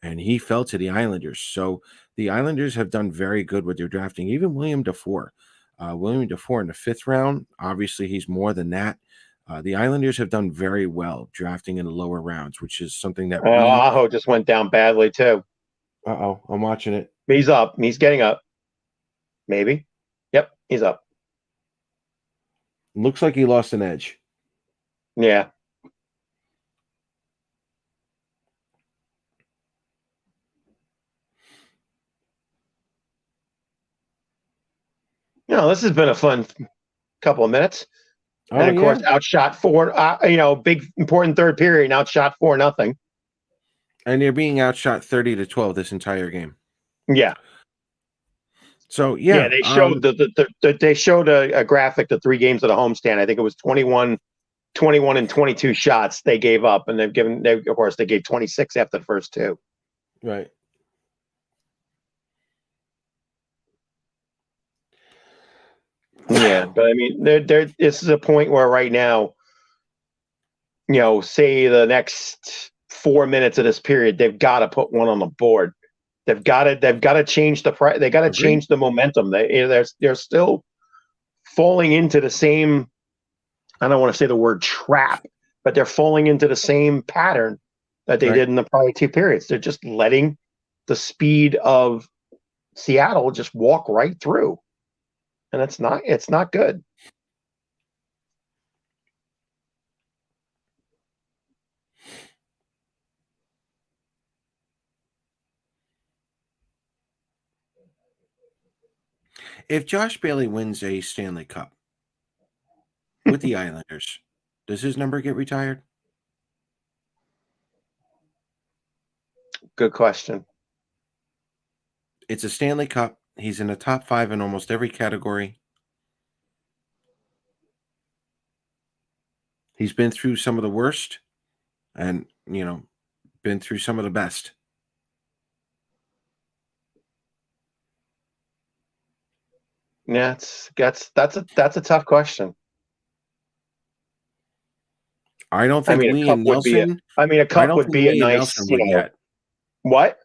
And he fell to the Islanders. So the Islanders have done very good with their drafting. Even William Dufour. William Dufour in the 5th round. Obviously, he's more than that. The Islanders have done very well drafting in the lower rounds, which is something that Aho just went down badly too. Uh-oh, I'm watching it. He's up. He's getting up. Maybe. Yep, he's up. Looks like he lost an edge. Yeah. this has been a fun couple of minutes. Oh, And of course, yeah. outshot 4. Big important third period, and outshot 4-0. And they're being outshot 30-12 this entire game. Yeah. So Yeah, they showed they showed a graphic, the 3 games of the homestand. I think it was 21 and 22 shots they gave up, and of course they gave 26 after the first 2. right. Yeah, but I mean, this is a point where right now, say the next 4 minutes of this period, they've got to put one on the board. They've got to change the they got to change the momentum. They're still falling into the same. I don't want to say the word trap, but they're falling into the same pattern that they did in the prior 2 periods. They're just letting the speed of Seattle just walk right through, and it's not good. If Josh Bailey wins a Stanley Cup with the Islanders, does his number get retired? Good question. It's a Stanley Cup. He's in the top 5 in almost every category. He's been through some of the worst and, been through some of the best. Yeah, that's a tough question. I don't think Liam Nelson. A cup would be a nice, yet. What?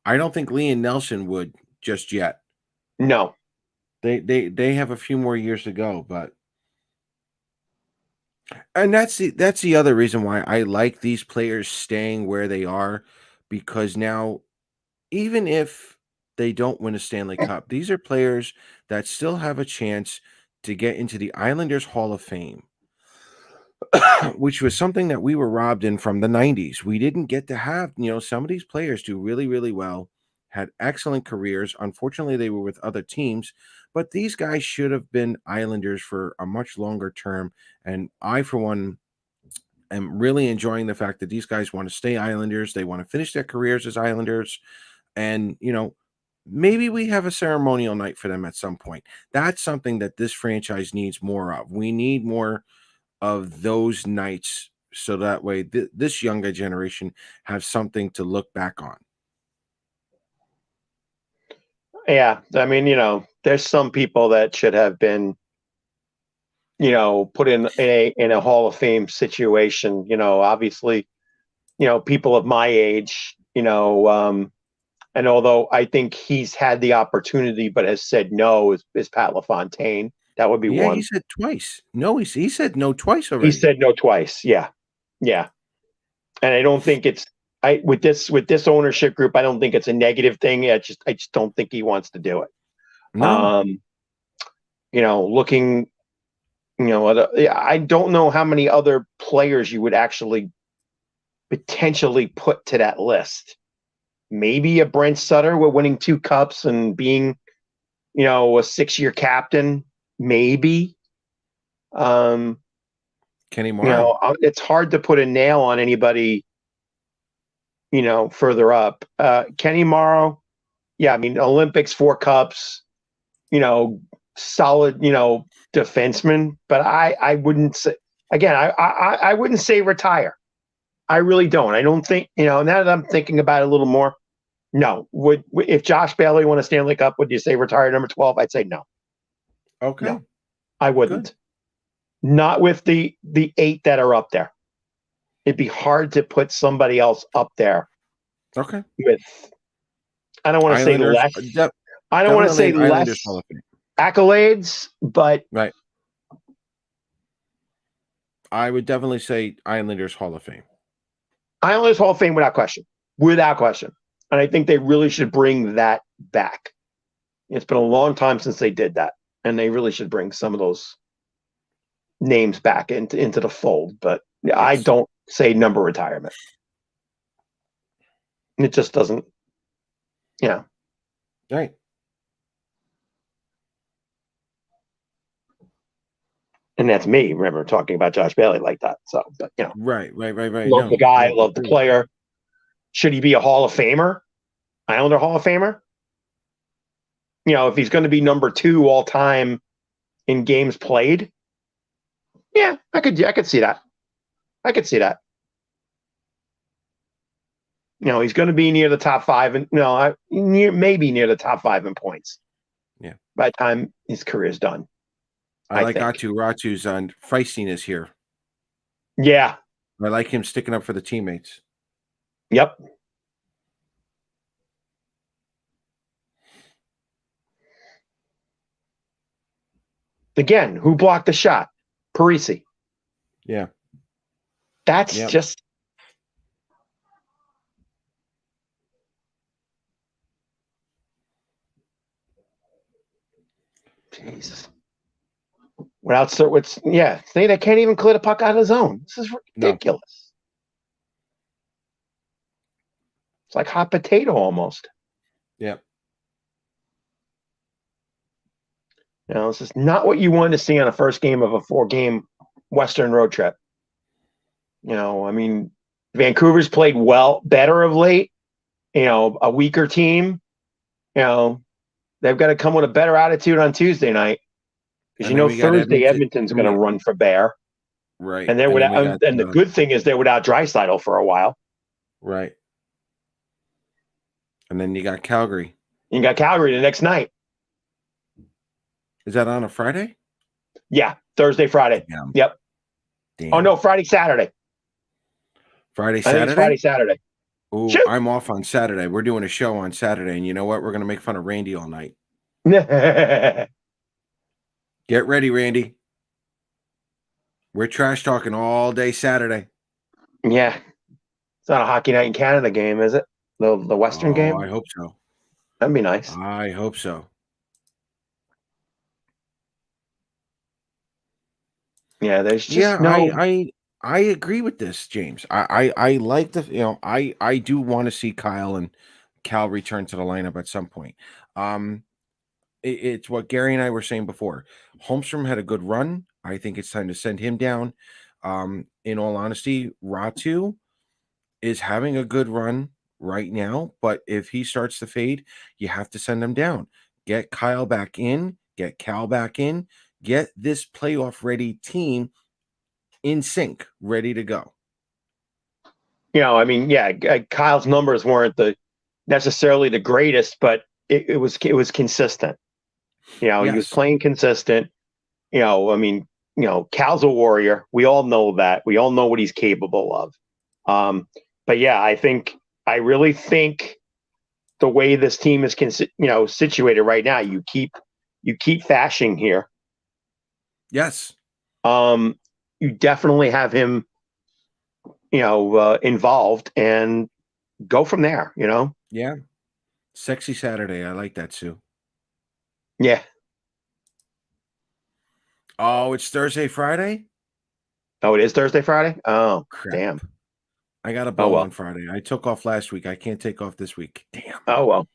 I don't think Liam Nelson would just yet. No. They have a few more years to go, and that's the other reason why I like these players staying where they are, because now, even if they don't win a Stanley Cup, these are players that still have a chance to get into the Islanders Hall of Fame, which was something that we were robbed in from the 90s. We didn't get to have, some of these players do really, really well, had excellent careers. Unfortunately, they were with other teams, but these guys should have been Islanders for a much longer term. And I, for one, am really enjoying the fact that these guys want to stay Islanders. They want to finish their careers as Islanders. And, maybe we have a ceremonial night for them at some point. That's something that this franchise needs more of. We need more of those nights, so that way this younger generation have something to look back on. Yeah, I mean, there's some people that should have been, put in a Hall of Fame situation. Obviously, people of my age, and although I think he's had the opportunity but has said no, is Pat LaFontaine. That would be one. He said twice. No, he said no twice already. He said no twice. Yeah. And I don't think it's with this ownership group. I don't think it's a negative thing. I just don't think he wants to do it. No. Looking, I don't know how many other players you would actually potentially put to that list. Maybe a Brent Sutter with winning 2 cups and being, a 6-year captain. Maybe. Kenny Morrow. It's hard to put a nail on anybody, further up. Kenny Morrow, yeah, I mean, Olympics, 4 cups, solid, defenseman. But I wouldn't say, again, I wouldn't say retire. I really don't. I don't think, now that I'm thinking about it a little more, no. If Josh Bailey won a Stanley Cup, would you say retire number 12? I'd say no. Okay. No, I wouldn't. Good. Not with the 8 that are up there. It'd be hard to put somebody else up there. Okay. With, I don't want to say less. I don't want to say less accolades, but right. I would definitely say Islanders Hall of Fame. Islanders Hall of Fame without question. Without question. And I think they really should bring that back. It's been a long time since they did that. And they really should bring some of those names back into the fold. But yes. I don't say number retirement. It just doesn't, Right. And that's me. Remember talking about Josh Bailey like that. So, but Right. love the guy, love the player. Should he be a Hall of Famer? Islander Hall of Famer? If he's going to be number 2 all time in games played, yeah, I could see that. I could see that. He's going to be near the top 5, and maybe near the top 5 in points. Yeah. By the time his career's done. I like Ratu's on feistiness here. Yeah. I like him sticking up for the teammates. Yep. Again, who blocked the shot? Parisi. Yeah. That's just. Jesus. They can't even clear the puck out of the zone. This is ridiculous. No. It's like hot potato almost. Yeah. This is not what you want to see on a first game of a 4-game Western road trip. Vancouver's played better of late. A weaker team. They've got to come with a better attitude on Tuesday night. Because Thursday Edmonton's going to run for bear. Right. And the good thing is they're without Draisaitl for a while. Right. And then you got Calgary. You got Calgary the next night. Is that on a Friday? Yeah, Thursday, Friday. Damn. Yep. Damn. Oh no, Friday, Saturday. Friday, Saturday. I think it's Friday, Saturday. Ooh, I'm off on Saturday. We're doing a show on Saturday, and you know what? We're gonna make fun of Randy all night. Get ready, Randy. We're trash talking all day Saturday. Yeah, it's not a Hockey Night in Canada game, is it? The Western game. I hope so. That'd be nice. I hope so. Yeah, there's just I agree with this, James. I like the I do want to see Kyle and Cal return to the lineup at some point. It's what Gary and I were saying before. Holmstrom had a good run. I think it's time to send him down. In all honesty, Ratu is having a good run right now, but if he starts to fade, you have to send him down. Get Kyle back in, get Cal back in, get this playoff ready team in sync, ready to go. Kyle's numbers weren't necessarily the greatest, but it was consistent. He was playing consistent. Cal's a warrior. We all know that. We all know what he's capable of. But yeah, I really think the way this team is situated right now, you keep Fashing here. Yes. You definitely have him, involved and go from there, Yeah. Sexy Saturday. I like that, Sue. Yeah. Oh, it's Thursday, Friday? Oh, it is Thursday, Friday? Oh, crap. Damn. I got a bow on Friday. I took off last week. I can't take off this week. Damn. Oh, well.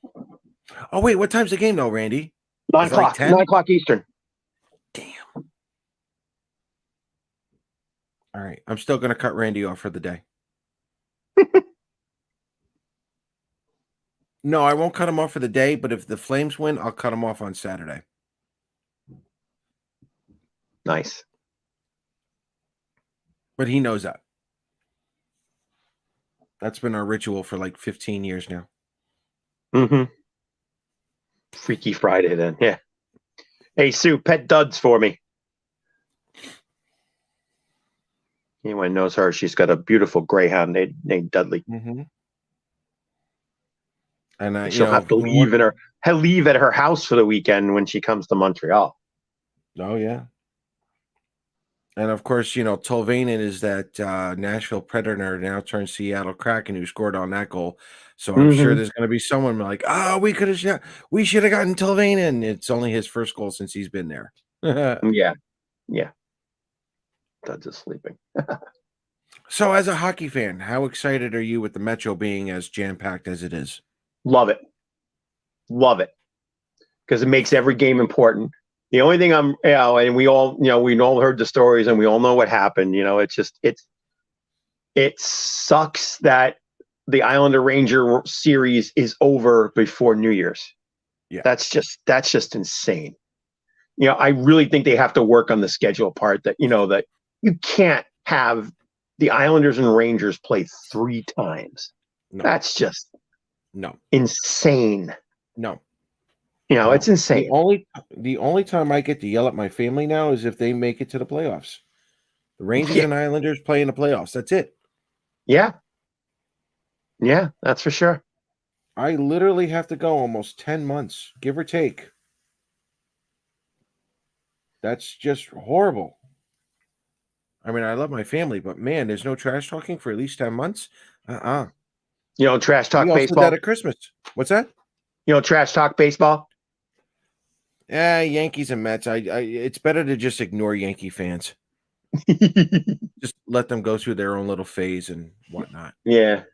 Oh, wait. What time's the game, though, Randy? 9 o'clock. 9 o'clock Eastern. Damn. All right. I'm still going to cut Randy off for the day. No, I won't cut him off for the day, but if the Flames win, I'll cut him off on Saturday. Nice. But he knows that. That's been our ritual for like 15 years now. Mm-hmm. Freaky Friday then. Yeah. Hey, Sue, pet Duds for me. Anyone knows her, she's got a beautiful greyhound named Dudley. Mm-hmm. And she'll have to leave at her house for the weekend when she comes to Montreal. Oh, yeah. And of course, Tolvanen is that Nashville Predator now turned Seattle Kraken who scored on that goal. So I'm sure there's going to be someone like, we should have gotten Tolvanen. It's only his first goal since he's been there. Yeah. Duds is sleeping. So as a hockey fan, how excited are you with the Metro being as jam-packed as it is? Love it. Because it makes every game important. The only thing and we all, we all heard the stories and we all know what happened. It sucks that the Islander Ranger series is over before New Year's. Yeah. That's just insane. I really think they have to work on the schedule part that you can't have the Islanders and Rangers play 3 times. No. That's just no insane. No. It's insane. The only time I get to yell at my family now is if they make it to the playoffs. The Rangers and Islanders play in the playoffs. That's it. Yeah. Yeah, that's for sure. I literally have to go almost 10 months, give or take. That's just horrible. I mean, I love my family, but man, there's no trash talking for at least 10 months. Trash talk We also baseball. did that at Christmas. What's that? Trash talk baseball. Yankees and Mets. It's better to just ignore Yankee fans. Just let them go through their own little phase and whatnot. Yeah.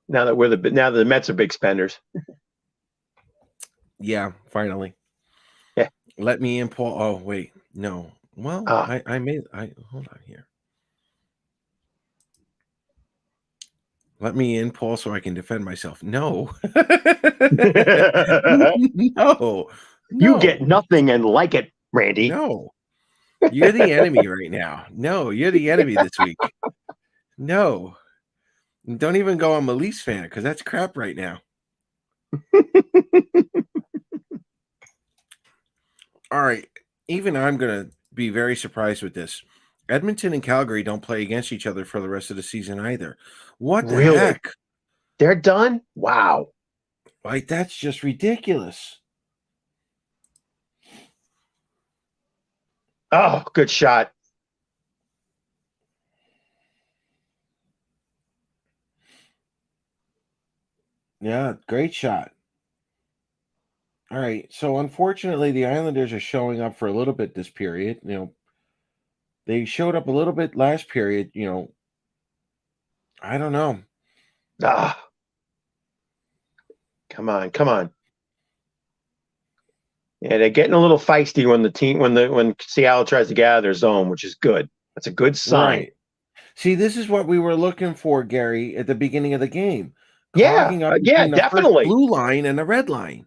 Now that the Mets are big spenders. Yeah, finally. Yeah. Let me in, Paul. Oh, wait. No. Well, hold on here. Let me in, Paul, so I can defend myself. No. No. You get nothing and like it, Randy. No. You're the enemy right now. No, you're the enemy this week. No. Don't even go on Leafs fan because that's crap right now. All right. Even I'm going to be very surprised with this. Edmonton and Calgary don't play against each other for the rest of the season either. What the heck? They're done? Wow. Like, that's just ridiculous. Oh, good shot. Yeah, great shot. All right. So, unfortunately, the Islanders are showing up for a little bit this period. They showed up a little bit last period. I don't know. Come on. Yeah, they're getting a little feisty when Seattle tries to get out of their zone, which is good. That's a good sign. Right. See, this is what we were looking for, Gary, at the beginning of the game. Yeah, definitely. The blue line and the red line.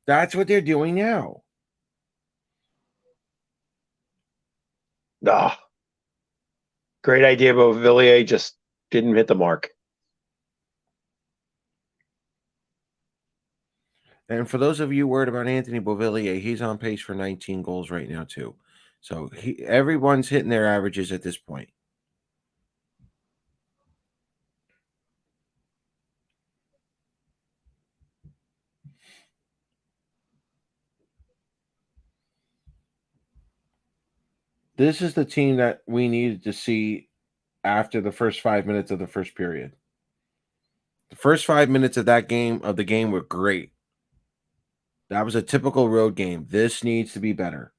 That's what they're doing now. Great idea, but Villiers just didn't hit the mark. And for those of you worried about Anthony Beauvillier, he's on pace for 19 goals right now, too. So everyone's hitting their averages at this point. This is the team that we needed to see after the first 5 minutes of the first period. The first 5 minutes of the game were great. That was a typical road game. This needs to be better.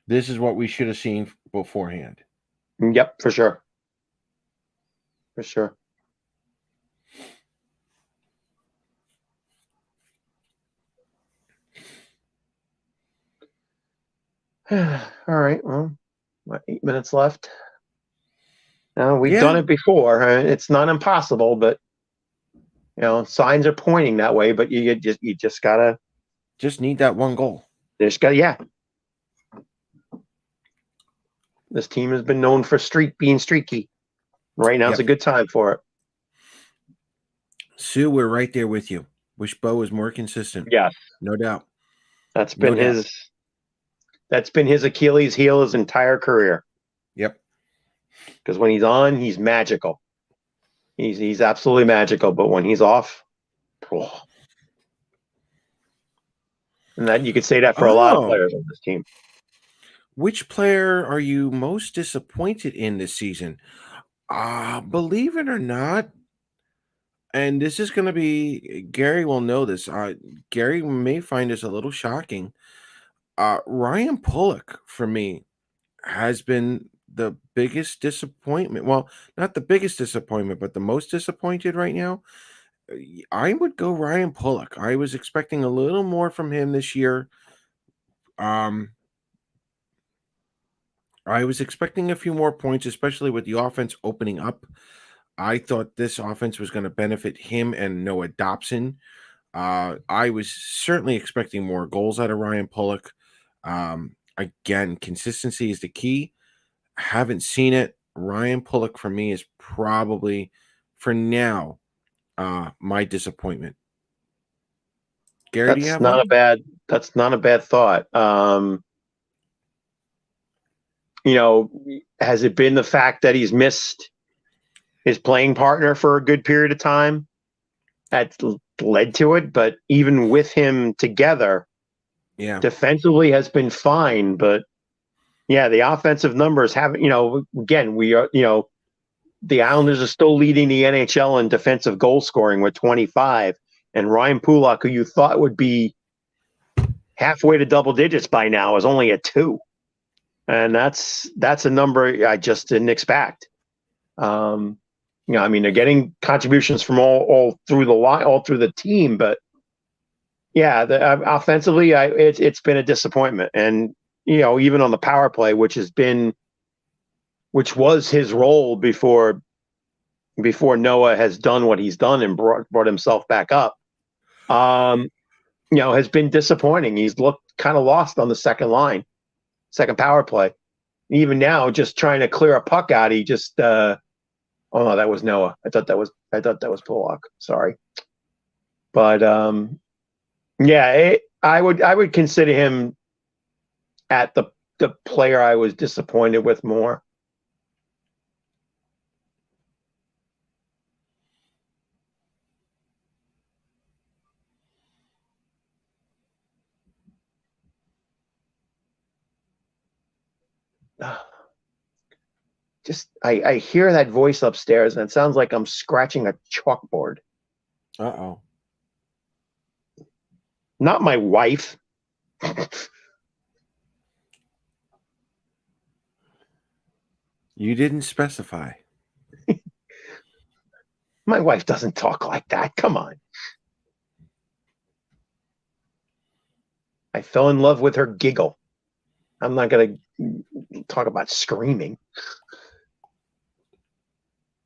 This is what we should have seen beforehand. Yep, for sure. For sure. All right. Well, 8 minutes left. We've done it before. It's not impossible, but signs are pointing that way. But you just gotta need that one goal. This team has been known for being streaky. Right now, it's a good time for it. Sue, we're right there with you. Wish Bo was more consistent. Yes, no doubt. That's been his Achilles heel his entire career. Yep. Because when he's on, he's magical. He's absolutely magical. But when he's off, and that you could say that for a lot of players on this team. Which player are you most disappointed in this season? Believe it or not, and this is going to be, Gary will know this. Gary may find this a little shocking. Ryan Pulock, for me, has been the biggest disappointment. Well, not the biggest disappointment, but the most disappointed right now. I would go Ryan Pulock. I was expecting a little more from him this year. I was expecting a few more points, especially with the offense opening up. I thought this offense was going to benefit him and Noah Dobson. I was certainly expecting more goals out of Ryan Pulock. Again, consistency is the key. Haven't seen it. Ryan Pulock for me is probably, for now, my disappointment. Gary, do you have one? That's not a bad thought. Has it been the fact that he's missed his playing partner for a good period of time that led to it? But even with him together, defensively has been fine. But yeah, the offensive numbers haven't. Again, we are. The Islanders are still leading the NHL in defensive goal scoring with 25, and Ryan Pulock, who you thought would be halfway to double digits by now, is only at 2. And that's a number I just didn't expect. They're getting contributions from all through the line, all through the team, but yeah, offensively, it's been a disappointment. And even on the power play, which was his role before Noah has done what he's done and brought himself back up, has been disappointing. He's looked kind of lost on the second power play. Even now, just trying to clear a puck out, he just oh no, that was Noah. I thought that was Pulock. Sorry. But I would consider him at the player I was disappointed with more. Just I hear that voice upstairs, and it sounds like I'm scratching a chalkboard. Uh-oh. Not my wife. You didn't specify. My wife doesn't talk like that. Come on. I fell in love with her giggle. I'm not going to talk about screaming.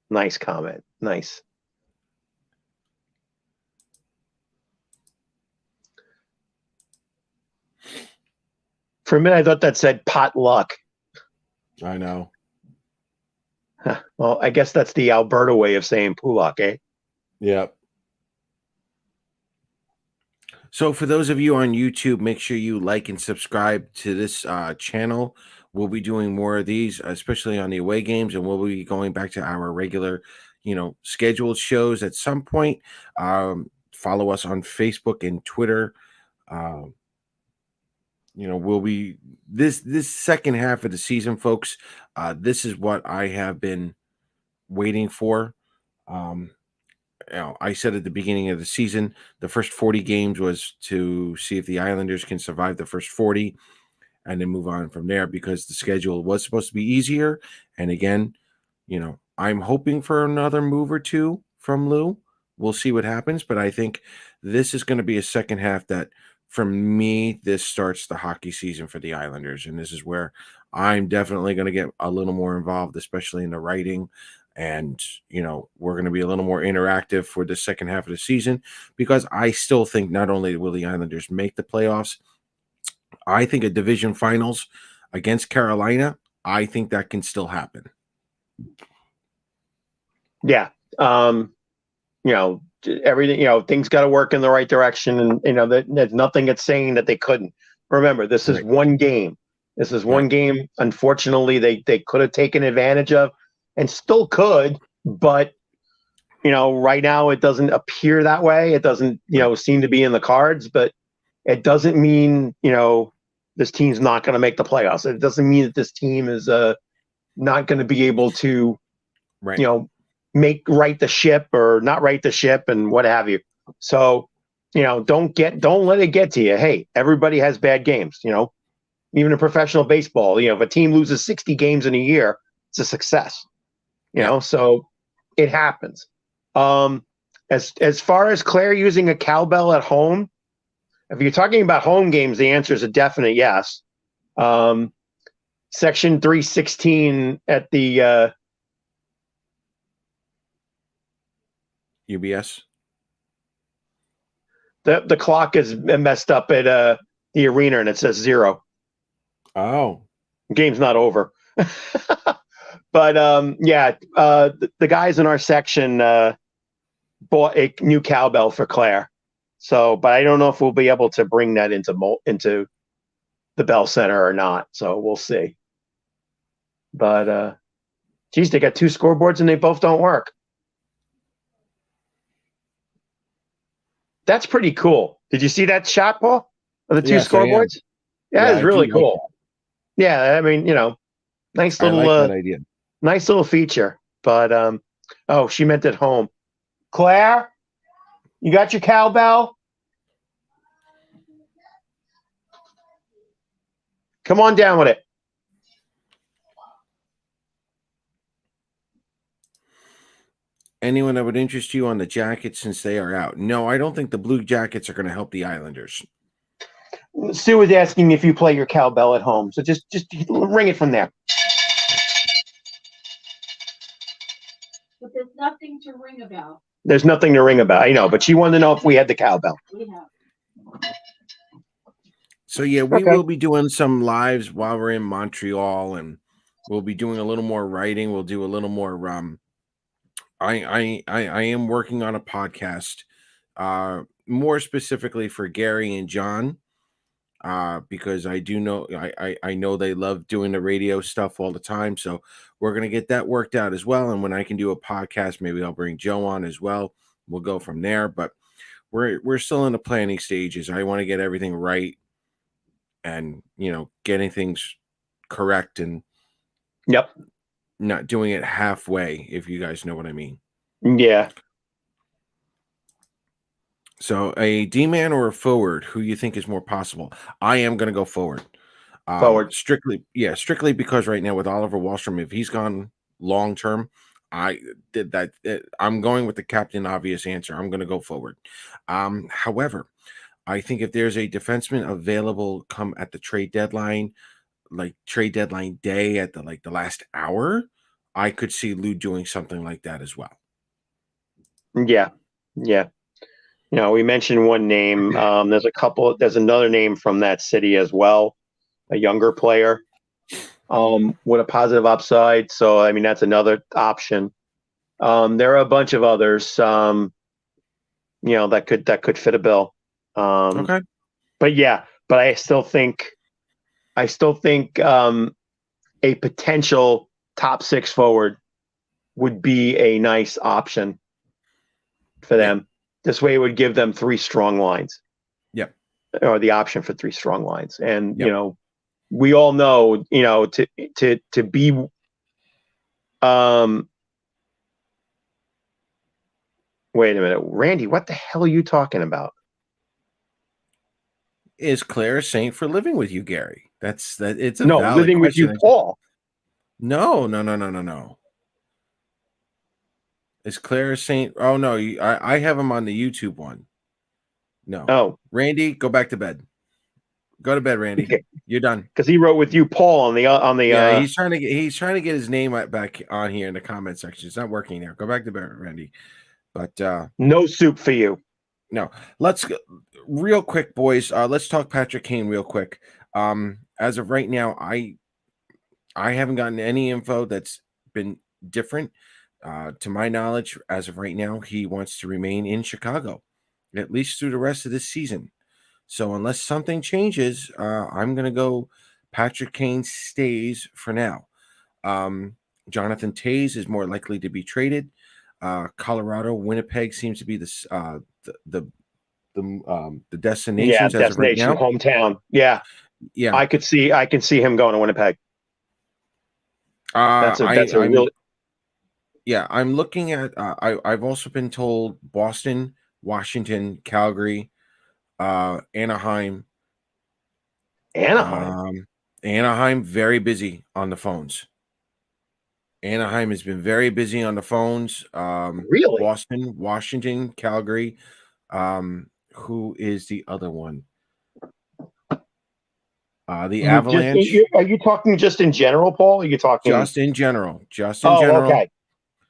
Nice comment. Nice. For a minute, I thought that said potluck. I know. Huh. Well, I guess that's the Alberta way of saying Pulock, eh? Yep. So for those of you on YouTube, make sure you like and subscribe to this channel. We'll be doing more of these, especially on the away games, and we'll be going back to our regular, scheduled shows at some point. Follow us on Facebook and Twitter. We'll be this second half of the season, folks. This is what I have been waiting for. I said at the beginning of the season, the first 40 games was to see if the Islanders can survive the first 40 and then move on from there, because the schedule was supposed to be easier. And again, I'm hoping for another move or two from Lou. We'll see what happens, but I think this is going to be a second half that, for me, this starts the hockey season for the Islanders. And this is where I'm definitely going to get a little more involved, especially in the writing. And, we're going to be a little more interactive for the second half of the season, because I still think not only will the Islanders make the playoffs, I think a division finals against Carolina, I think that can still happen. Yeah. Everything, things got to work in the right direction. And, there's nothing that's saying that they couldn't. Remember, this is one game. This is one game. Unfortunately, they could have taken advantage of and still could. But, right now it doesn't appear that way. It doesn't, seem to be in the cards. But it doesn't mean, this team's not going to make the playoffs. It doesn't mean that this team is not going to be able to, right the ship or not right the ship and what have you. So, don't let it get to you. Hey, everybody has bad games, even in professional baseball, if a team loses 60 games in a year, it's a success, so it happens. As far as Claire using a cowbell at home, if you're talking about home games, the answer is a definite yes. Section 316 at the UBS. The clock is messed up at the arena and it says 0. Oh, Game's not over. But yeah, the guys in our section bought a new cowbell for Claire. So, but I don't know if we'll be able to bring that into the Bell Center or not. So we'll see. But geez, they got 2 scoreboards and they both don't work. That's pretty cool. Did you see that shot, Paul? Of the 2 Yes, I am. scoreboards? Yeah, it's I really do like cool. Yeah, I mean, nice I little like that idea. nice little feature. But oh, she meant at home. Claire, you got your cowbell? Come on down with it. Anyone that would interest you on the Jackets since they are out? No, I don't think the Blue Jackets are going to help the Islanders. Sue was asking if you play your cowbell at home, so just ring it from there. But there's nothing to ring about. There's nothing to ring about, I know, but she wanted to know if we had the cowbell. We have. So yeah, we Okay. will be doing some lives while we're in Montreal, and we'll be doing a little more writing. We'll do a little more. I am working on a podcast, more specifically for Gary and John, because I do know I know they love doing the radio stuff all the time. So we're gonna get that worked out as well. And when I can do a podcast, maybe I'll bring Joe on as well. We'll go from there. But we're still in the planning stages. I want to get everything right, and getting things correct, and Yep. not doing it halfway, if you guys know what I mean. Yeah. So a D-man or a forward, who you think is more possible? I am going to go forward. Forward. Strictly because right now with Oliver Wahlstrom, if he's gone long term, I did that. I'm going with the captain obvious answer. I'm going to go forward. However, I think if there's a defenseman available come at the trade deadline, like trade deadline day at the last hour, I could see Lou doing something like that as well. Yeah. Yeah. We mentioned one name. There's another name from that city as well, a younger player with a positive upside. So, I mean, that's another option. There are a bunch of others, that could fit a bill. Okay. But I still think a potential top 6 forward would be a nice option for them. This way it would give them 3 strong lines. Yep. Or the option for 3 strong lines. And, Yep. We all know, to be wait a minute, Randy, what the hell are you talking about? Is Claire a saint for living with you, Gary? It's a No, valid living with you, question. Paul. No. Is Claire a saint? Oh no, I have him on the YouTube one. No. Oh, Randy, go back to bed. Go to bed, Randy. Okay. You're done. because he wrote with you, Paul, on the Yeah, he's trying to get his name back on here in the comment section. It's not working now. Go back to bed, Randy. But no soup for you. no, let's go real quick, boys. Let's talk Patrick Kane real quick. As of right now, I haven't gotten any info that's been different. To my knowledge, as of right now, he wants to remain in Chicago, at least through the rest of this season. So unless something changes, I'm going to go Patrick Kane stays for now. Jonathan Toews is more likely to be traded. Colorado, Winnipeg seems to be the destinations Yeah, as of right destination, now. hometown. Yeah, Yeah, I can see him going to Winnipeg. That's a real. Yeah, I'm looking at. I've also been told Boston, Washington, Calgary, Anaheim. Anaheim. Anaheim very busy on the phones. Anaheim has been very busy on the phones. Really? Boston, Washington, Calgary. Who is the other one? The Avalanche. Are you talking just in general, Paul? Are you talking Just in general. Just in Oh, general. okay.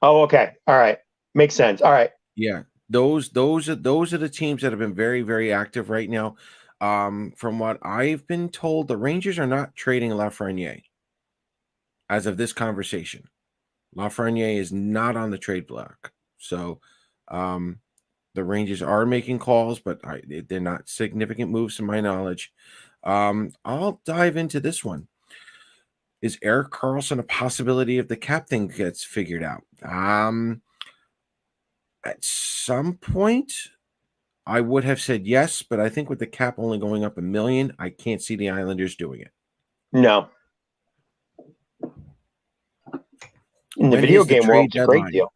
Oh, okay. All right. Makes sense. All right. Yeah. Those are the teams that have been very, very active right now. From what I've been told, the Rangers are not trading Lafreniere as of this conversation. Lafreniere is not on the trade block. So the Rangers are making calls, but they're not significant moves to my knowledge. I'll dive into this one. Is Eric Carlson a possibility if the cap thing gets figured out? At some point, I would have said yes, but I think with the cap only going up $1 million, I can't see the Islanders doing it. No. In the video game world, it's a great deal.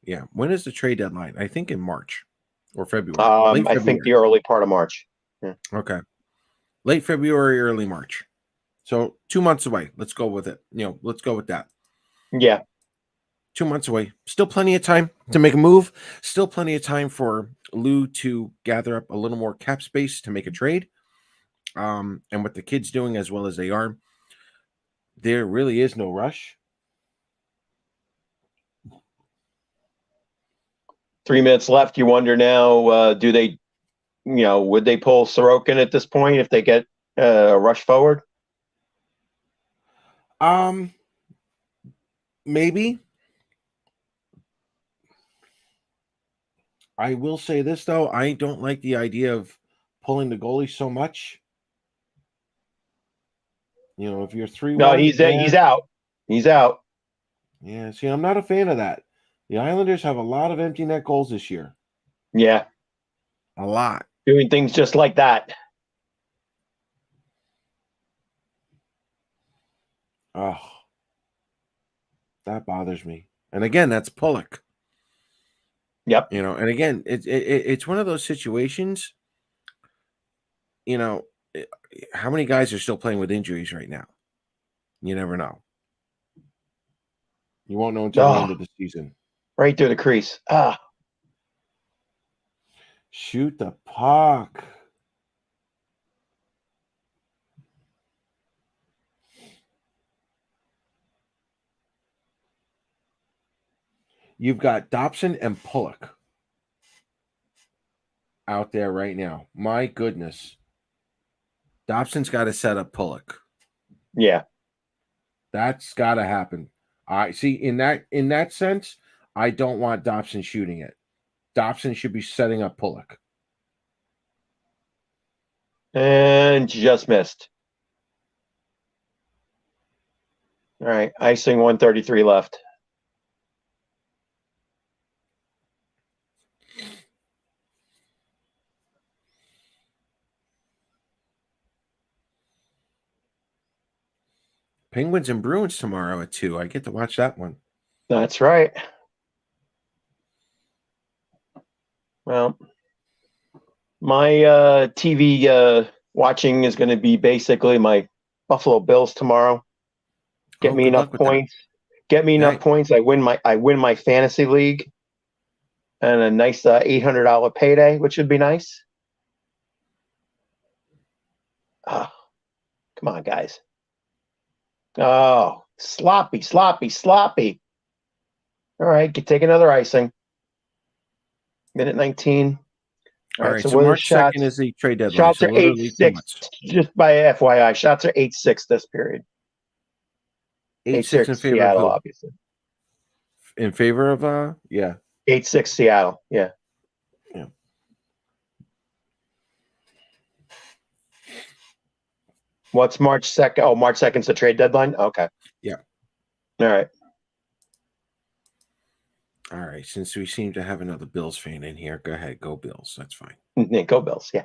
Yeah. When is the trade deadline? I think in March or February. I think the early part of March. Yeah. Okay. Late February, early March. So 2 months away. Let's go with it. Let's go with that. Yeah. 2 months away. Still plenty of time to make a move. Still plenty of time for Lou to gather up a little more cap space to make a trade. And what the kids doing as well as they are, there really is no rush. 3 minutes left. You wonder now, do they, would they pull Sorokin at this point if they get a rush forward? Maybe. I will say this though, I don't like the idea of pulling the goalie so much. If you're 3-1, no, he's out. He's out. Yeah, see, I'm not a fan of that. The Islanders have a lot of empty net goals this year. Yeah, a lot. Doing things just like that. Oh, that bothers me. And again, that's Pulock. Yep. And again, it's one of those situations. How many guys are still playing with injuries right now? You never know. You won't know until the end of the season. Right through the crease. Shoot the puck. You've got Dobson and Pulock out there right now. My goodness. Dobson's got to set up Pulock. Yeah. That's got to happen. I see in that sense, I don't want Dobson shooting it. Dobson should be setting up Pulock. And just missed. All right. Icing 133 left. Penguins and Bruins tomorrow at 2. I get to watch that one. That's right. Well, my TV watching is going to be basically my Buffalo Bills tomorrow. Get me enough points. Get me enough points. I win my fantasy league, and a nice $800 payday, which would be nice. Come on, guys. Oh, sloppy. All right, take another icing. Minute 19. All right, so March 2nd is the trade deadline. Shots are 8-6. Just by FYI, shots are 8-6 this period. 8-6 in favor Seattle, of obviously. In favor of 8-6 Seattle. Yeah. Yeah. What's March 2nd? Oh, March 2nd is the trade deadline? Okay. Yeah. All right. All right. Since we seem to have another Bills fan in here, go ahead. Go Bills. That's fine. Yeah, go Bills. Yeah.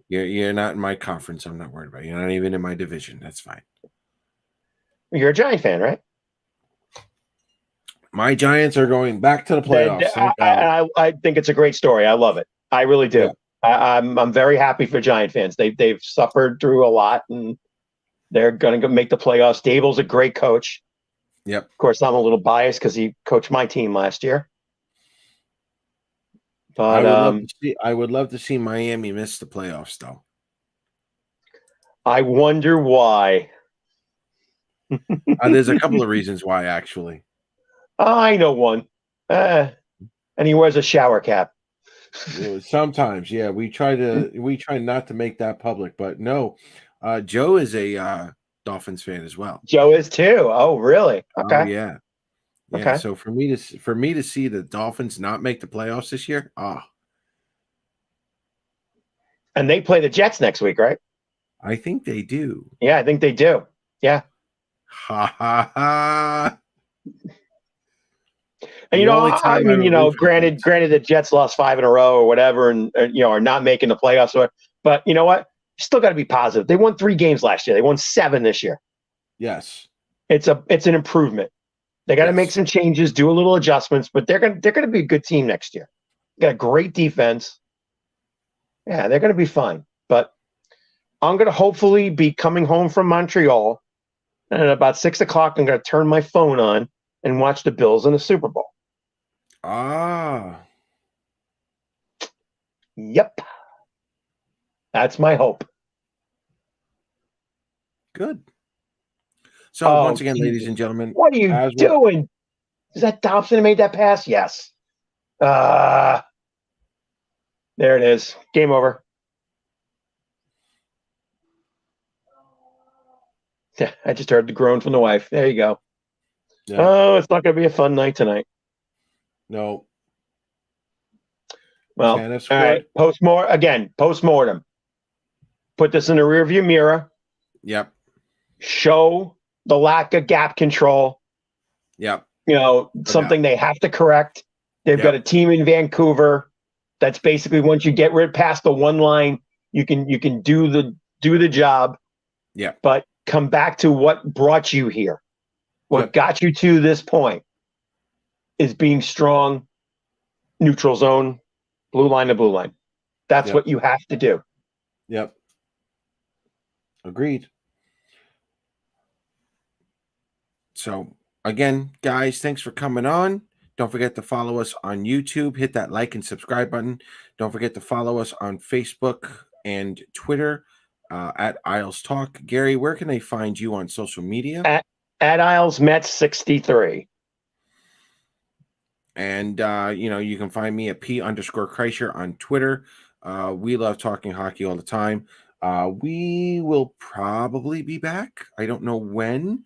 You're not in my conference. I'm not worried about it. You're not even in my division. That's fine. You're a Giant fan, right? My Giants are going back to the playoffs. I think it's a great story. I love it. I really do. Yeah. I'm very happy for Giant fans. They've suffered through a lot, and they're going to make the playoffs. Dable's a great coach. Yep. Of course, I'm a little biased because he coached my team last year. But I would love to see Miami miss the playoffs, though. I wonder why. There's a couple of reasons why, actually. I know one. And he wears a shower cap. Sometimes, yeah, we try not to make that public, but no, Joe is a Dolphins fan as well. Joe is too. Oh, really? Okay. Oh yeah, yeah. Okay. So for me to see the Dolphins not make the playoffs this year, And they play the Jets next week, right? I think they do. Yeah, I think they do. Yeah. Ha ha ha. And I mean, granted, the Jets lost 5 in a row or whatever, and are not making the playoffs. But you know what? You still got to be positive. They won 3 games last year. They won 7 this year. Yes, it's an improvement. They got to make some changes, do a little adjustments, but they're gonna be a good team next year. Got a great defense. Yeah, they're gonna be fine. But I'm gonna hopefully be coming home from Montreal, and at about 6 o'clock, I'm gonna turn my phone on and watch the Bills in the Super Bowl. Yep. That's my hope. Good. So once again, ladies and gentlemen, what are you doing? Is that Dobson who made that pass? Yes. There it is. Game over. Yeah, I just heard the groan from the wife. There you go. Yeah. Oh, it's not going to be a fun night tonight. No. Well, all right. Post-mortem. Put this in the rearview mirror. Yep. Show the lack of gap control. Yep. Something they have to correct. They've got a team in Vancouver that's basically, once you get past the one line, you can do the job. Yeah. But come back to what brought you here. What got you to this point is being strong, neutral zone, blue line to blue line. That's what you have to do. Yep. Agreed. So again, guys, thanks for coming on. Don't forget to follow us on YouTube. Hit that like and subscribe button. Don't forget to follow us on Facebook and Twitter at Isles Talk. Gary, where can they find you on social media? At Isles Mets 63. And you can find me at P_Kreischer on Twitter. We love talking hockey all the time. We will probably be back. I don't know when.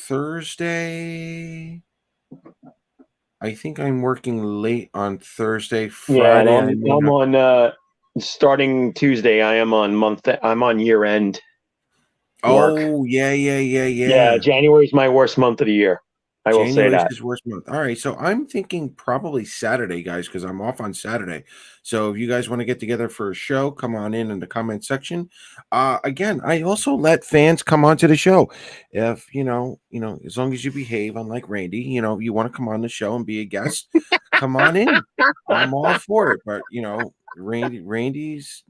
Thursday. I think I'm working late on Thursday. Friday. Yeah, I'm on starting Tuesday. I'm on year end. Oh, yeah. Yeah, January is my worst month of the year. I will say that. His worst month. All right, so I'm thinking probably Saturday, guys, because I'm off on Saturday. So if you guys want to get together for a show, come on in the comment section. Again, I also let fans come onto the show. If as long as you behave, unlike Randy, you want to come on the show and be a guest, come on in. I'm all for it. But Randy is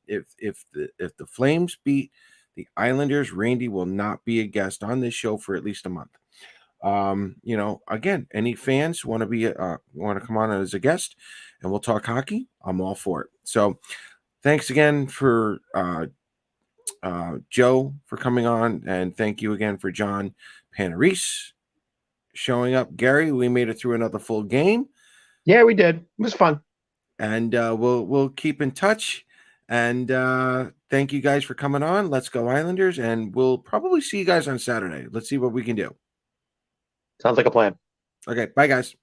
if the Flames beat the Islanders, Randy will not be a guest on this show for at least a month. Again, any fans want to come on as a guest and we'll talk hockey, I'm all for it. So thanks again for Joe for coming on, and thank you again for John Panarese showing up. Gary, we made it through another full game. Yeah, we did. It was fun. And we'll keep in touch. And thank you guys for coming on. Let's go Islanders, and we'll probably see you guys on Saturday. Let's see what we can do. Sounds like a plan. Okay, bye guys.